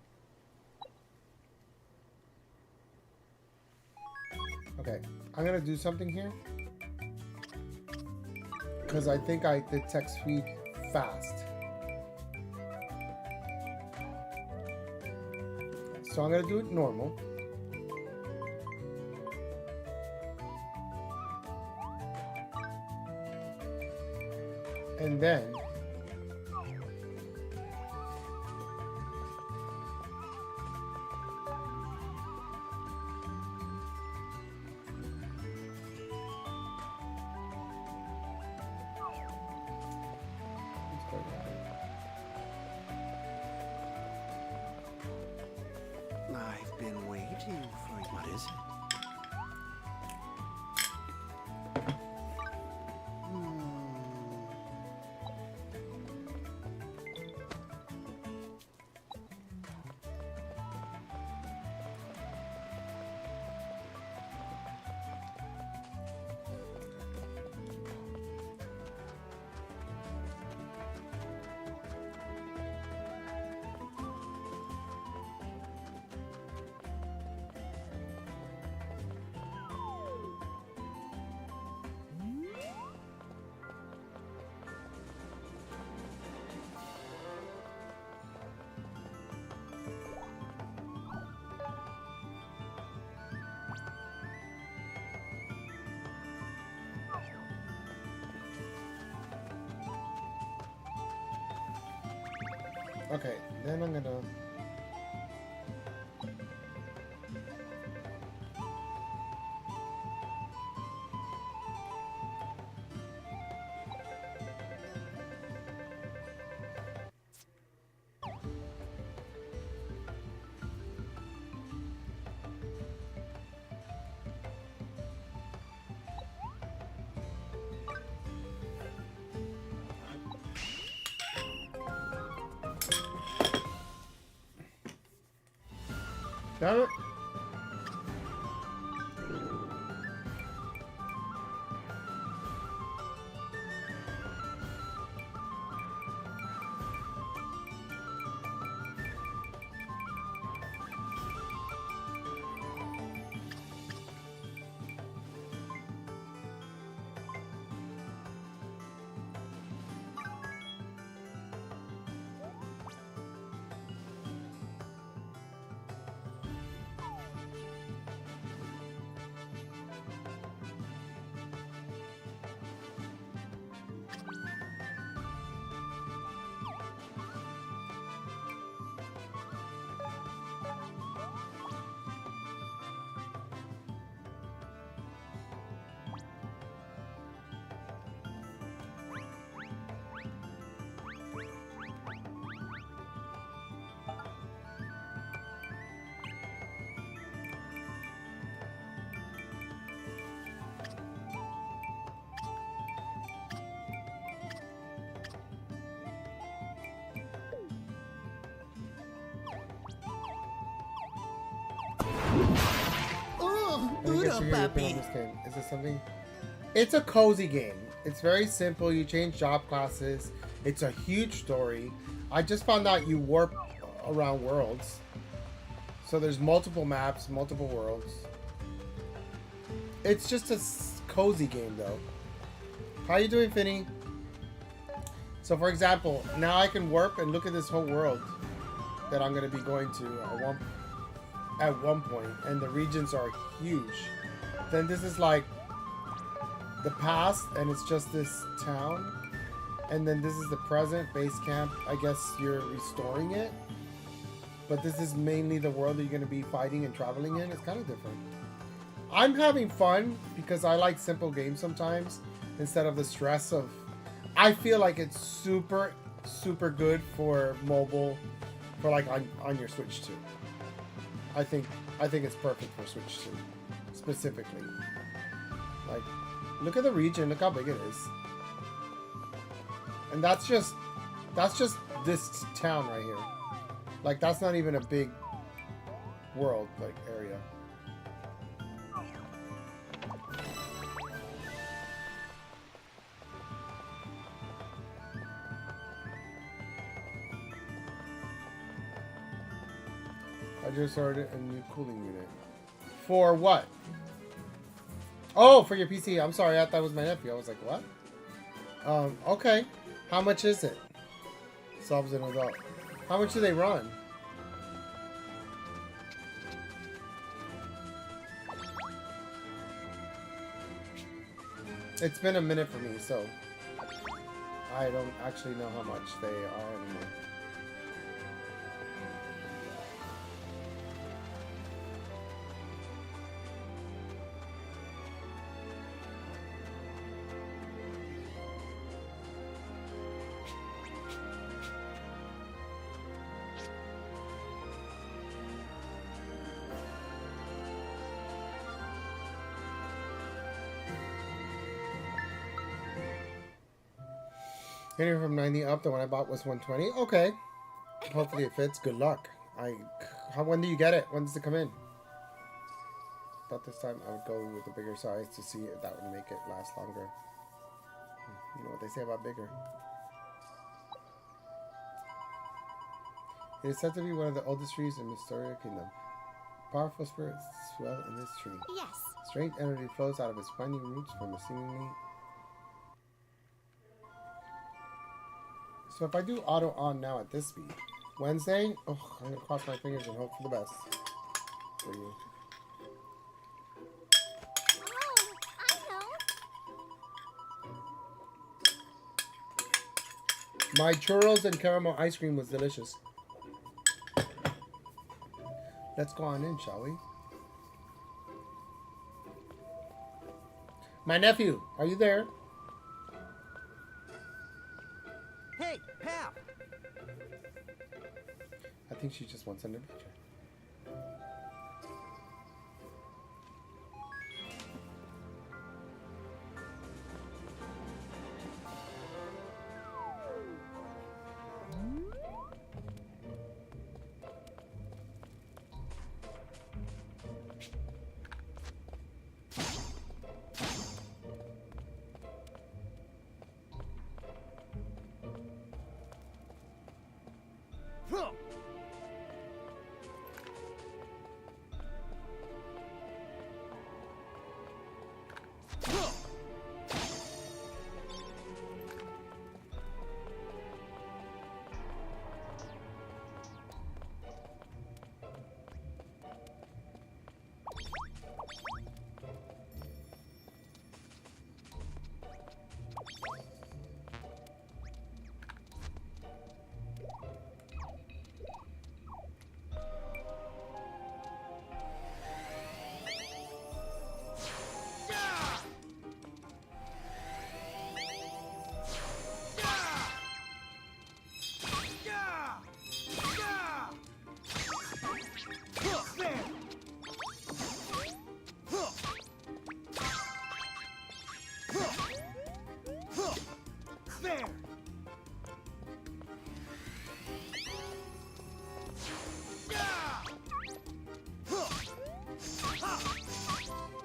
Okay, I'm gonna do something here. Because I think I did text feed fast. So I'm gonna do it normal. And then is. Okay, then I'm gonna... Damn it. Oh, Let me get Udo, you your opinion papi. on this game. Is this something? It's a cozy game. It's very simple. You change job classes. It's a huge story. I just found out you warp around worlds. So there's multiple maps, multiple worlds. It's just a cozy game though. How you doing, Finny? So for example, now I can warp and look at this whole world that I'm going to be going to at one point, and the regions are huge. Then this is like the past, and it's just this town, and then this is the present base camp. I guess you're restoring it, but this is mainly the world that you're going to be fighting and traveling in. It's kind of different. I'm having fun because I like simple games sometimes instead of the stress of... I feel like it's super good for mobile, for like on your Switch 2. I think it's perfect for Switch 2 specifically. Like, look at the region, look how big it is. And that's just this town right here. Like, that's not even a big world like area. I just ordered a new cooling unit. For what? Oh, for your PC. I'm sorry, I thought it was my nephew. I was like, what? Okay. How much is it? Subs and adult. How much do they run? It's been a minute for me, so I don't actually know how much they are anymore. Anything from 90 up, the one I bought was 120. Okay. Hopefully it fits. Good luck. When do you get it? When does it come in? Thought this time I would go with the bigger size to see if that would make it last longer. You know what they say about bigger. It is said to be one of the oldest trees in Mysteria Kingdom. Powerful spirits dwell in this tree. Yes. Strange energy flows out of its winding roots from a seemingly... So if I do auto on now at this speed, Wednesday, oh, I'm going to cross my fingers and hope for the best for you. Oh, I know. My churros and caramel ice cream was delicious. Let's go on in, shall we? My nephew, are you there? Hey, pal! I think she just wants an adventure. Huh. Huh.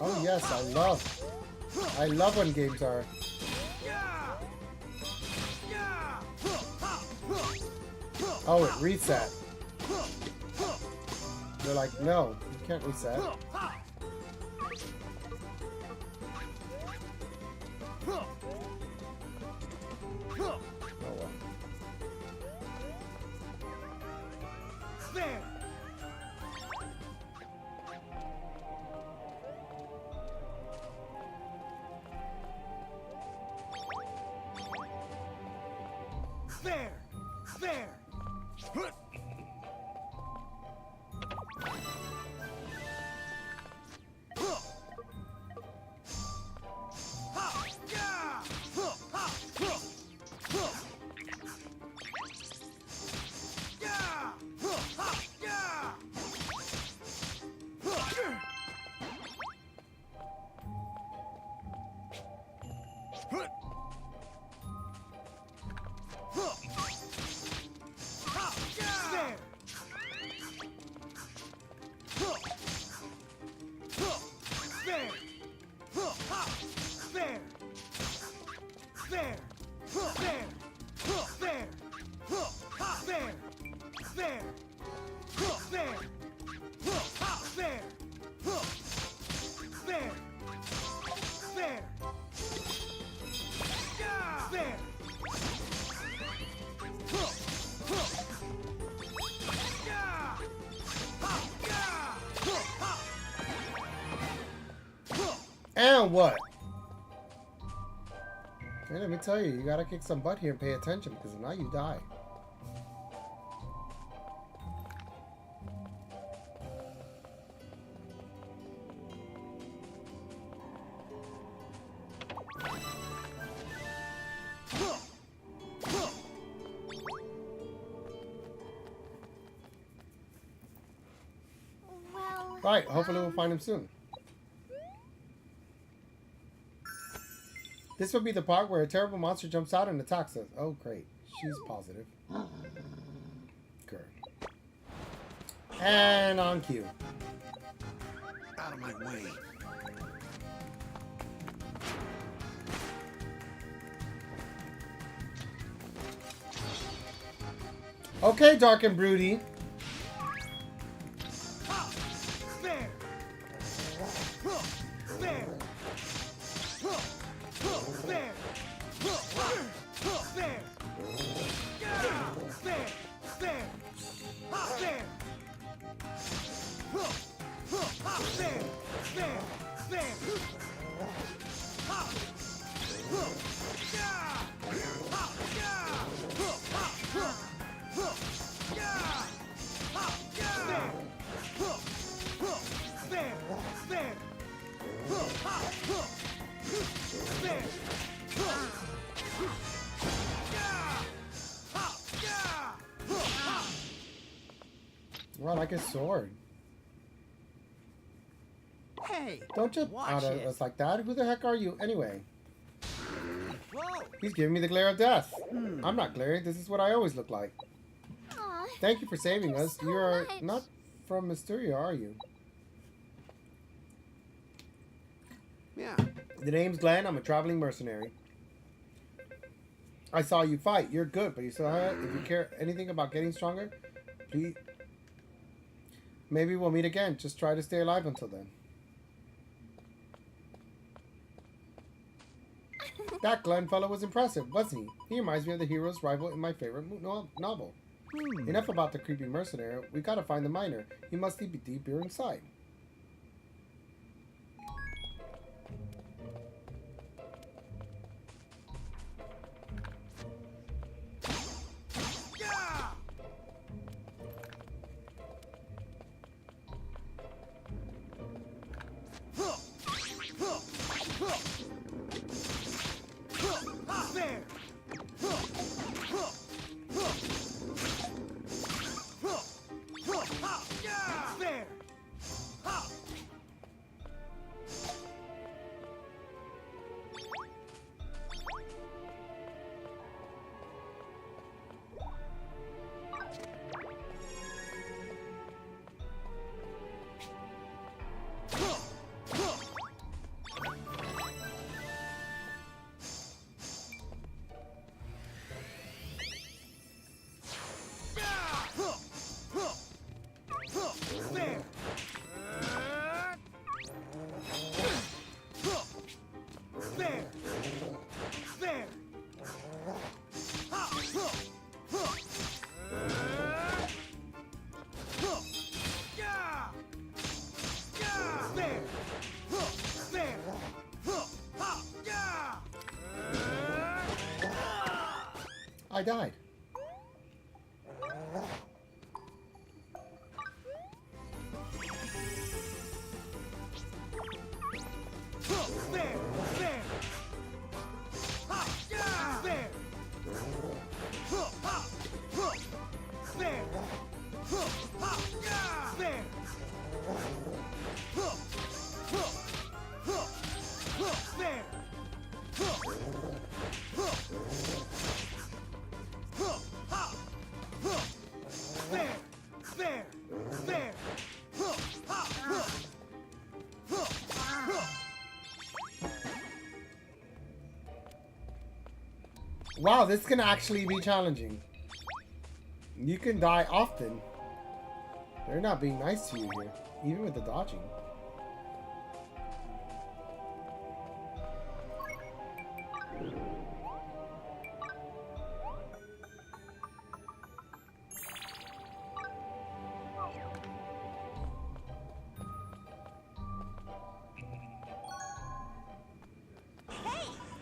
Oh yes, I love when games are. Oh, it reset. They're like, no, you can't reset. Oh well. There. There. There. Huh. Huh. Ha. Yeah. Huh. Ha. Huh. Huh. Yeah. Huh. Ha. Yeah. Huh. Yeah. Huh. Huh. Ha. Yeah. There. Huh. Huh. There. Huh. Ha. There. There. Huh. There. Huh. There. Huh. Ha. There. There. Huh. There. Huh. Ha. There. Huh. There. There. Yeah. There. Huh. Huh. Yeah. Ha. Yeah. Huh. Ha. Huh. And what? Hey, let me tell you, you gotta kick some butt here and pay attention because if not, you die. Huh. Huh. Well. Right, hopefully we'll find him soon. This would be the part where a terrible monster jumps out and attacks us. Oh, great. She's positive. Good. And on cue. Out of my way. Okay, dark and broody. Ha! There. Huh. There. Huh. Huh. There. Huh. Huh. There. Yeah. There. There. Ha! There. Huh. Huh. Ha! There. There. There. Ha! Huh. Yeah. Ha! Yeah. Huh. Ha! Huh. Huh. Yeah. Ha! Yeah. There. Huh. Huh. There. There. Huh. Ha! Huh. There. Huh. Yeah. Ha! Yeah. Huh. Ha! Well, like a sword. Hey! Don't jump watch out at it. us like that. Who the heck are you, anyway? Whoa! He's giving me the glare of death. I'm not glaring. This is what I always look like. Aw, Thank you for saving us. so You are much. not from Mysteria, are you? Yeah. The name's Glenn. I'm a traveling mercenary. I saw you fight. You're good, but you still have it. If you care anything about getting stronger, please. Maybe we'll meet again. Just try to stay alive until then. That Glenn fellow was impressive, wasn't he? He reminds me of the hero's rival in my favorite novel. Enough about the creepy mercenary. We gotta find the miner. He must be deeper inside. Yeah. Huh. Huh. Huh. Huh. Ha! There. Huh. Huh. Huh. Huh. Huh. Ha! Yeah. There. Ha! Huh. Huh. Yeah. Huh. Huh. Huh. There. Huh. There. There. Ha. Huh. Huh. Huh. Yeah. Yeah. There. Huh. There. Huh. Ha. Yeah. I died. Huh. There. There. Ha. Yeah. There. Huh. Ha. Huh. There. Huh. Ha. Yeah. There. Huh. Huh. Huh. Huh. There. Huh. Huh. Huh. Ha. Huh. There. There. There. Huh. Ha. Huh. Huh. Huh. Wow, this can actually be challenging. You can die often. They're not being nice to you here, even with the dodging.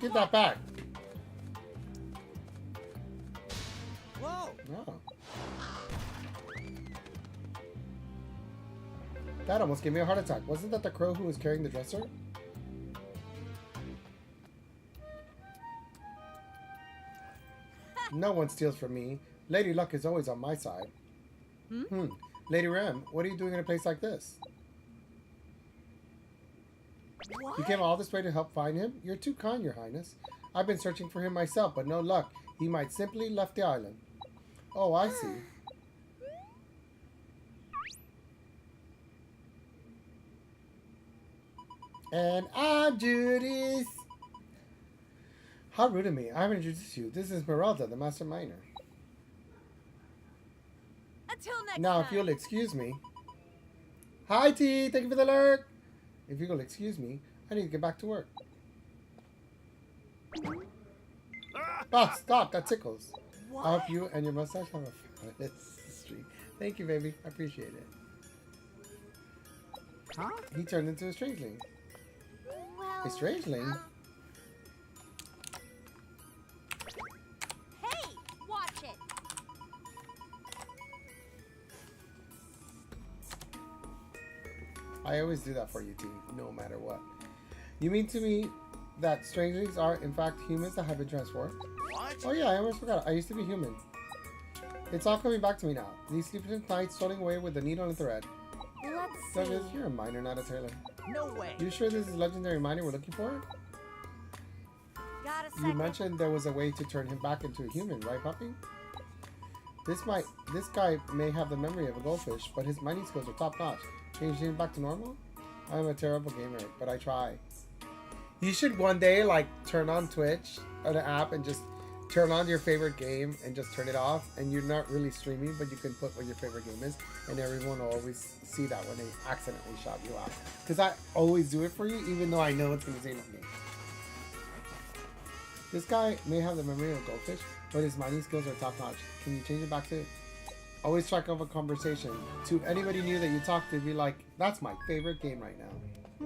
Get that back. Whoa! Oh. That almost gave me a heart attack. Wasn't that the crow who was carrying the dresser? No one steals from me. Lady Luck is always on my side. Lady Ram, what are you doing in a place like this? What? You came all this way to help find him? You're too kind, Your Highness. I've been searching for him myself, but no luck. He might simply left the island. Oh, I see. And I'm Judas. How rude of me. I haven't introduced you. This is Merelda, the Master Miner. Until next Now, time. if you'll excuse me. Hi, T. Thank you for the alert. If you'll excuse me, I need to get back to work. Ah, stop. That tickles. What? I hope you and your mustache have a fabulous streak. Thank you, baby. I appreciate it. Huh? He turned into a strangeling. Well, A strangeling? Hey, watch it. I always do that for you, T, no matter what. You mean to me that strangelings are, in fact, humans that have been transformed? What? Oh yeah, I almost forgot. I used to be human. It's all coming back to me now. These sleepless nights strolling away with the needle and thread. Let's Douglas, see. you're a miner, not a tailor. No way. You sure this is legendary mining we're looking for? Got a You second. mentioned there was a way to turn him back into a human, right, puppy? This guy may have the memory of a goldfish, but his mining skills are top notch. Change him back to normal? I'm a terrible gamer, but I try. You should one day like turn on Twitch on an app and just turn on your favorite game and just turn it off, and you're not really streaming, but you can put what your favorite game is, and everyone will always see that when they accidentally shout you out. Because I always do it for you, even though I know it's gonna say nothing. This guy may have the memory of a goldfish, but his mining skills are top notch. Can you change it back to always strike up a conversation? To anybody new that you talk to, be like, that's my favorite game right now.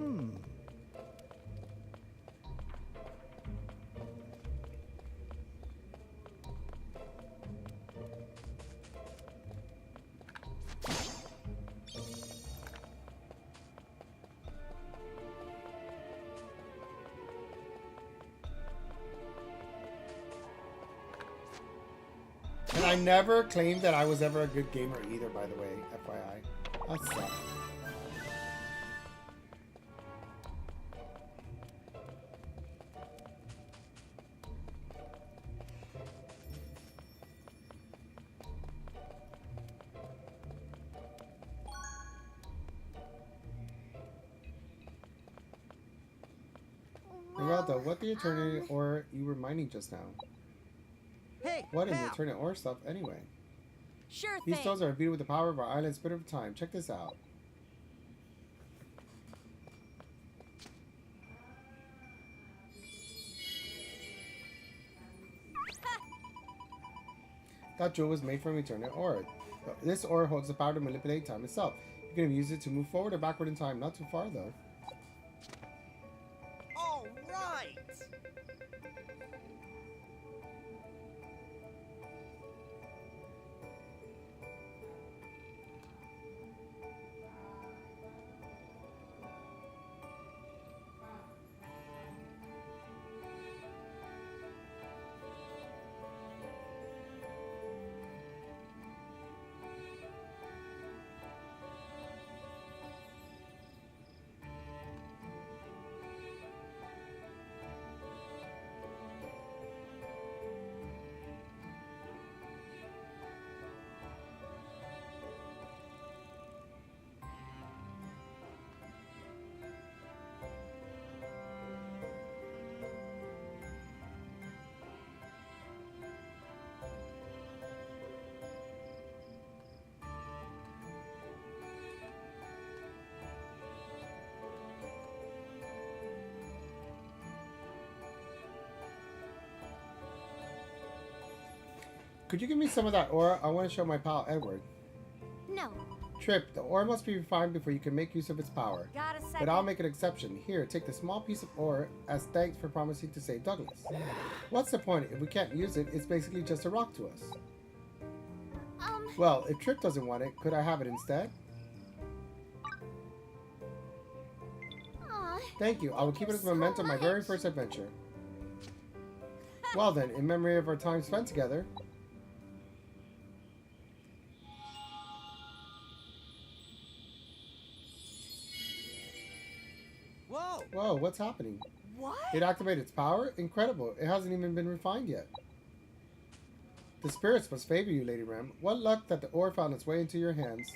And I never claimed that I was ever a good gamer either, by the way, FYI. That sucks. Merelda, what the eternity ore you were mining just now? Hey, What in the pal. eternal ore stuff anyway? Sure These thing. stones are imbued with the power of our island's bit of time. Check this out. That jewel was made from eternal ore. This ore holds the power to manipulate time itself. You can use it to move forward or backward in time. Not too far though. All right. Could you give me some of that ore? I want to show my pal Edward. No. Trip, the ore must be refined before you can make use of its power. Got a second. But I'll make an exception. Here, take the small piece of ore as thanks for promising to save Douglas. What's the point? If we can't use it, it's basically just a rock to us. Well, if Trip doesn't want it, could I have it instead? Aw, Thank you. I will keep it as a memento of my very first adventure. Well then, in memory of our time spent together. Whoa! Whoa, what's happening? What? It activated its power? Incredible. It hasn't even been refined yet. The spirits must favor you, Lady Ram. What luck that the ore found its way into your hands.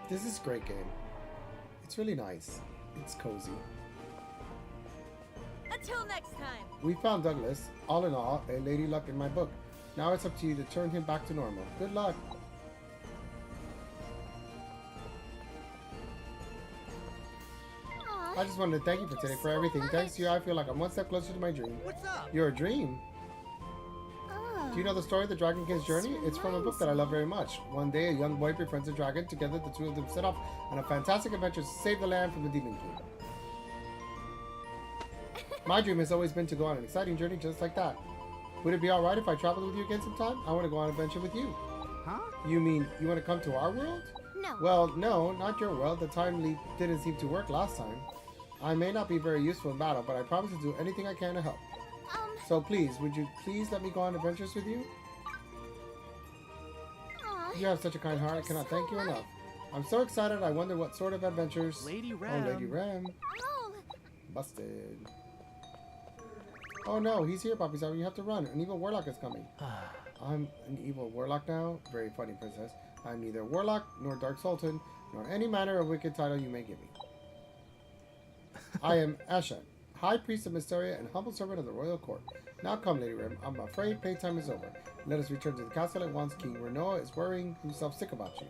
This is a great game. It's really nice. It's cozy. Until next time. We found Douglas. All in all, a lady luck in my book. Now it's up to you to turn him back to normal. Good luck. Aw, I just wanted to thank you for today, for everything. Thanks to you, I feel like I'm one step closer to my dream. What's up? Your dream? oh. Do you know the story of the Dragon King's journey? It's from a book that I love very much. One day, a young boy befriends a dragon. Together, the two of them set off on a fantastic adventure to save the land from the Demon King. My dream has always been to go on an exciting journey just like that. Would it be alright if I traveled with you again sometime? I want to go on an adventure with you. Huh? You mean you want to come to our world? No. Well, no, not your world. The time leap didn't seem to work last time. I may not be very useful in battle, but I promise to do anything I can to help. So please, would you please let me go on adventures with you? Aw, You have such a kind heart. I cannot thank you enough. I'm so excited. I wonder what sort of adventures. Lady Oh, Ram. Lady Ram. Oh. Busted. Oh no, he's here, Poppy. So you have to run. An evil warlock is coming. I'm an evil warlock now. Very funny, princess. I'm neither warlock nor dark sultan nor any manner of wicked title you may give me. I am Asha, High Priest of Mysteria and humble servant of the royal court. Now come, Lady Rim. I'm afraid playtime is over. Let us return to the castle at once. King Renoa is worrying himself sick about you.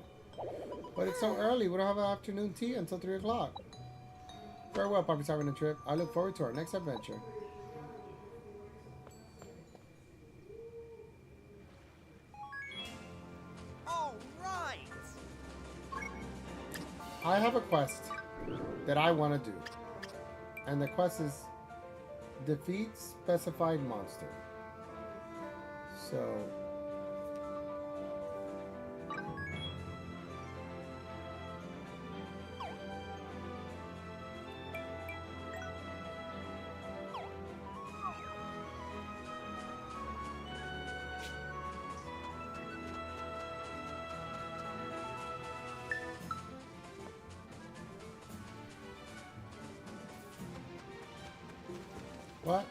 But it's so early. We don't have an afternoon tea until 3 o'clock. Farewell, Poppy Servant and Trip. I look forward to our next adventure. All right. I have a quest that I want to do. And the quest is defeat specified monster. So what?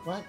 What?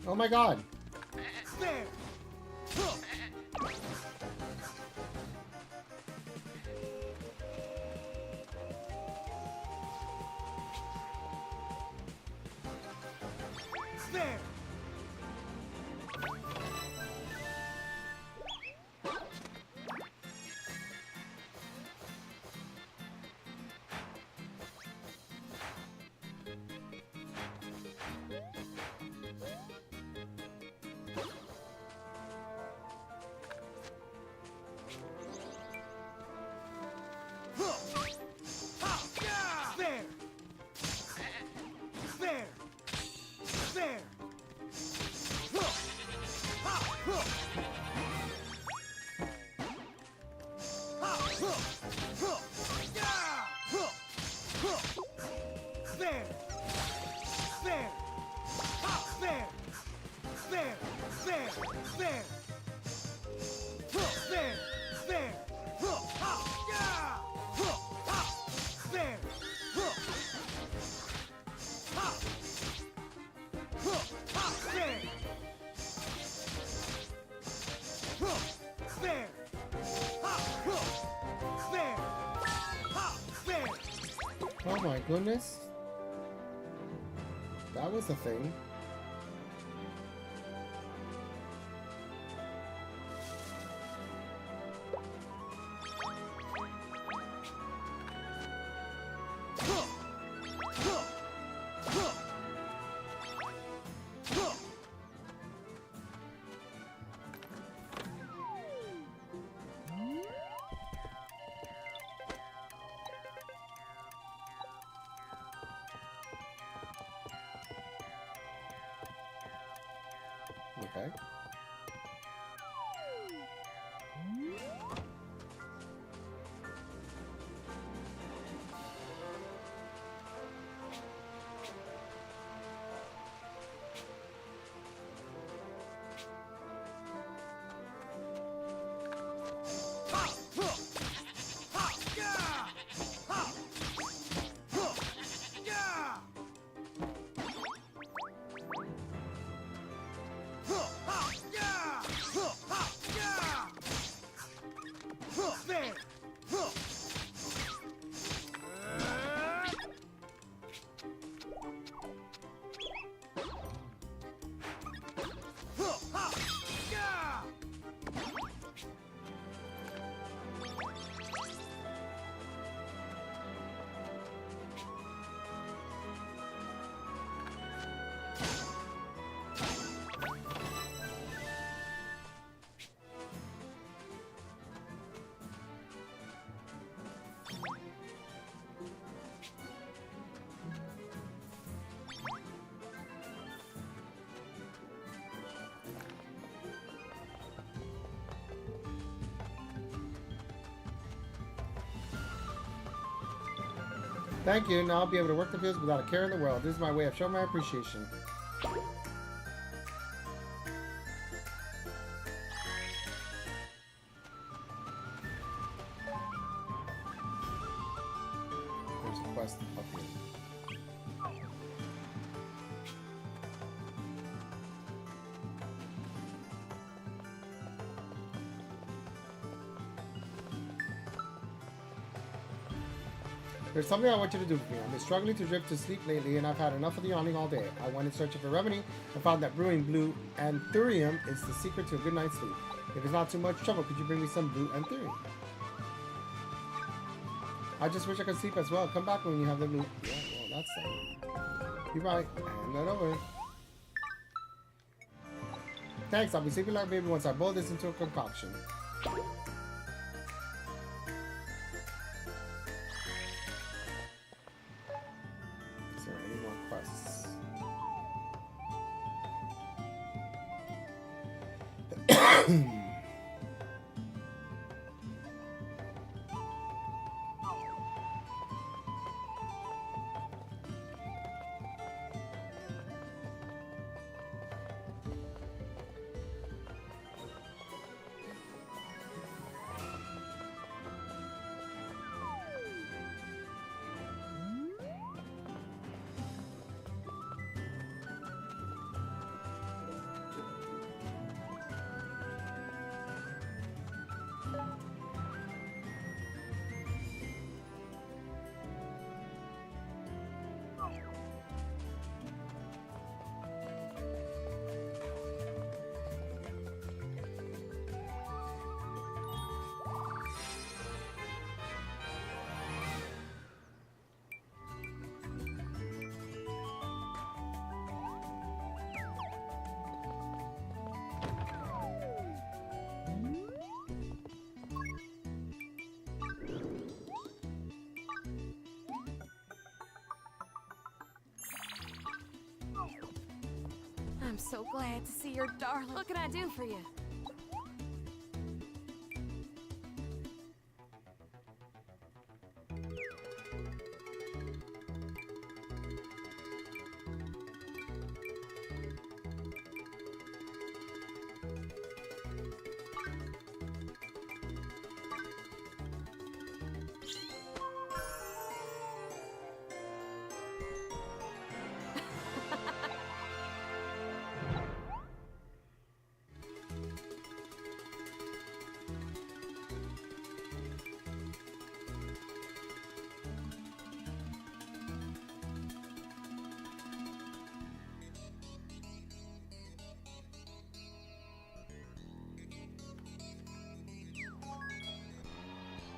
Oh my god. There. There. There. There. There. my goodness. That was a thing. Okay. Thank you. Now I'll be able to work the fields without a care in the world. This is my way of showing my appreciation. There's a quest up here. There's something I want you to do for me. I've been struggling to drift to sleep lately, and I've had enough of the yawning all day. I went in search of a remedy and found that brewing blue anthurium is the secret to a good night's sleep. If it's not too much trouble, could you bring me some blue anthurium? I just wish I could sleep as well. Come back when you have the blue. Yeah, well, that's that. You're right. Hand that over. Thanks. I'll be sleeping like a baby once I boil this into a concoction. I'm so glad to see your darling. What can I do for you?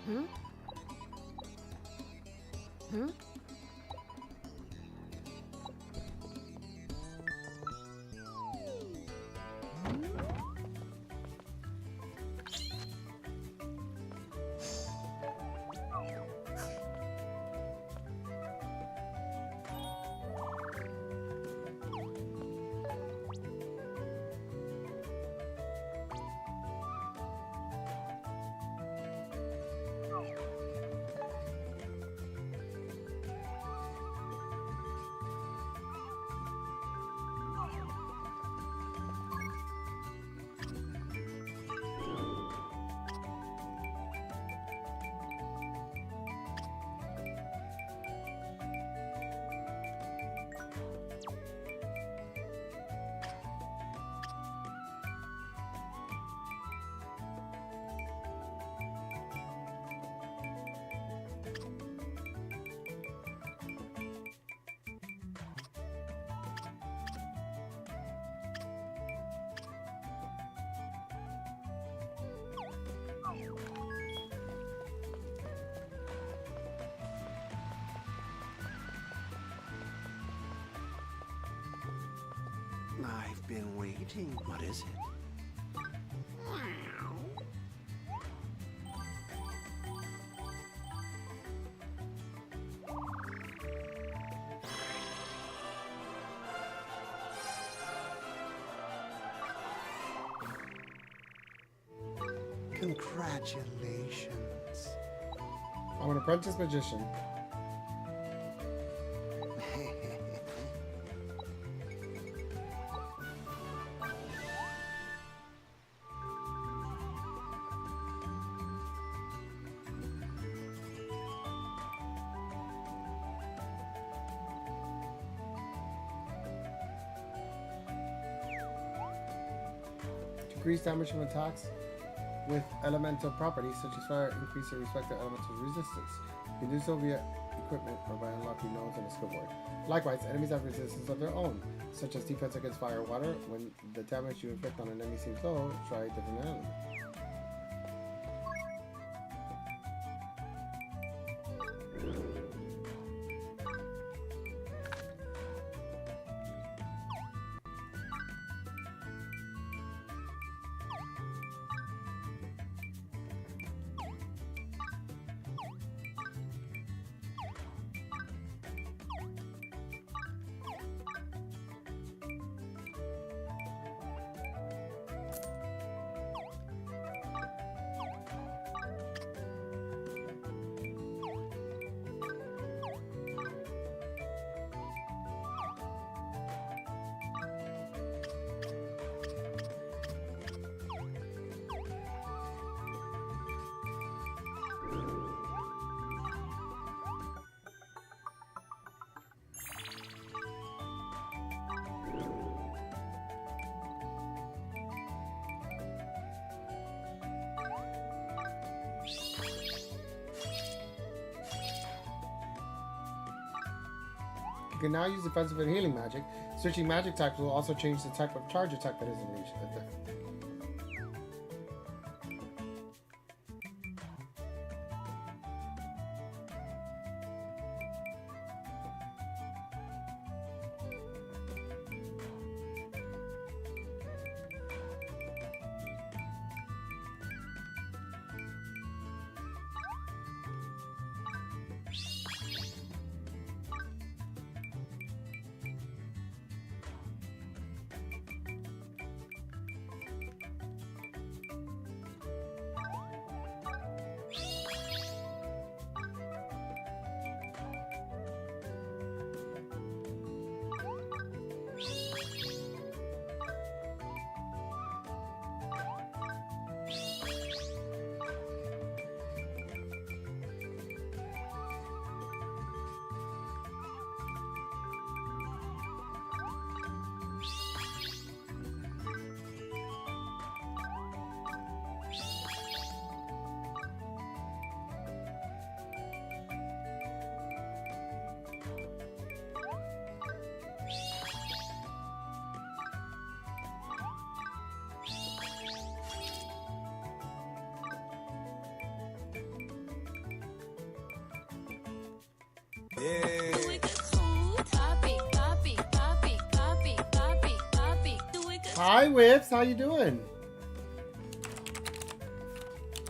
Hmm? Hmm? I've been waiting. What is it? Congratulations. I'm an apprentice magician. Increase damage from attacks with elemental properties such as fire, increase the respective elemental resistance. You can do so via equipment or by unlocking nodes on the skill board. Likewise, enemies have resistance of their own, such as defense against fire or water. When the damage you inflict on an enemy seems low, try a different element. You can now use defensive and healing magic. Switching magic types will also change the type of charge attack that is unleashed. Hi, Whips. How you doing?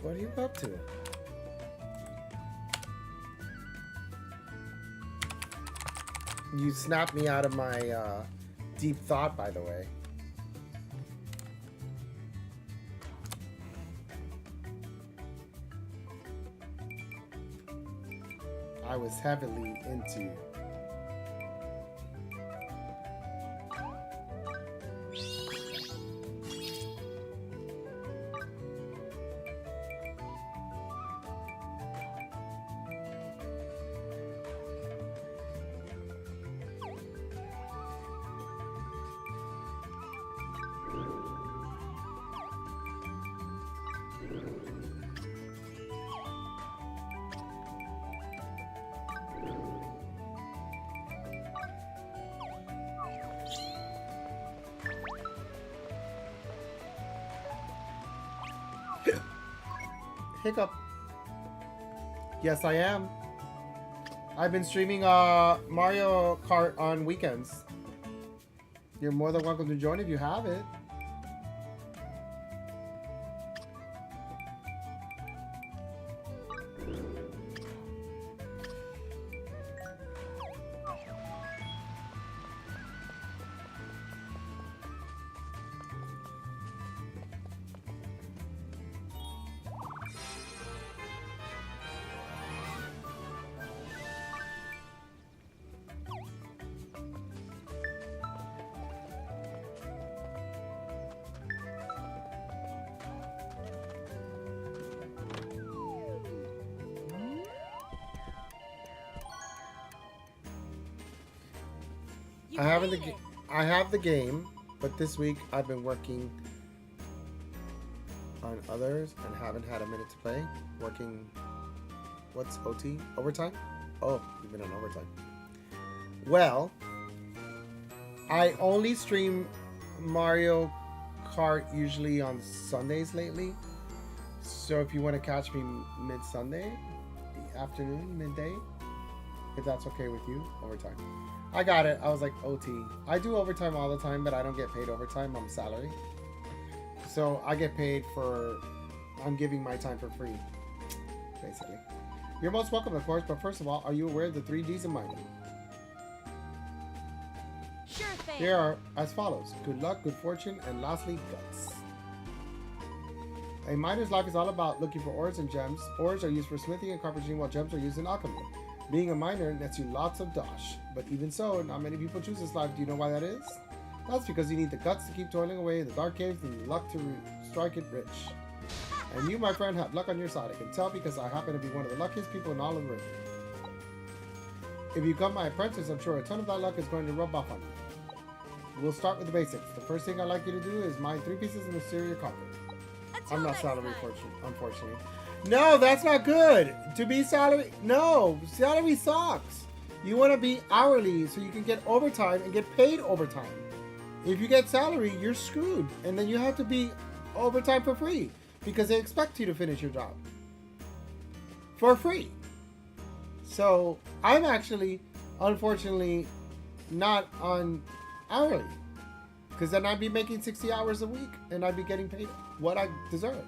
What are you up to? You snapped me out of my deep thought, by the way. I was heavily into. Hiccup. Yes, I am. I've been streaming Mario Kart on weekends. You're more than welcome to join if you have it. I have the game, but this week I've been working on others and haven't had a minute to play. Working, what's OT? Overtime? Oh, you've been on overtime. Well, I only stream Mario Kart usually on Sundays lately. So if you want to catch me mid-Sunday, afternoon, midday, if that's okay with you, overtime. I got it. I was like, OT. I do overtime all the time, but I don't get paid overtime. I'm salary. So I get paid for, I'm giving my time for free, basically. You're most welcome, of course, but first of all, are you aware of the 3 Ds of mining? Sure thing. They are as follows: good luck, good fortune, and lastly, guts. A miner's life is all about looking for ores and gems. Ores are used for smithing and carpentering, while gems are used in alchemy. Being a miner nets you lots of dosh, but even so, not many people choose this life. Do you know why that is? That's because you need the guts to keep toiling away in the dark caves and the luck to strike it rich. And you, my friend, have luck on your side. I can tell because I happen to be one of the luckiest people in all of the river. If you become my apprentice, I'm sure a ton of that luck is going to rub off on you. We'll start with the basics. The first thing I'd like you to do is mine 3 pieces of exterior copper. I'm not salary, unfortunately. No, that's not good. To be salary, no, salary sucks. You want to be hourly so you can get overtime and get paid overtime. If you get salary, you're screwed. And then you have to be overtime for free because they expect you to finish your job for free. So I'm actually, unfortunately, not on hourly because then I'd be making 60 hours a week and I'd be getting paid what I deserve.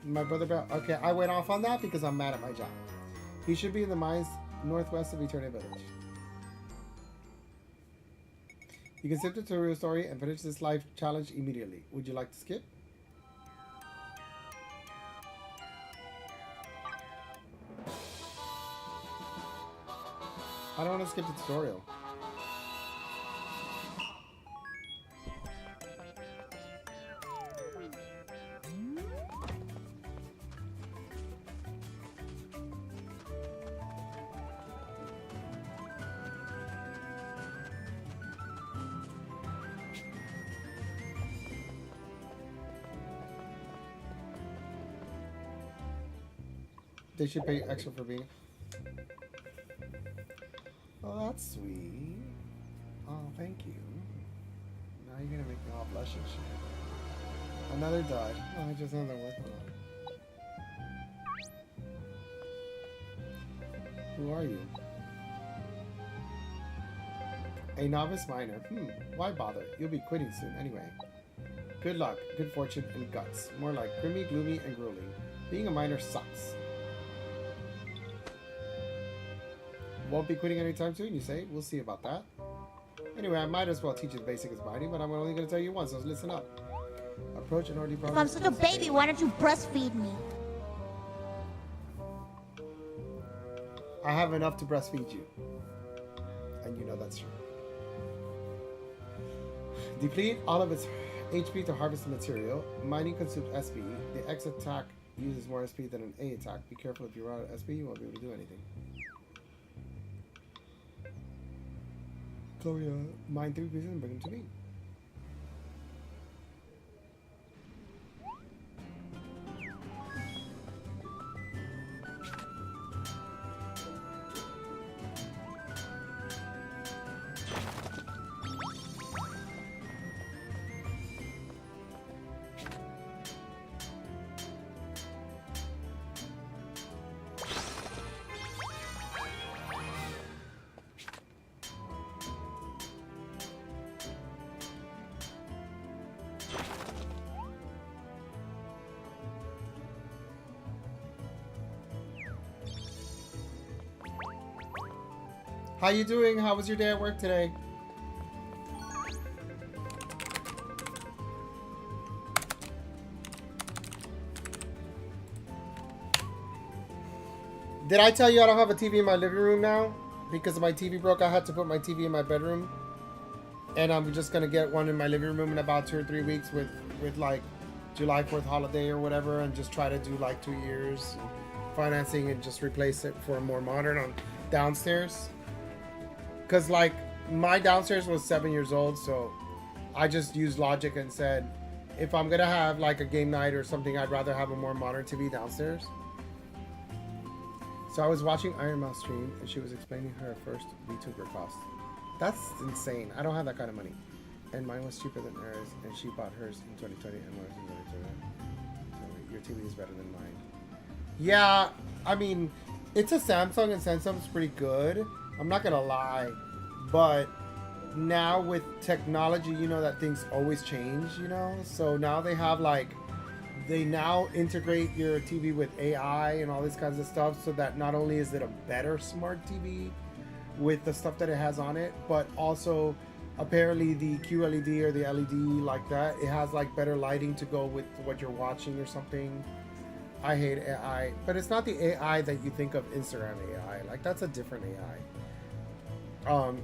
My brother, okay, I went off on that because I'm mad at my job. He should be in the mines northwest of Eternity Village. You can skip the tutorial story and finish this life challenge immediately. Would you like to skip? I don't want to skip the tutorial. They should pay extra for being. Oh, that's sweet. Oh, thank you. Now you're gonna make me all blush and shit. Another died. Oh, I just know they're working on it. Who are you? A novice miner. Why bother? You'll be quitting soon anyway. Good luck, good fortune, and guts. More like grimy, gloomy, and grueling. Being a miner sucks. Won't be quitting anytime soon, you say? We'll see about that. Anyway, I might as well teach you the basics of mining, but I'm only going to tell you once, so listen up. Approach an already If I'm such a baby, why don't you breastfeed me? I have enough to breastfeed you. And you know that's true. Deplete all of its HP to harvest the material. Mining consumes SP. The X attack uses more SP than an A attack. Be careful, if you run out of SP, you won't be able to do anything. Gloria, mine 3 pieces and bring them to me. How you doing? How was your day at work today? Did I tell you I don't have a TV in my living room now? Because my TV broke, I had to put my TV in my bedroom. And I'm just gonna get one in my living room in about 2 or 3 weeks with like July 4th holiday or whatever, and just try to do like 2 years financing and just replace it for a more modern on downstairs. Cause like my downstairs was 7 years old, so I just used logic and said, if I'm gonna have like a game night or something, I'd rather have a more modern TV downstairs. So I was watching Iron Mouse stream, and she was explaining her first VTuber cost. That's insane. I don't have that kind of money. And mine was cheaper than hers, and she bought hers in 2020 and mine in 2021. So your TV is better than mine. Yeah, I mean, it's a Samsung, and Samsung's pretty good. I'm not gonna lie, but now with technology, you know that things always change, you know? So now they have like, they now integrate your TV with AI and all this kinds of stuff, so that not only is it a better smart TV with the stuff that it has on it, but also apparently the QLED or the LED like that, it has like better lighting to go with what you're watching or something. I hate AI, but it's not the AI that you think of Instagram AI. Like that's a different AI.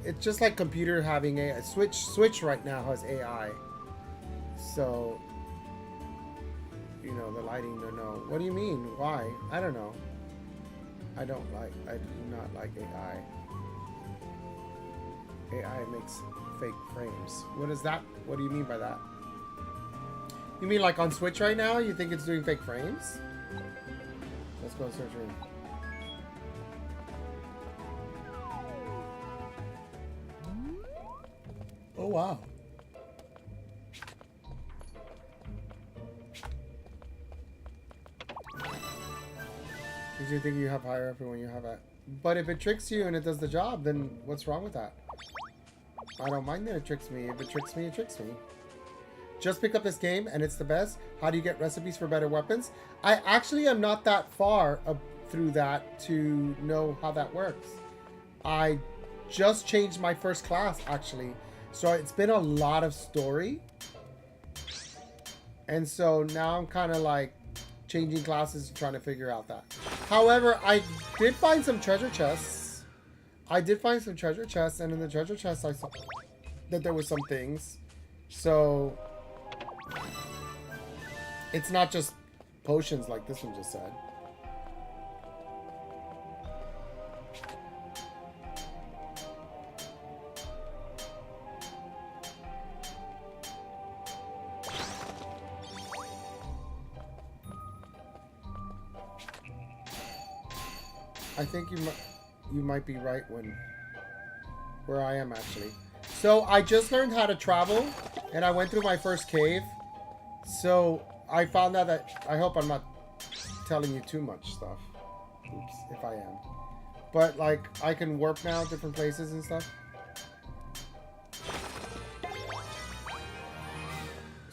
It's just like computer having AI. Switch right now has AI. So, you know, the lighting, no. What do you mean? Why? I don't know. I do not like AI. AI makes fake frames. What is that? What do you mean by that? You mean like on Switch right now? You think it's doing fake frames? Let's go search room. Oh wow. Because you think you have higher up when you have it. But if it tricks you and it does the job, then what's wrong with that? I don't mind that it tricks me. If it tricks me, it tricks me. Just pick up this game and it's the best. How do you get recipes for better weapons? I actually am not that far through that to know how that works. I just changed my first class actually. So it's been a lot of story. And so now I'm kind of like changing classes and trying to figure out that. However, I did find some treasure chests. And in the treasure chests I saw that there were some things. So it's not just potions like this one just said. I think you might be right where I am actually. So I just learned how to travel and I went through my first cave. So I found out that, I hope I'm not telling you too much stuff. Oops, if I am. But like I can warp now different places and stuff.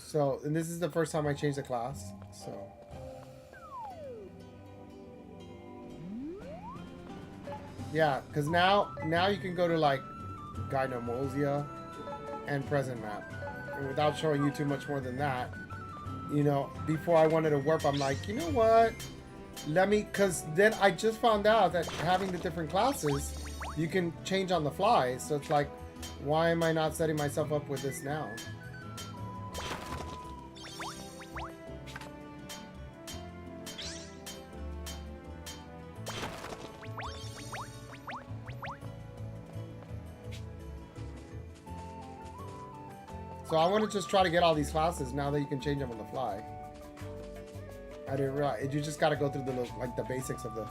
So, and this is the first time I changed the class. So. Yeah, because now you can go to like Gynomosia and present map. And without showing you too much more than that, you know, before I wanted to warp, I'm like, you know what? Let me, because then I just found out that having the different classes, you can change on the fly. So it's like, why am I not setting myself up with this now? So I want to just try to get all these classes now that you can change them on the fly. I didn't realize. You just got to go through the basics of the...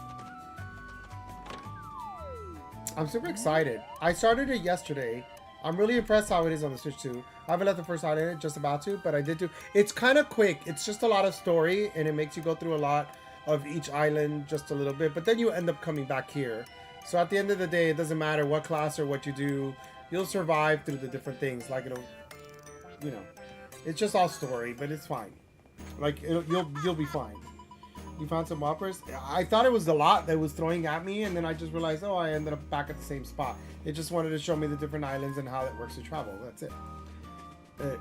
I'm super excited. I started it yesterday. I'm really impressed how it is on the Switch too. I haven't left the first island, just about to, but I did do... It's kind of quick. It's just a lot of story, and it makes you go through a lot of each island just a little bit, but then you end up coming back here. So at the end of the day, it doesn't matter what class or what you do. You'll survive through the different things. Like, it'll... You know, it's just all story, but it's fine. Like, you'll be fine. You found some whoppers? I thought it was a lot that was throwing at me, and then I just realized, oh, I ended up back at the same spot. It just wanted to show me the different islands and how it works to travel. That's it.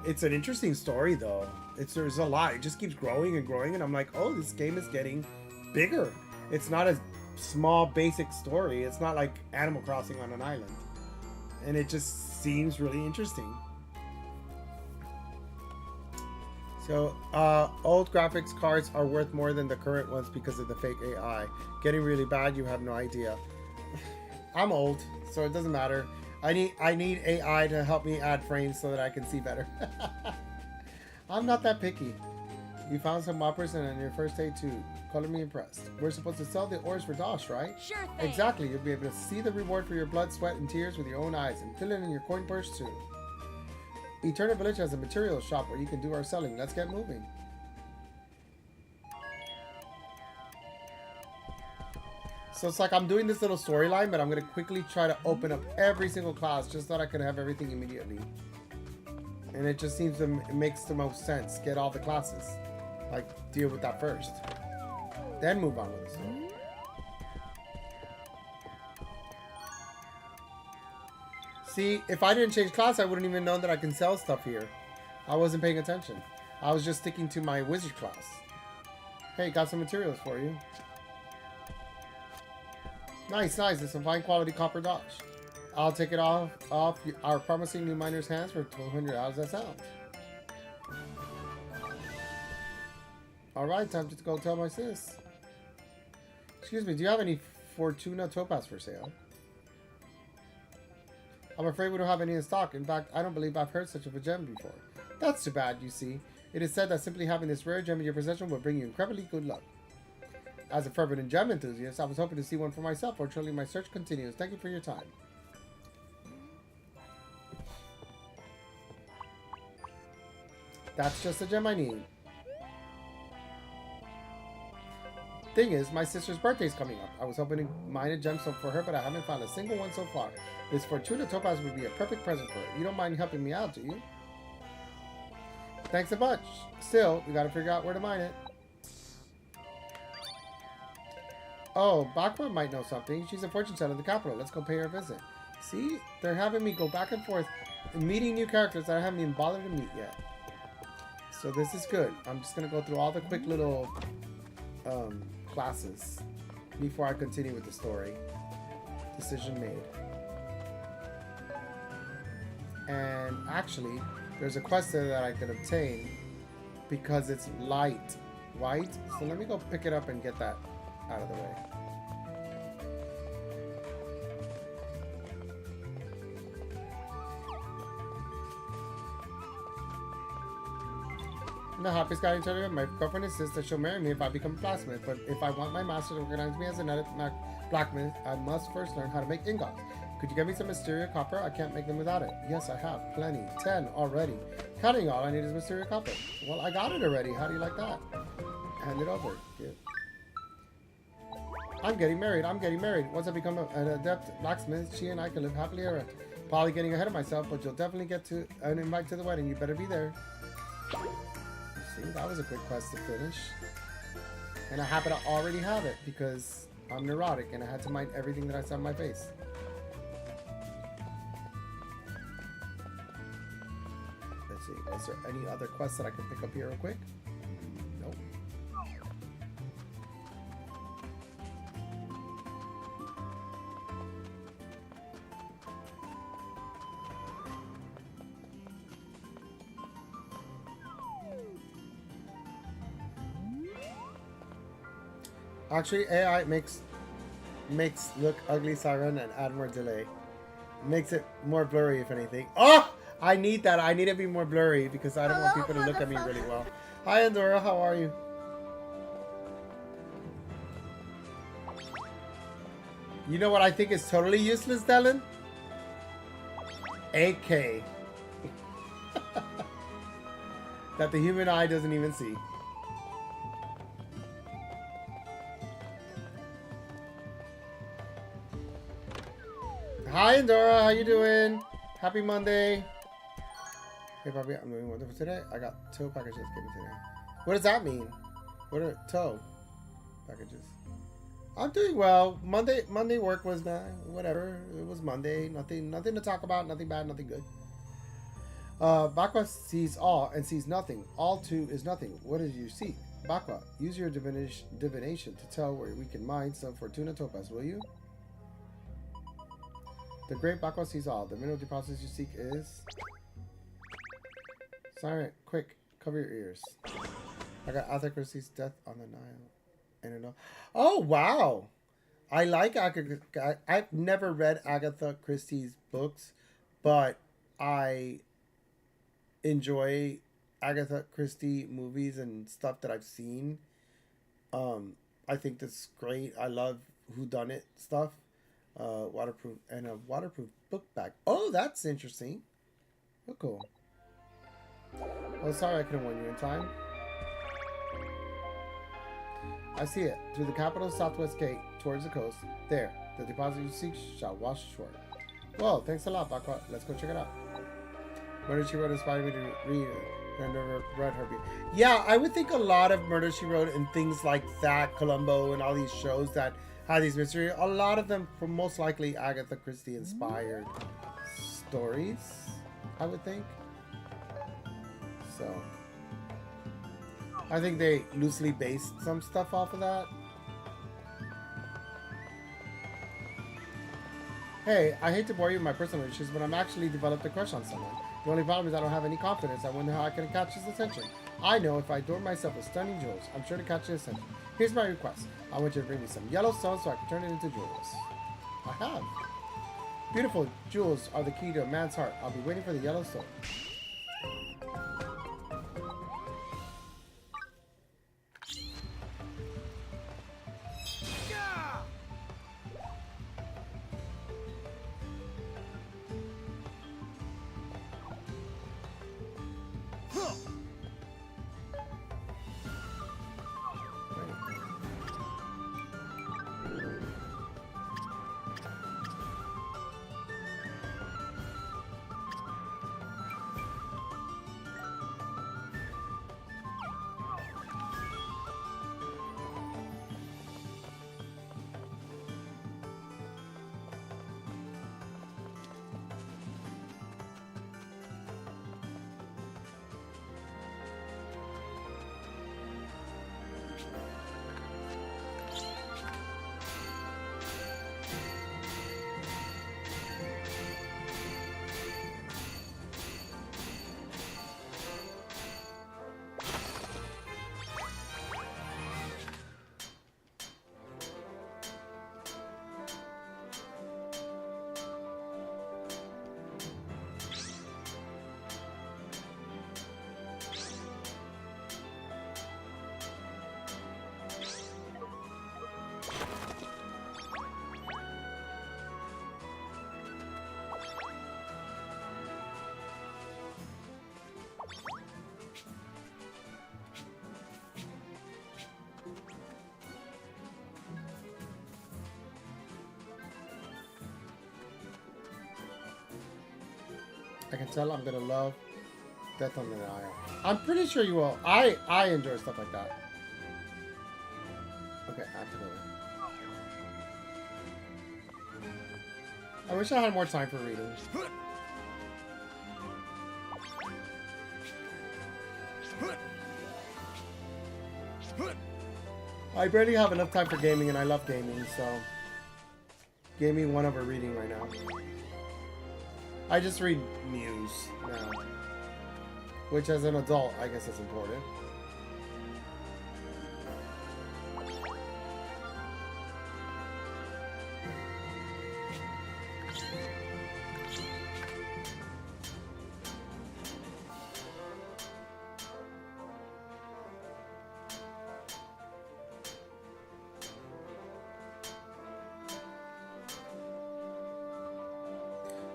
It's an interesting story, though. There's a lot. It just keeps growing and growing, and I'm like, oh, this game is getting bigger. It's not a small, basic story. It's not like Animal Crossing on an island. And it just seems really interesting. So, old graphics cards are worth more than the current ones because of the fake AI. Getting really bad, you have no idea. I'm old, so it doesn't matter. I need AI to help me add frames so that I can see better. I'm not that picky. You found some moppers and on your first day too. Color me impressed. We're supposed to sell the ores for Dosh, right? Sure thing. Exactly. You'll be able to see the reward for your blood, sweat, and tears with your own eyes and fill it in your coin purse too. Eternal Village has a materials shop where you can do our selling. Let's get moving. So it's like I'm doing this little storyline, but I'm going to quickly try to open up every single class just so that I can have everything immediately. And it just seems to it makes the most sense. Get all the classes. Like, deal with that first. Then move on with the story. See, if I didn't change class, I wouldn't even know that I can sell stuff here. I wasn't paying attention. I was just sticking to my wizard class. Hey, got some materials for you. Nice, nice. It's some fine quality copper Dodge. I'll take it off our promising new miner's hands for 1,200. How does that sound? Alright, time to go tell my sis. Excuse me, do you have any Fortuna Topaz for sale? I'm afraid we don't have any in stock. In fact, I don't believe I've heard such of a gem before. That's too bad, you see. It is said that simply having this rare gem in your possession will bring you incredibly good luck. As a fervent gem enthusiast, I was hoping to see one for myself. Fortunately, my search continues. Thank you for your time. That's just the gem I need. Thing is, my sister's birthday's coming up. I was hoping to mine a gemstone for her, but I haven't found a single one so far. This Fortuna Topaz would be a perfect present for her. You don't mind helping me out, do you? Thanks a bunch. Still, we gotta figure out where to mine it. Oh, Bakwa might know something. She's a fortune teller in the capital. Let's go pay her a visit. See? They're having me go back and forth, meeting new characters that I haven't even bothered to meet yet. So this is good. I'm just gonna go through all the quick little classes before I continue with the story. Decision made. And actually, there's a quest there that I can obtain because it's light white. So let me go pick it up and get that out of the way. I'm the happiest guy in Ontario. My girlfriend insists that she'll marry me if I become a blacksmith, but if I want my master to recognize me as another blacksmith, I must first learn how to make ingots. Could you get me some Mysteria copper? I can't make them without it. Yes, I have. Plenty. 10 already. Counting all I need is Mysteria copper. Well, I got it already. How do you like that? Hand it over. Give. I'm getting married. I'm getting married. Once I become an adept blacksmith, she and I can live happily ever after. Probably getting ahead of myself, but you'll definitely get to an invite to the wedding. You better be there. See, that was a quick quest to finish. And I happen to already have it because I'm neurotic and I had to mind everything that I saw in my face. Let's see, is there any other quests that I can pick up here real quick? Nope. Actually, AI makes look ugly siren and add more delay. Makes it more blurry, if anything. Oh, I need that. I need it to be more blurry because I don't want people to look at me really well. Hi, Andorra. How are you? You know what I think is totally useless, Dylan? AK. That the human eye doesn't even see. Hi, Andorra. How you doing? Happy Monday. Hey, Bobby. I'm doing wonderful today. I got tow packages given today. What does that mean? What are tow packages? I'm doing well. Monday work was whatever. It was Monday. Nothing to talk about. Nothing bad. Nothing good. Bakwa sees all and sees nothing. All too is nothing. What did you seek? Bakwa, use your divination to tell where we can mine some Fortuna Topaz, will you? The great Bakwa sees all. The mineral deposits you seek is... Siren, quick, cover your ears. I got Agatha Christie's Death on the Nile. I don't know. Oh, wow! I like Agatha. I've never read Agatha Christie's books, but I enjoy Agatha Christie movies and stuff that I've seen. I think that's great. I love whodunit stuff. Waterproof and a waterproof book bag. Oh, that's interesting. Oh, cool. Oh, sorry I couldn't warn you in time. I see it. Through the capital's southwest gate, towards the coast. There. The deposit you seek shall wash ashore. Well, thanks a lot, Bakwa. Let's go check it out. Murder, She Wrote inspired me to read it. I never read her. Yeah, I would think a lot of Murder, She Wrote and things like that, Columbo and all these shows that had these mysteries, a lot of them were most likely Agatha Christie inspired stories, I would think. So, I think they loosely based some stuff off of that. Hey, I hate to bore you with my personal issues, but I'm actually developed a crush on someone. The only problem is I don't have any confidence. I wonder how I can catch his attention. I know if I adorn myself with stunning jewels, I'm sure to catch his attention. Here's my request. I want you to bring me some yellow stones so I can turn it into jewels. I have. Beautiful jewels are the key to a man's heart. I'll be waiting for the yellow stone. I can tell I'm gonna love Death on the Nile. I'm pretty sure you will. I enjoy stuff like that. Okay, activate. I wish I had more time for reading. I barely have enough time for gaming, and I love gaming, so gaming won over reading right now. I just read news now, which as an adult, I guess is important.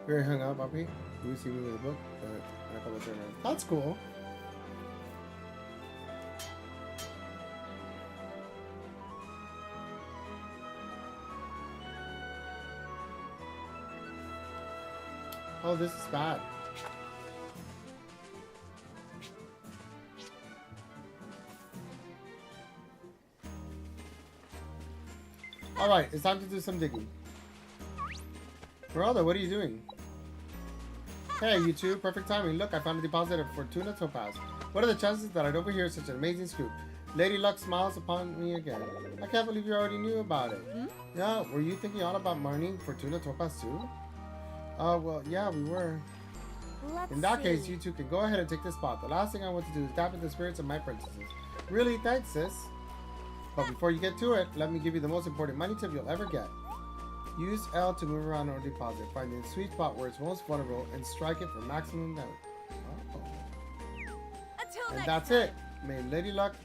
Very hung up, puppy. You see me with a book? That's cool. Oh, this is bad. Alright, it's time to do some digging. Geraldo, what are you doing? Hey, you two, perfect timing. Look, I found a deposit of Fortuna Topaz. What are the chances that I'd overhear such an amazing scoop? Lady Luck smiles upon me again. I can't believe you already knew about it. Hmm? Yeah, were you thinking all about mining Fortuna Topaz too? Well, yeah, we were. In that case, you two can go ahead and take this spot. The last thing I want to do is tap into the spirits of my princesses. Really? Thanks, sis. But before you get to it, let me give you the most important money tip you'll ever get. Use L to move around or deposit. Find the sweet spot where it's most vulnerable and strike it for maximum damage. And that's it. May Lady Luck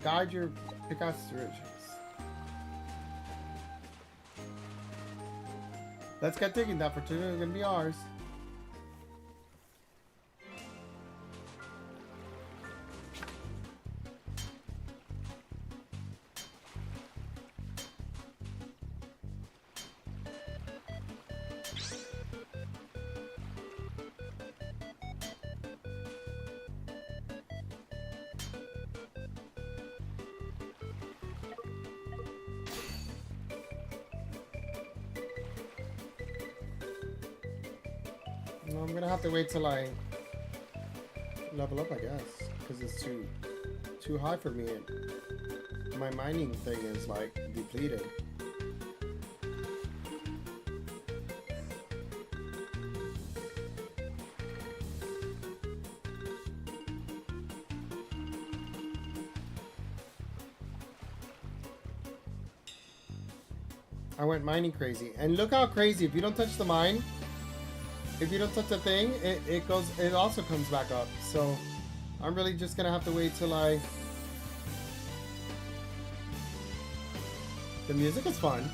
guide your pickaxe riches. Let's get digging. That Fortuna is gonna be ours. No, I'm gonna have to wait till I level up, I guess, because it's too high for me. And my mining thing is like depleted. I went mining crazy, and look how crazy! If you don't touch the mine. If you don't touch the thing, it also comes back up. So I'm really just gonna have to wait till I... The music is fun.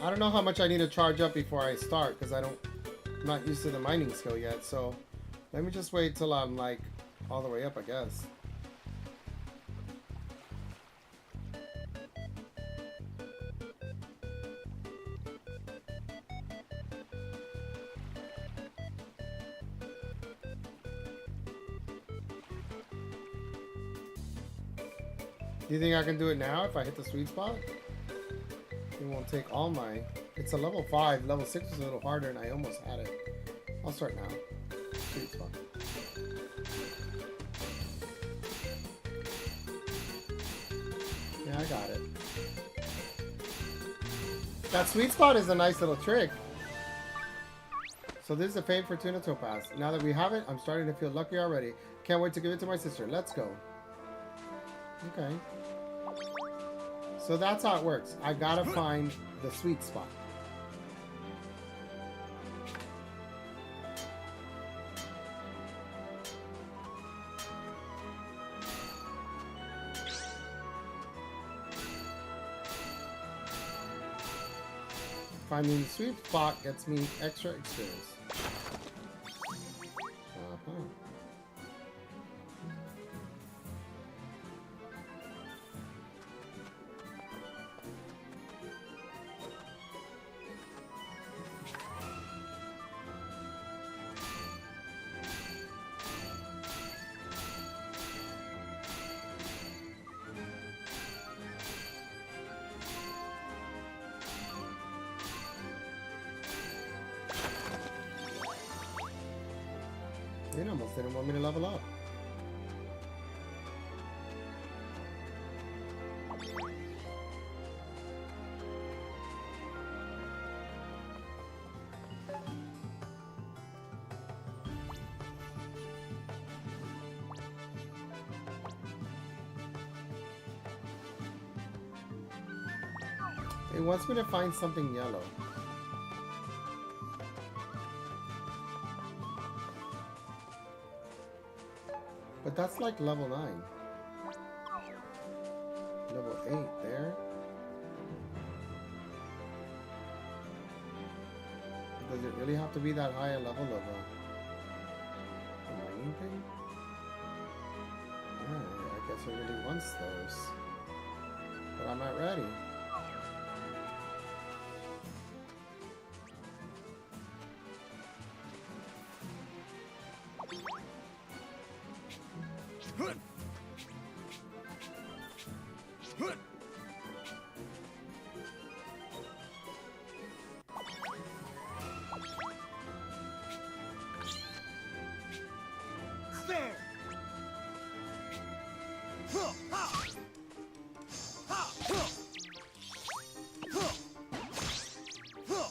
I don't know how much I need to charge up before I start, because I'm not used to the mining skill yet. So let me just wait till I'm like all the way up, I guess. Do you think I can do it now if I hit the sweet spot? It won't take all my... It's a level 5. Level 6 is a little harder and I almost had it. I'll start now. Sweet spot. Yeah, I got it. That sweet spot is a nice little trick. So this is a famed Fortuna Topaz. Now that we have it, I'm starting to feel lucky already. Can't wait to give it to my sister. Let's go. Okay. So that's how it works. I gotta find the sweet spot. Finding the sweet spot gets me extra experience. See, it almost didn't want me to level up. It wants me to find something yellow. But that's like level 9. Level 8 there. Does it really have to be that high a level of a mining thing? Yeah, I guess it really wants those. But I'm not ready. There. Huh, ha. Ha, huh. Huh. Huh.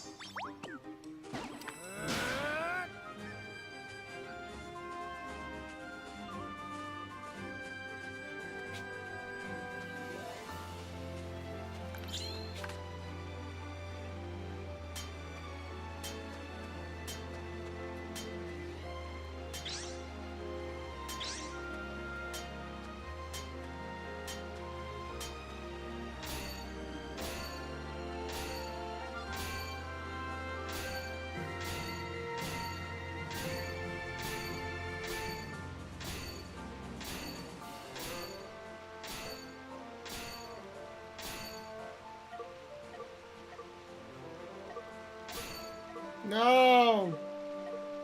No!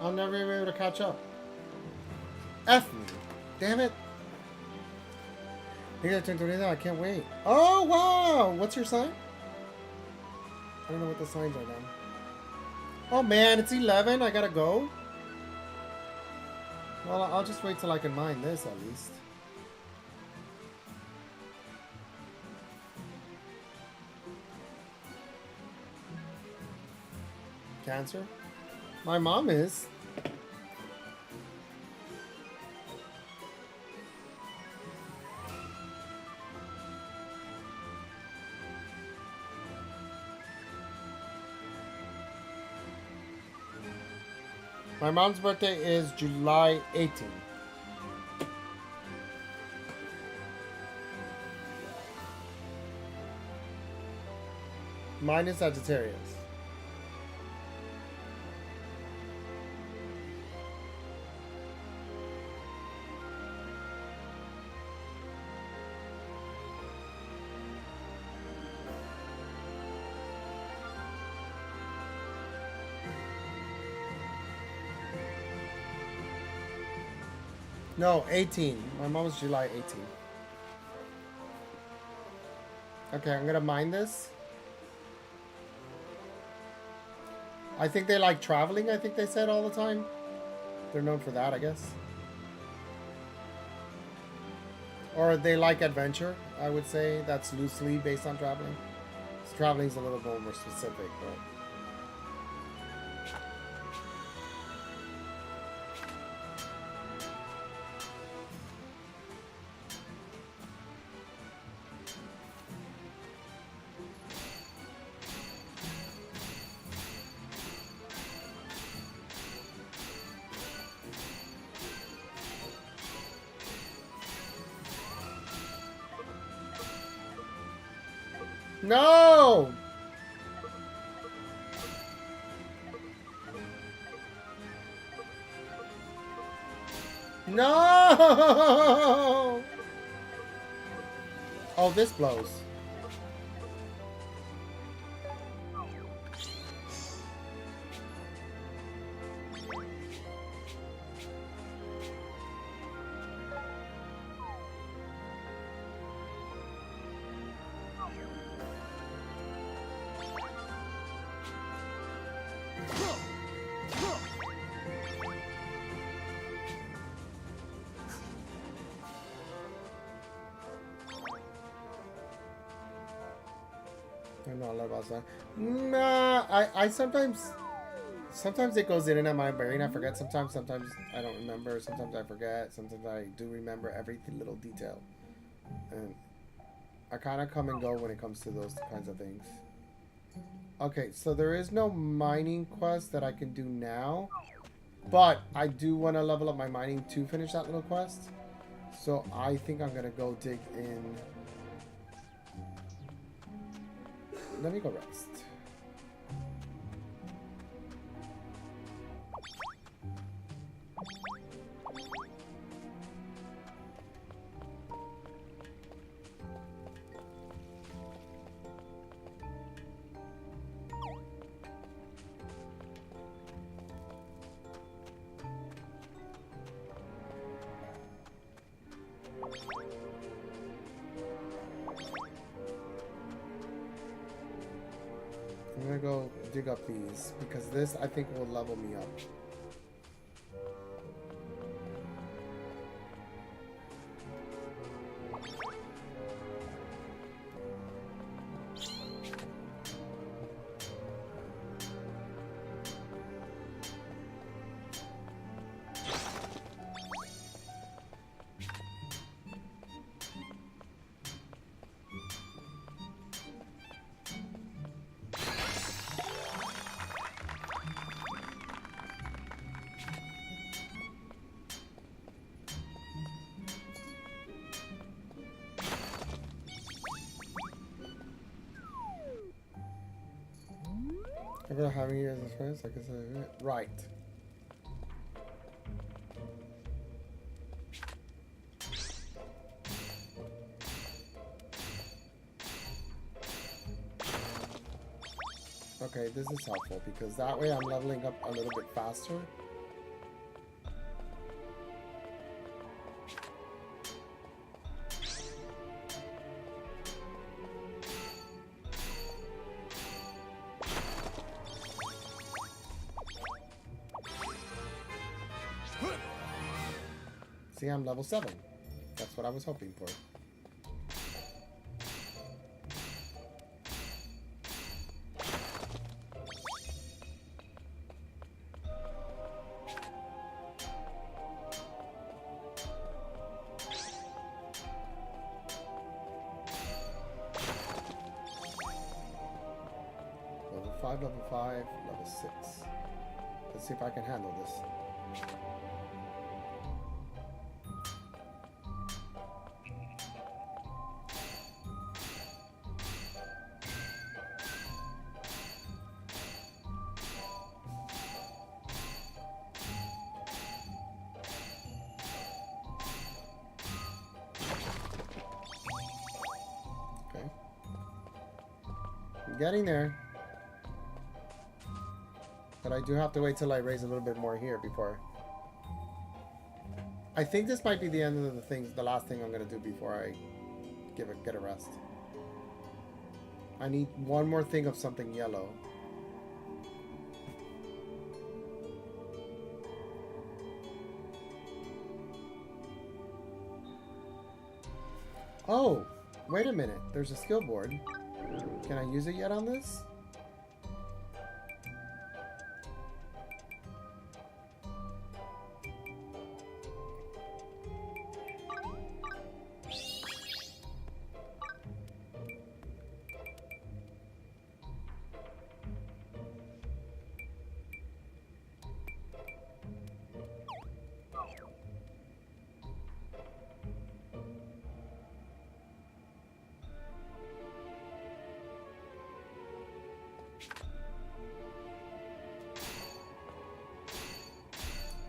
I'll never be able to catch up. F me. Damn it. You gotta turn 20 I can't wait. Oh, wow! What's your sign? I don't know what the signs are then. Oh man, it's 11. I gotta go. Well, I'll just wait till I can mine this at least. Cancer? My mom is. My mom's birthday is July 18th. Mine is Sagittarius. No, 18. My mom's July 18. Okay, I'm gonna mine this. I think they like traveling, I think they said all the time. They're known for that, I guess. Or they like adventure, I would say. That's loosely based on traveling. Traveling's a little bit more specific, but... No! No! Oh, this blows. I know a lot about that. Nah, I sometimes it goes in and out of my brain. I forget sometimes I don't remember. Sometimes I forget. Sometimes I do remember every little detail. And I kind of come and go when it comes to those kinds of things. Okay, so there is no mining quest that I can do now. But I do want to level up my mining to finish that little quest. So I think I'm going to go dig in. Let me go rest. I'm gonna go dig up these because this I think will level me up. Ever having you as a friend, I guess right. Okay, this is helpful because that way I'm leveling up a little bit faster. See, I'm level 7. That's what I was hoping for. Level 5, level 5, level 6. Let's see if I can handle this. Getting there. But I do have to wait till I raise a little bit more here before. I think this might be the end of the last thing I'm gonna do before I get a rest. I need one more thing of something yellow. Oh, wait a minute. There's a skill board. Can I use it yet on this?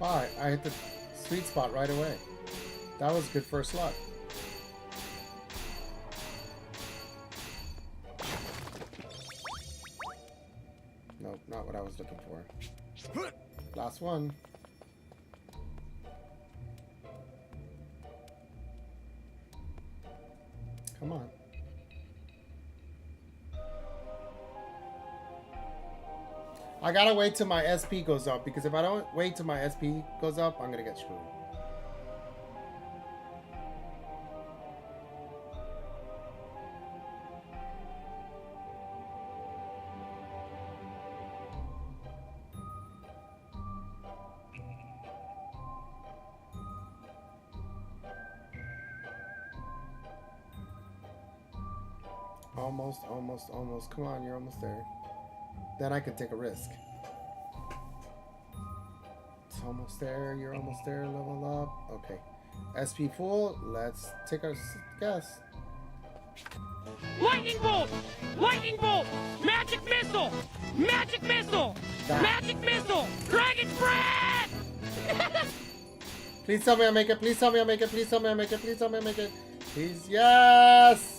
Alright, I hit the sweet spot right away. That was good first luck. Nope, not what I was looking for. Last one. Come on. I gotta wait till my SP goes up, because if I don't wait till my SP goes up, I'm gonna get screwed. Almost, almost, almost. Come on, you're almost there. Then I can take a risk. It's almost there. You're almost there. Level up. Okay. SP full. Let's take our guess. Lightning bolt! Lightning bolt! Magic missile! Magic missile! That. Magic missile! Dragon breath! Please tell me I make it. Please tell me I make it. Please tell me I make it. Please tell me I make it. Please. Yes!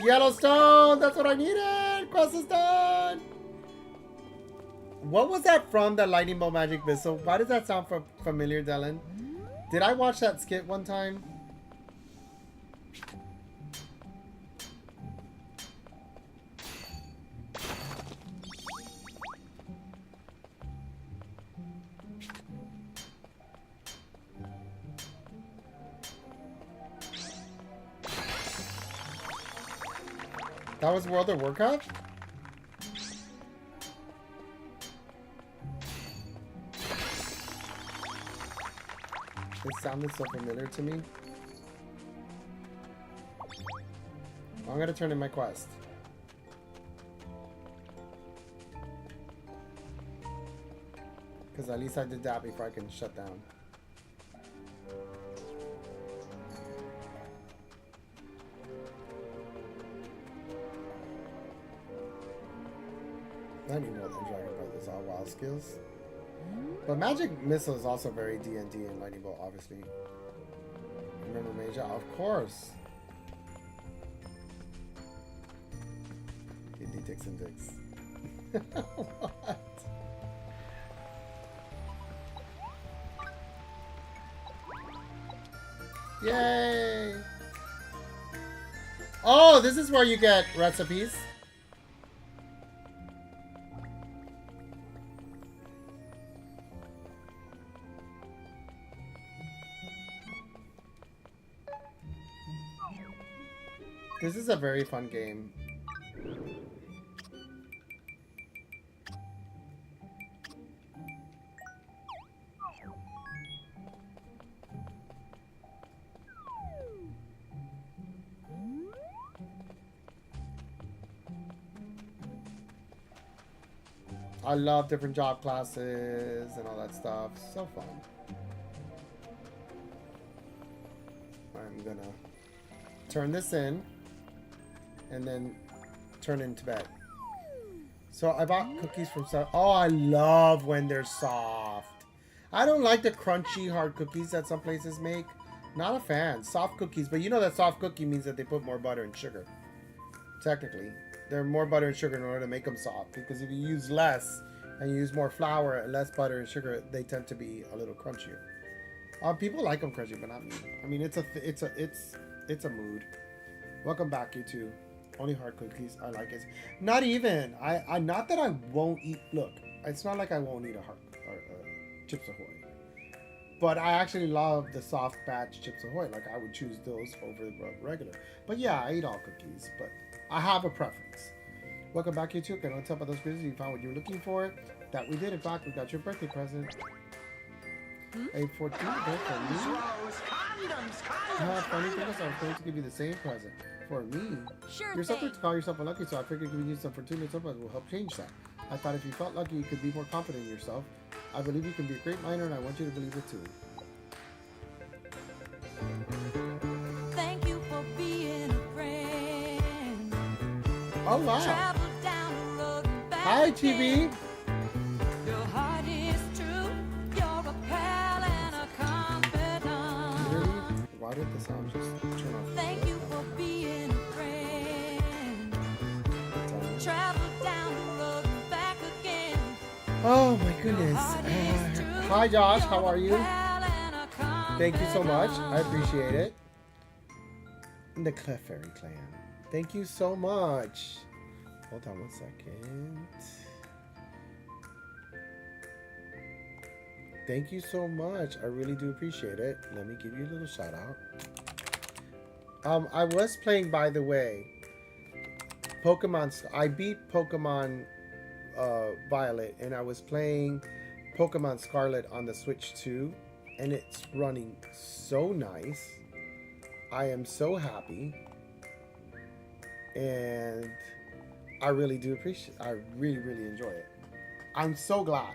Yellowstone! That's what I needed! Quest is done! What was that from, the lightning bolt magic missile? Why does that sound familiar, Dylan? Did I watch that skit one time? That was World of Warcraft? It sounded so familiar to me. I'm gonna turn in my quest. Because at least I did that before I can shut down. I need more than Dragon Brothers, all wild skills. But Magic Missile is also very D&D and Lightning Bolt, obviously. Remember Major? Of course. D&D dicks and dicks. What? Yay! Oh, this is where you get recipes. This is a very fun game. I love different job classes and all that stuff. So fun. I'm gonna turn this in and then turn into bed. So I bought cookies from oh, I love when they're soft. I don't like the crunchy hard cookies that some places make. Not a fan. Soft cookies, but you know that soft cookie means that they put more butter and sugar. Technically, they're more butter and sugar in order to make them soft, because if you use less and you use more flour and less butter and sugar, they tend to be a little crunchier. People like them crunchy, but not me. I mean, it's a mood. Welcome back, you two. Only hard cookies. I like it. Not even. I not that I won't eat. Look, it's not like I won't eat a hard Chips Ahoy. But I actually love the soft batch Chips Ahoy. Like, I would choose those over the regular. But yeah, I eat all cookies. But I have a preference. Welcome back, you two. Can I tell by those quizzes you found what you were looking for? That we did. In fact, we got your birthday present. A 14 birthday for me. Funny thing is, I was going to give you the same present for me. Sure You're thing. something to call yourself unlucky, so I figured giving you some fortune will help change that. I thought if you felt lucky, you could be more confident in yourself. I believe you can be a great miner, and I want you to believe it too. Thank you for being a friend. Oh wow! Travel down the road and back Hi, again. TV. Your heart is true. You're a pal and a confidant. Literally, why did the sound just turn off? Thank you for being a friend. Travel down the road and back again. Oh my goodness. Hi Josh, how are you? Thank you so much. I appreciate it. The Clefairy Clan. Thank you so much. Hold on one second. Thank you so much. I really do appreciate it. Let me give you a little shout out. I was playing, by the way, Pokemon. I beat Pokemon Violet, and I was playing Pokemon Scarlet on the Switch 2, and it's running so nice. I am so happy. and I really do appreciate. I really enjoy it. I'm so glad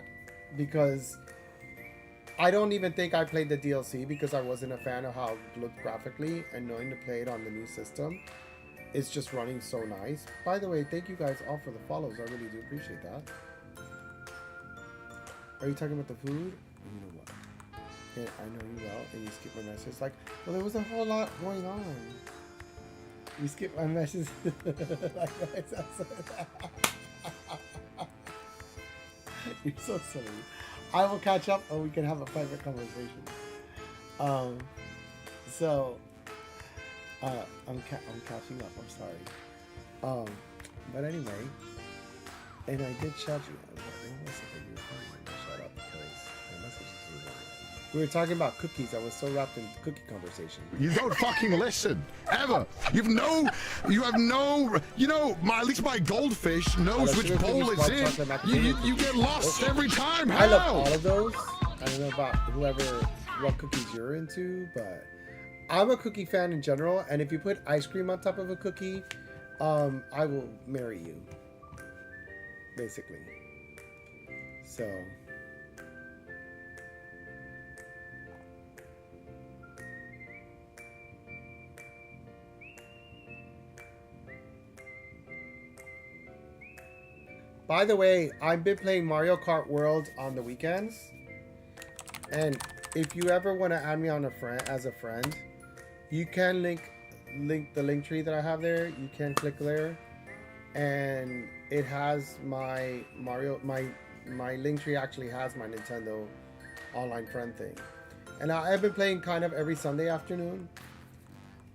because I don't even think I played the DLC because I wasn't a fan of how it looked graphically, and knowing to play it on the new system, it's just running so nice. By the way, thank you guys all for the follows. I really do appreciate that. Are you talking about the food? You know what? Yeah, I know you well, and you skip my message. Like, well, there was a whole lot going on. You skip my message. You're so silly. I will catch up, or we can have a private conversation. So I'm catching up. I'm sorry. But anyway, and I did shout you. Shut up, because my message is really. We were talking about cookies. I was so wrapped in cookie conversation. You don't fucking listen ever. You have no. You know, at least my goldfish knows which bowl it's in. You get lost every time. How? I love all of those. I don't know about what cookies you're into, but I'm a cookie fan in general. And if you put ice cream on top of a cookie, I will marry you. Basically. So. By the way, I've been playing Mario Kart World on the weekends, and if you ever want to add me on as a friend, you can link the link tree that I have there. You can click there, and it has my link tree actually has my Nintendo online friend thing, and I've been playing kind of every Sunday afternoon.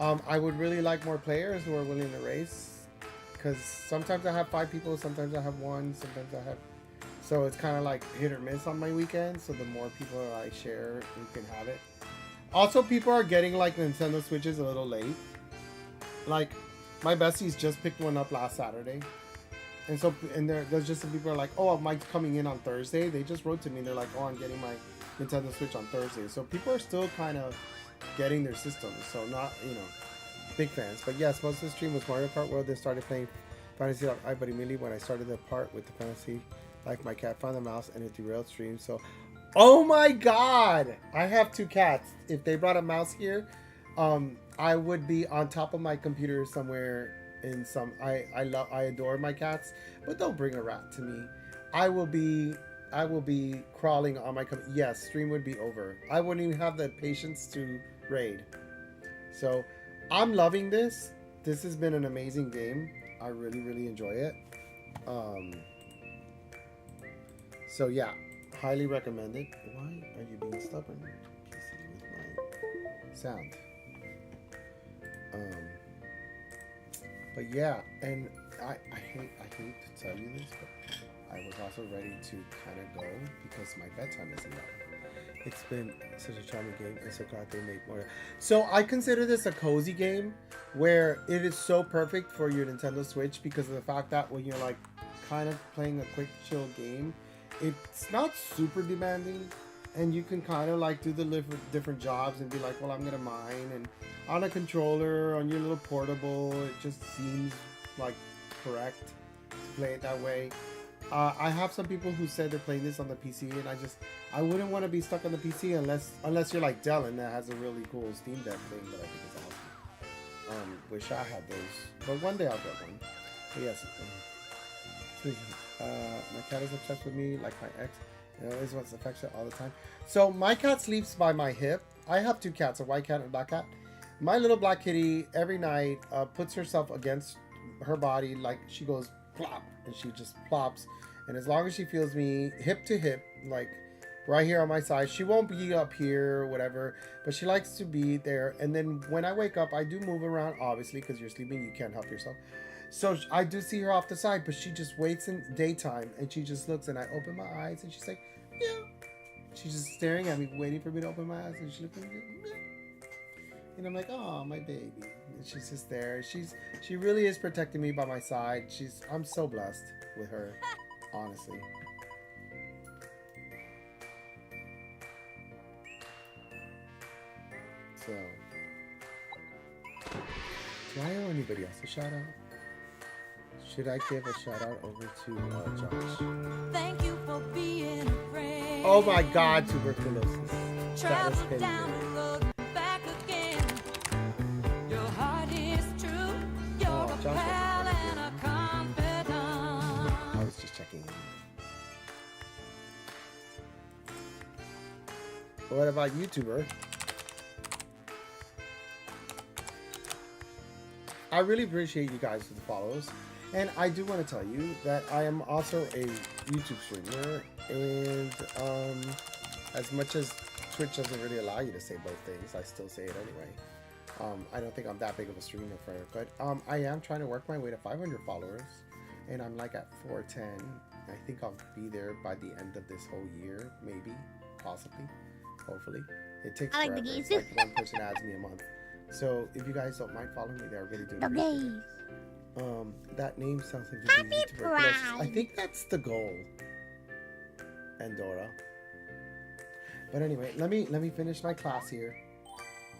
I would really like more players who are willing to race. Because sometimes I have 5 people, sometimes I have 1, sometimes I have... So it's kind of like hit or miss on my weekends. So the more people I share, you can have it. Also, people are getting like Nintendo Switches a little late. Like, my besties just picked one up last Saturday. And so, there's just some people are like, oh, mine's coming in on Thursday. They just wrote to me and they're like, oh, I'm getting my Nintendo Switch on Thursday. So people are still kind of getting their systems. So not, big fans. But yes, most of the stream was Mario Kart World. They started playing Fantasy Life. But immediately when I started the part with the Fantasy Life, my cat found the mouse and it derailed stream. So, oh my god! I have 2 cats. If they brought a mouse here, I would be on top of my computer somewhere in some... I adore my cats, but don't bring a rat to me. I will be crawling on my computer. Yes, stream would be over. I wouldn't even have the patience to raid. So... I'm loving this. This has been an amazing game. I really enjoy it. So yeah, highly recommend it. Why are you being stubborn with my sound? But yeah, and I hate to tell you this, but I was also ready to kind of go because my bedtime isn't up. It's been such a charming game, and so glad they make more. So I consider this a cozy game where it is so perfect for your Nintendo Switch because of the fact that when you're like kind of playing a quick chill game, it's not super demanding, and you can kind of like do the different jobs and be like, well, I'm gonna mine, and on a controller, on your little portable, it just seems like correct to play it that way. I have some people who said they're playing this on the PC, and I wouldn't want to be stuck on the PC unless you're like Dell and that has a really cool Steam Deck thing that I think is awesome. Wish I had those, but one day I'll get one. But yes, my cat is obsessed with me like my ex, and always wants affection all the time. So my cat sleeps by my hip. I have 2 cats, a white cat and a black cat. My little black kitty every night puts herself against her body, like she goes plop, and she just plops. And as long as she feels me hip to hip, like right here on my side, she won't be up here or whatever, but she likes to be there. And then when I wake up, I do move around, obviously, because you're sleeping, you can't help yourself. So I do see her off the side, but she just waits in daytime, and she just looks, and I open my eyes, and she's like, meow. She's just staring at me, waiting for me to open my eyes, and she looks at me, meow. And I'm like, oh, my baby. And she's just there. She really is protecting me by my side. I'm so blessed with her, honestly. So, do I owe anybody else a shout out? Should I give a shout out over to Josh? Thank you for being a friend. Oh my God, tuberculosis. That is Travel down crazy. the road, back again. Your heart is true. You're Oh, a Josh pal wasn't and a confidant. I was just checking in. What about YouTuber? I really appreciate you guys for the follows. And I do want to tell you that I am also a YouTube streamer. And as much as Twitch doesn't really allow you to say both things, I still say it anyway. I don't think I'm that big of a streamer for it. But I am trying to work my way to 500 followers. And I'm like at 410. I think I'll be there by the end of this whole year. Maybe. Possibly. Hopefully. It takes I like the forever. It's geese. like one person adds me a month. So if you guys don't mind following me there, I really do The appreciate gays. it. That name sounds like Happy disease tuberculosis. I Pride. think that's the goal. Andorra. But anyway, let me finish my class here.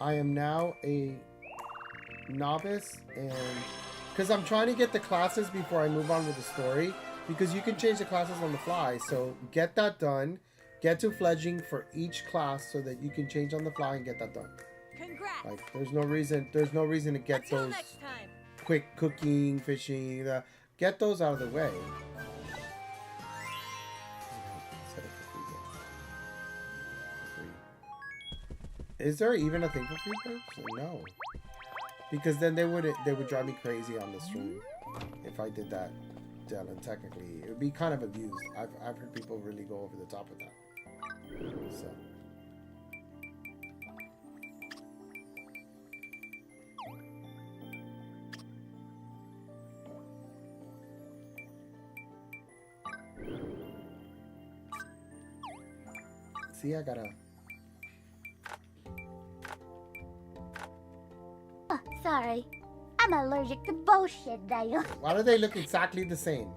I am now a novice, and because I'm trying to get the classes before I move on with the story, because you can change the classes on the fly. So get that done. Get to fledging for each class so that you can change on the fly and get that done. Congrats. Like there's no reason to get Until those next time. quick cooking, fishing, get those out of the way. Is there even a thing for free birds? No, because then they would drive me crazy on the stream if I did that. Dylan, technically, it would be kind of abused. I've heard people really go over the top of that. So. See, I gotta. Oh, sorry. I'm allergic to bullshit, Dale. Why do they look exactly the same?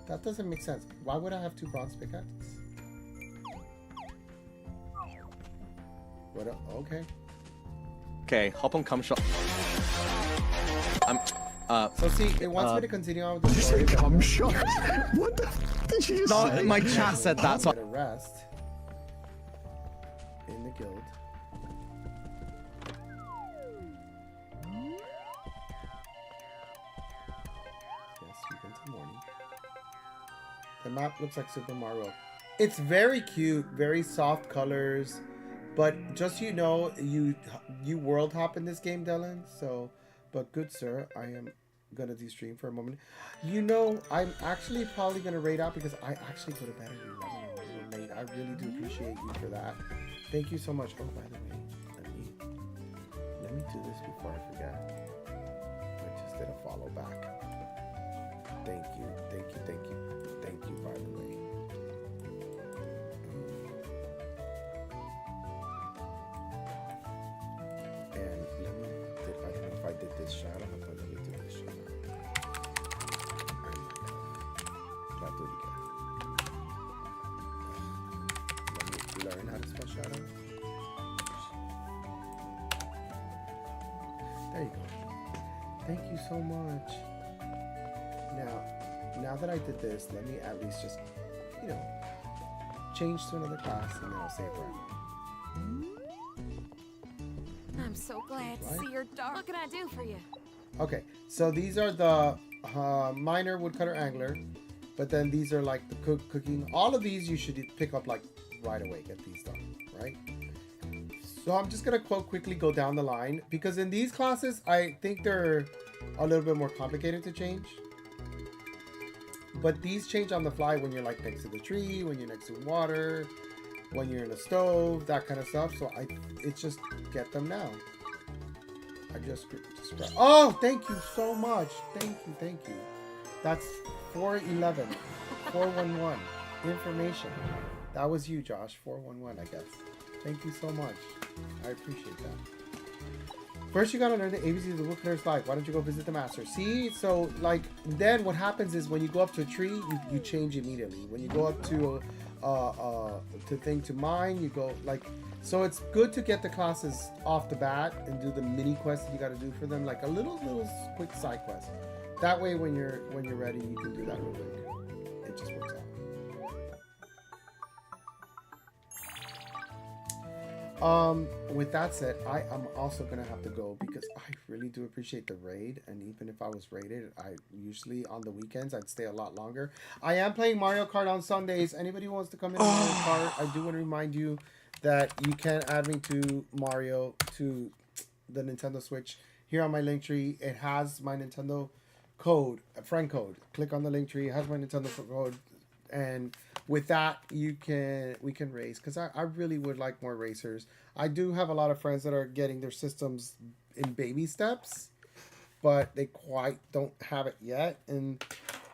That doesn't make sense. Why would I have two bronze pickaxes? What? Okay. Okay, hop on cum shot. So see, it wants me to continue on with the Did you story. say but cum shot? What the f did you just No, say? my chat said that. So Get a rest in the guild. Yes, we went to morning. The map looks like Super Mario. It's very cute, very soft colors, but just so you know, you world hop in this game, Dylan. So, but good sir, I am gonna de-stream for a moment. You know, I'm actually probably gonna raid out because I actually go to bed at 11 or a little late. I really do appreciate you for that. Thank you so much. Oh, by the way, let me do this before I forget. I just did a follow back. Thank you, thank you, thank you, thank you. By the way. And let me, I don't know if I did this shout out, but let me do this shout out. I might have. I'll do it again. Let me learn how to spell shout out. There you go. Thank you so much. Now that I did this, let me at least just, you know, change to another class and then I'll save forever. I'm so glad to see your dog. What can I do for you? Okay, so these are the minor woodcutter angler, but then these are like the cooking. All of these you should pick up like right away, get these done, right? So I'm just gonna quickly go down the line because in these classes, I think they're a little bit more complicated to change. But these change on the fly when you're like next to the tree, when you're next to water, when you're in a stove, that kind of stuff. So it's just get them now. I just oh, thank you so much. Thank you. That's 411, 411 information. That was you, Josh. 411, I guess. Thank you so much. I appreciate that. First, you gotta learn the ABCs of the woodcutter's life. Why don't you go visit the master? See, so like then what happens is when you go up to a tree, you change immediately. When you go up to to mine, you go like. So it's good to get the classes off the bat and do the mini quests that you gotta do for them, like a little quick side quest. That way, when you're ready, you can do that real quick. It just works out. With that said, I am also gonna have to go because I really do appreciate the raid, and even if I was raided, I usually on the weekends I'd stay a lot longer. I am playing Mario Kart on Sundays. Anybody who wants to come in Mario Kart, I do want to remind you that you can add me to Mario to the Nintendo Switch here on my link tree. It has my Nintendo code, a friend code. Click on the link tree. It has my Nintendo code, and with that we can race because I really would like more racers. I do have a lot of friends that are getting their systems in baby steps, but they quite don't have it yet, and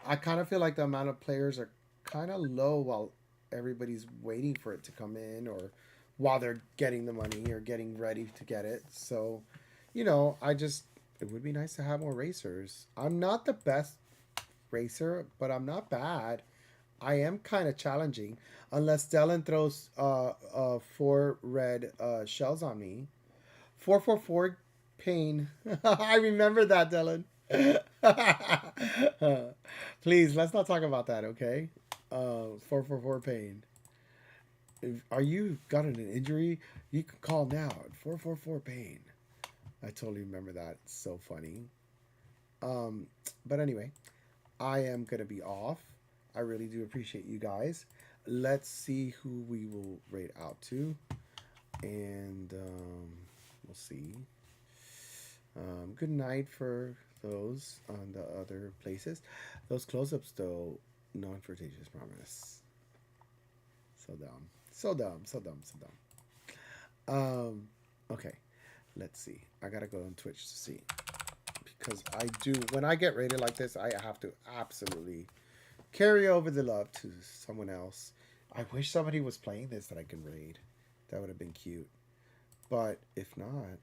I kind of feel like the amount of players are kind of low while everybody's waiting for it to come in or while they're getting the money or getting ready to get it. So, you know, it would be nice to have more racers. I'm not the best racer, but I'm not bad. I am kind of challenging, unless Dylan throws 4 red shells on me. 444 pain. I remember that, Dylan. Please, let's not talk about that, okay? 444 pain. Are you got an injury? You can call now at 444 pain. I totally remember that. It's so funny. But anyway, I am gonna be off. I really do appreciate you guys. Let's see who we will rate out to, and we'll see. Good night for those on the other places. Those close-ups though, non-flirtatious promise. So dumb. So dumb, so dumb, so dumb. Okay, let's see. I gotta go on Twitch to see. Because I do, when I get rated like this, I have to absolutely carry over the love to someone else. I wish somebody was playing this that I can raid. That would have been cute. But if not,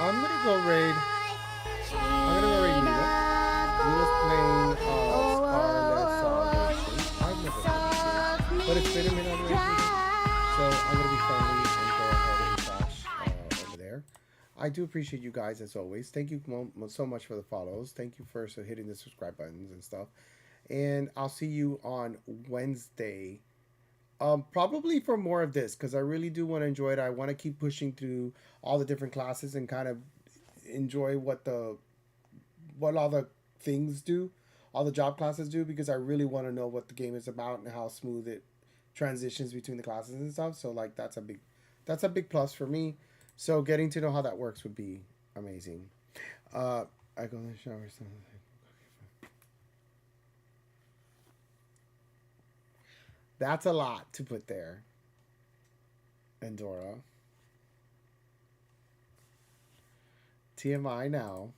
I'm gonna go raid. I'm gonna go raid Nina. Nina's playing Scarlet Celebration. I've never played it, but it's been a minute on racing, so I'm gonna be friendly and go ahead and crash over there. I do appreciate you guys as always. Thank you so much for the follows. Thank you for hitting the subscribe buttons and stuff. And I'll see you on Wednesday. Probably for more of this, because I really do want to enjoy it. I want to keep pushing through all the different classes and kind of enjoy what all the things do, all the job classes do, because I really want to know what the game is about and how smooth it transitions between the classes and stuff. So like that's a big plus for me. So getting to know how that works would be amazing. I go in the shower. That's a lot to put there. Andorra. TMI now.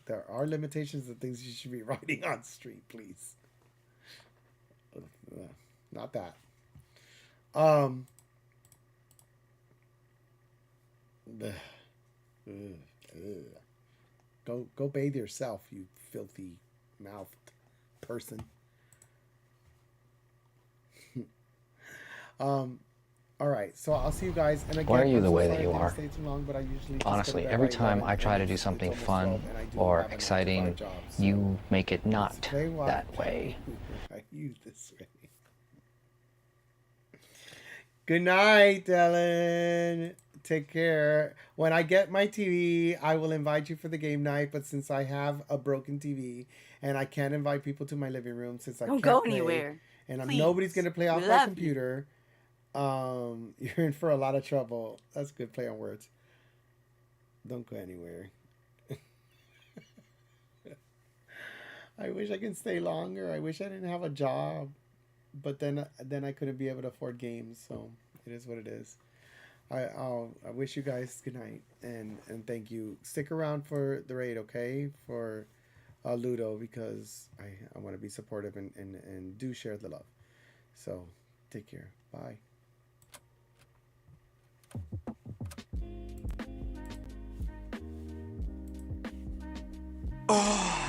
There are limitations of things you should be writing on street, please. Not that. Go bathe yourself, you filthy mouthed person. All right, so I'll see you guys. And again, Why are you the way that you are? Stay too long, but I usually Honestly, every time I try to do something fun or exciting, you make it not that way. I use this way. Good night, Ellen. Take care. When I get my TV, I will invite you for the game night. But since I have a broken TV and I can't invite people to my living room since I Don't can't go play, anywhere. and Please. nobody's gonna play off We my love computer, you're in for a lot of trouble. That's a good play on words. Don't go anywhere. I wish I could stay longer. I wish I didn't have a job, but then I couldn't be able to afford games. So it is what it is. I wish you guys good night and thank you. Stick around for the raid, okay? For Ludo, because I want to be supportive and do share the love. So take care. Bye. Oh.